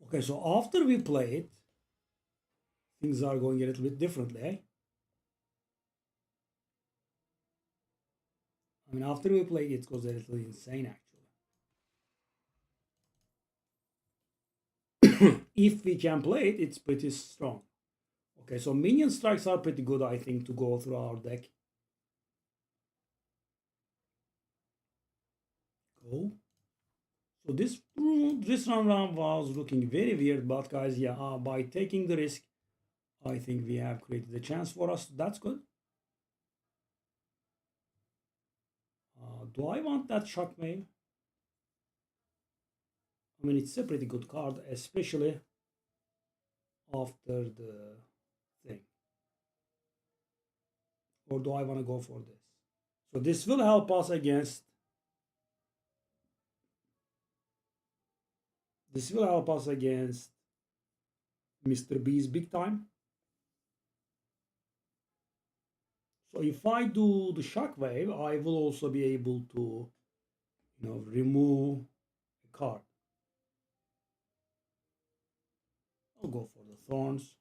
Okay, so after we play it, things are going a little bit differently. Eh? I mean, after we play it, it goes a little insane actually. If we can play it, it's pretty strong. Okay, so minion strikes are pretty good, I think, to go through our deck. Go. So this round was looking very weird, but guys, yeah, by taking the risk, I think we have created a chance for us. That's good. Do I want that Shockwave? I mean, it's a pretty good card, especially after the thing. Or do I want to go for this? So this will help us against. This will help us against Mr. B's big time. So if I do the Shockwave, I will also be able to, remove a card. I'll go for the Thorns.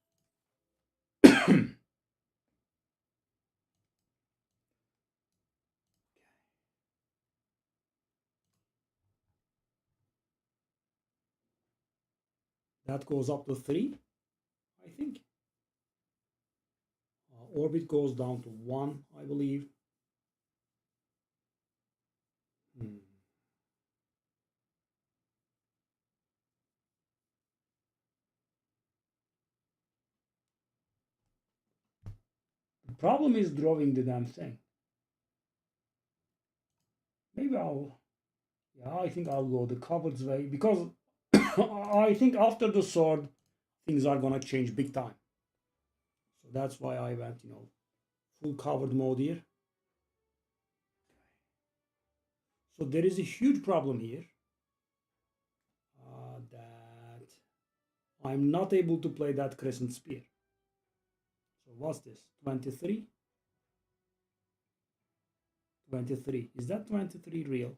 That goes up to 3, I think. Orbit goes down to 1, I believe. The problem is drawing the damn thing. Maybe I think I'll go the covered way because I think after the sword, things are gonna change big time. So that's why I went, full covered mode here. So there is a huge problem here that I'm not able to play that Crescent Spear. So what's this? 23? 23. Is that 23 real?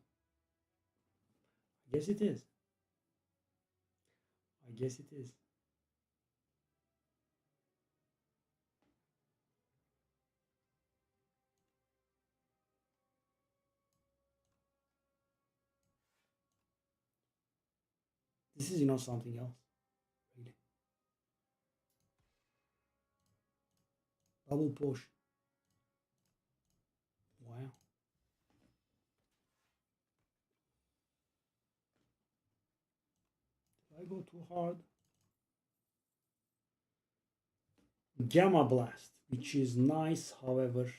I guess it is. I guess it is. This is, something else. Really. Double push. Wow. Did I go too hard? Gamma Blast, which is nice, however.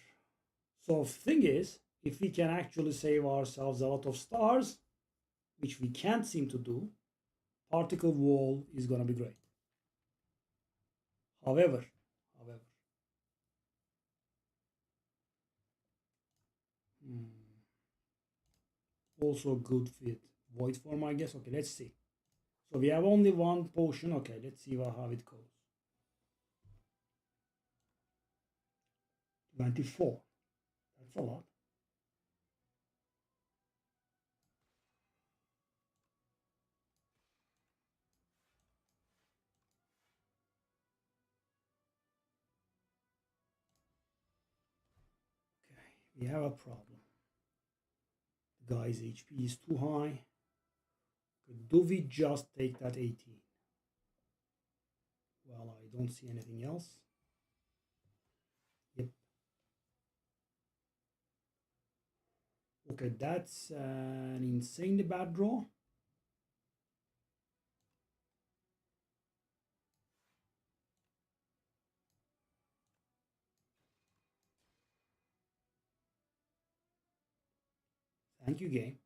So thing is, if we can actually save ourselves a lot of stars, which we can't seem to do, Particle Wall is gonna be great. However, also good fit. Void form, I guess. Okay, let's see. So we have only one potion. Okay, let's see how it goes. 24. That's a lot. Okay, we have a problem. The guy's HP is too high. Do we just take that 18? Well, I don't see anything else. Yep. Okay, that's an insanely bad draw. Thank you, game.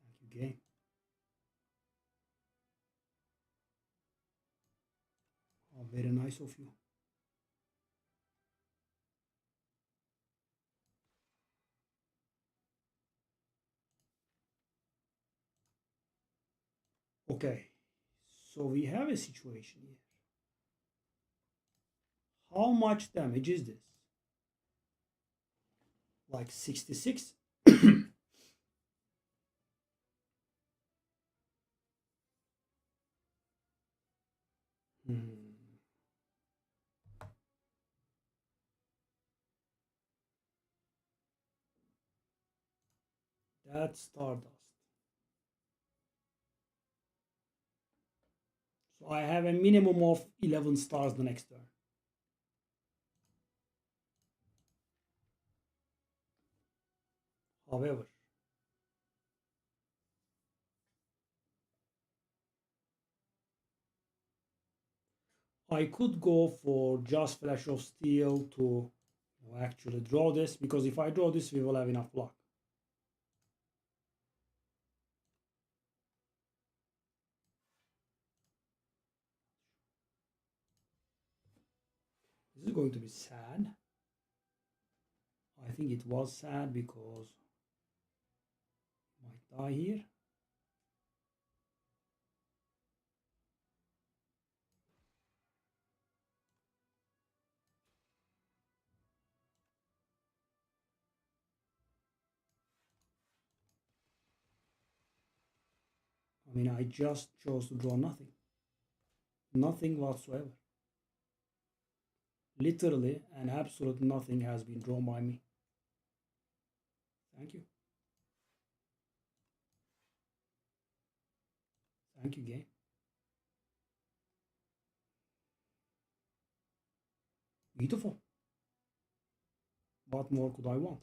Thank you, game. Oh, very nice of you. Okay, so we have a situation here. How much damage is this? Like 66? That's Stardust. So I have a minimum of 11 stars the next turn. However, I could go for just Flash of Steel to actually draw this, because if I draw this, we will have enough luck. This is going to be sad. I think it was sad because I might die here. I mean, I just chose to draw nothing. Nothing whatsoever. Literally, and absolute nothing has been drawn by me. Thank you. Thank you, game. Beautiful. What more could I want?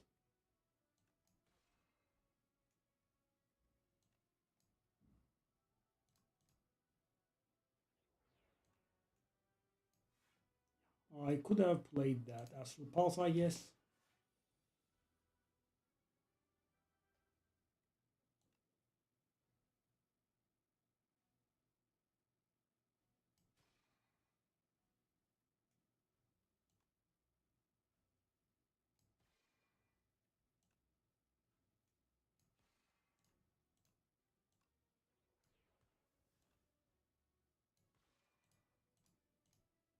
I could have played that Astral Pulse, I guess.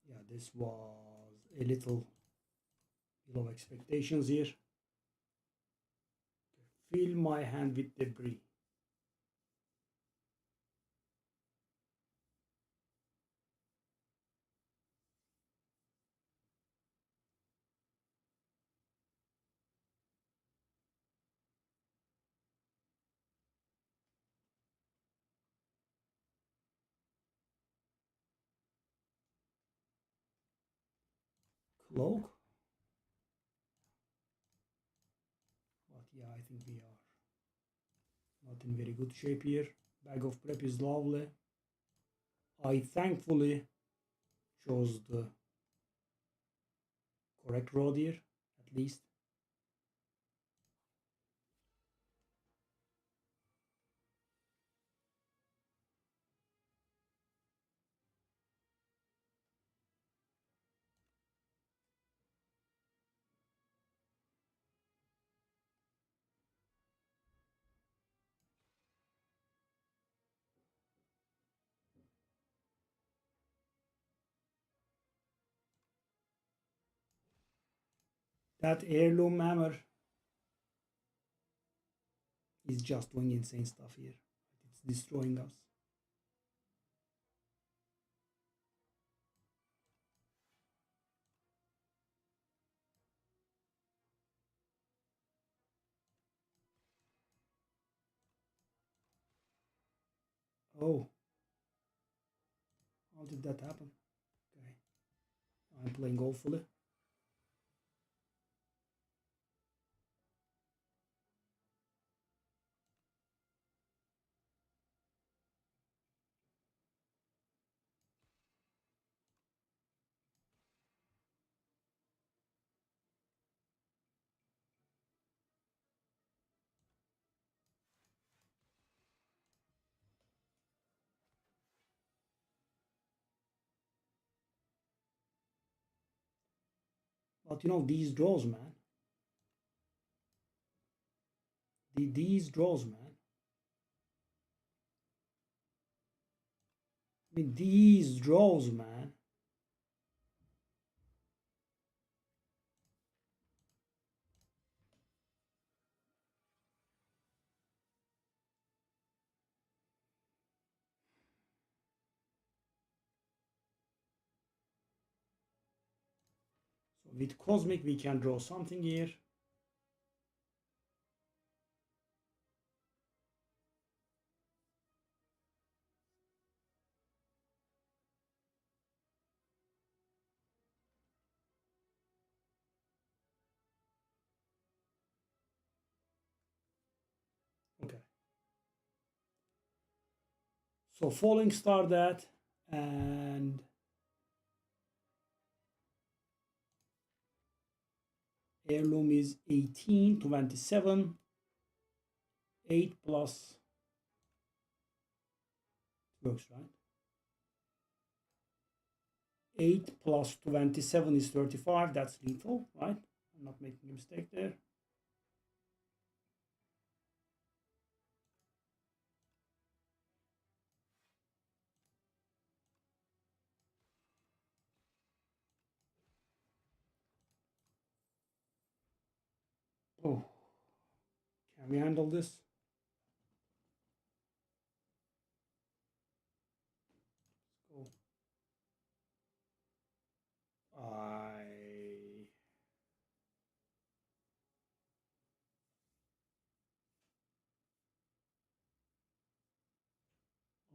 Yeah, this was a little below expectations here. Fill my hand with debris. Cloak. But yeah, I think we are not in very good shape here. Bag of Prep is lovely. I thankfully chose the correct road here, at least. That heirloom hammer is just doing insane stuff here. It's destroying us. Oh, how did that happen? Okay, I'm playing awfully. But you know, these draws, man. These draws, man. I mean, these draws, man. So with Cosmic, we can draw something here. Okay. So Falling Star that, and heirloom is 18, 27, 8 plus works, right? 8 plus 27 is 35. That's lethal, right? I'm not making a mistake there. Oh, can we handle this? Let's go.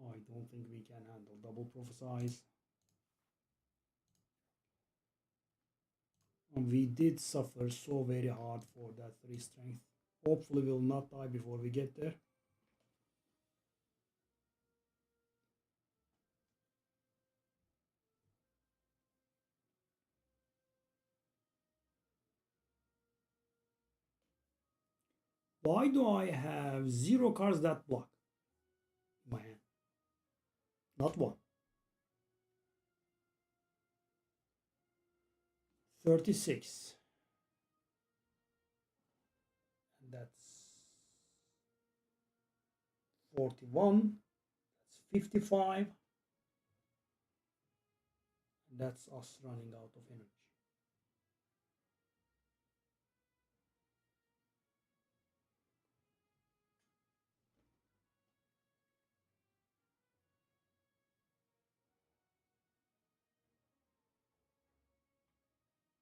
I don't think we can handle double prophesize. And we did suffer so very hard for that 3 strength. Hopefully we'll not die before we get there. Why do I have 0 cards that block my hand? Not one. 36. And that's 41. That's 55. And that's us running out of energy.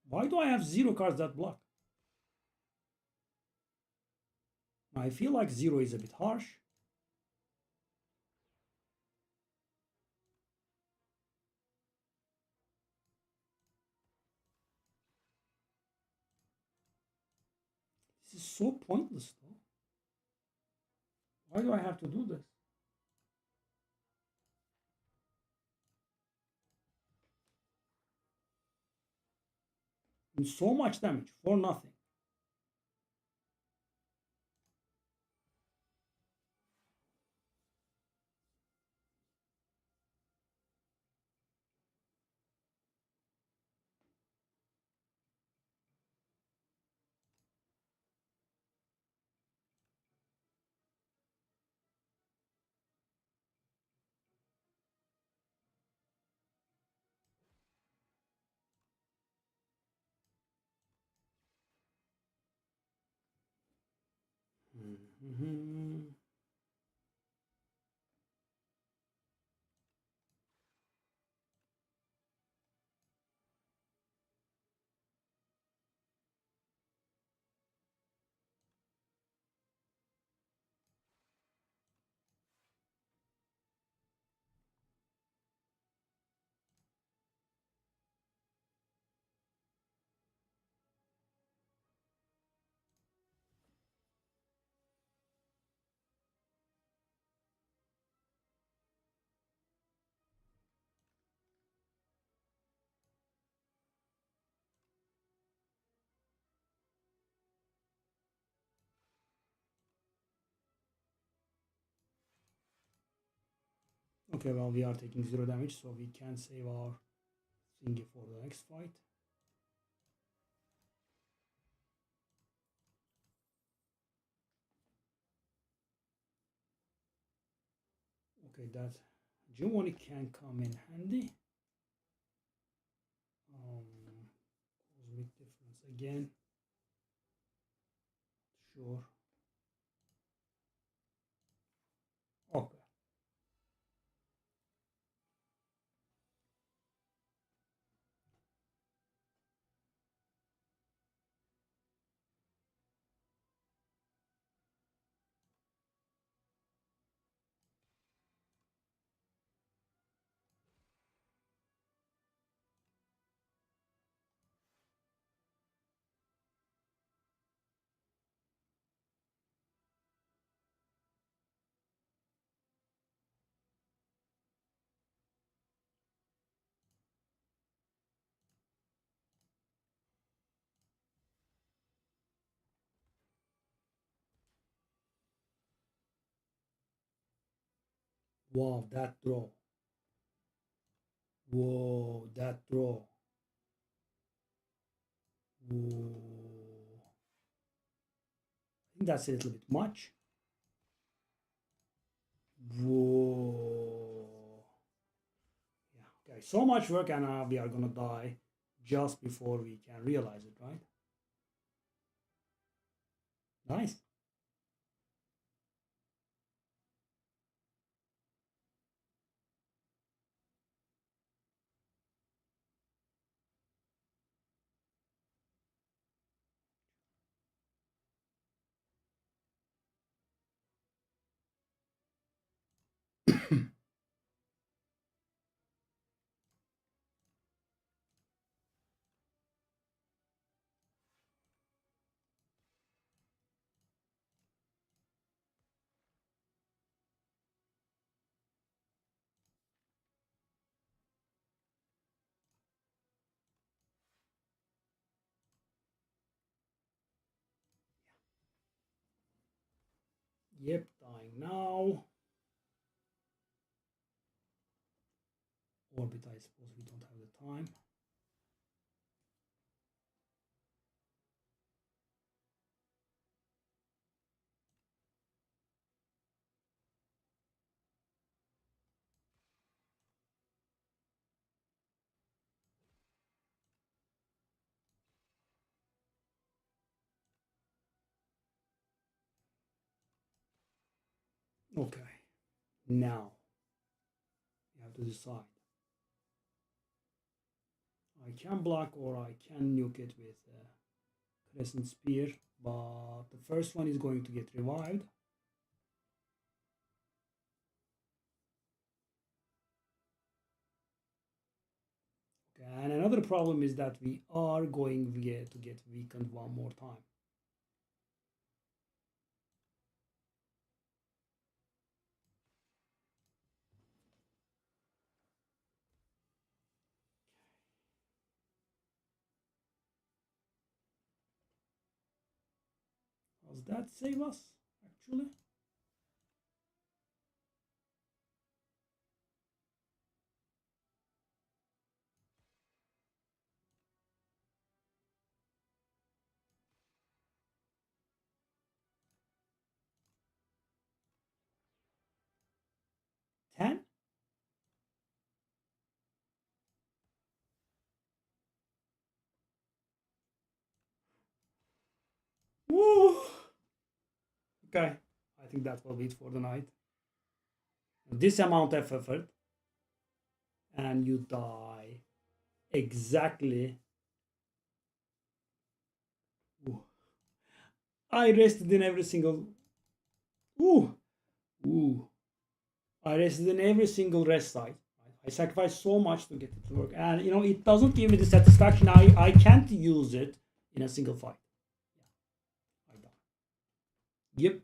Why do I have 0 cards that block? I feel like 0 is a bit harsh. This is so pointless though. Why do I have to do this? And so much damage for nothing. Mm-hmm. Okay, well, we are taking 0 damage, so we can save our thingy for the next fight. Okay, that Jumoni can come in handy. Cosmic difference again. Sure. Okay. Wow, that draw. Whoa, that draw. Whoa. I think that's a little bit much. Whoa. Yeah, okay. So much work, and we are gonna die just before we can realize it, right? Nice. Yep, dying now. Orbit, I suppose we don't have the time. Okay, now you have to decide. I can block or I can nuke it with Crescent Spear, but the first one is going to get revived. Okay, and another problem is that we are going to get weakened one more time. Does that save us, actually? $10? Woo! Okay, I think that will be it for the night. This amount of effort, and you die exactly. Ooh. I rested in every single. Ooh, ooh. I rested in every single rest site. I sacrificed so much to get it to work, and you know it doesn't give me the satisfaction. I can't use it in a single fight. Yeah, I die. Yep.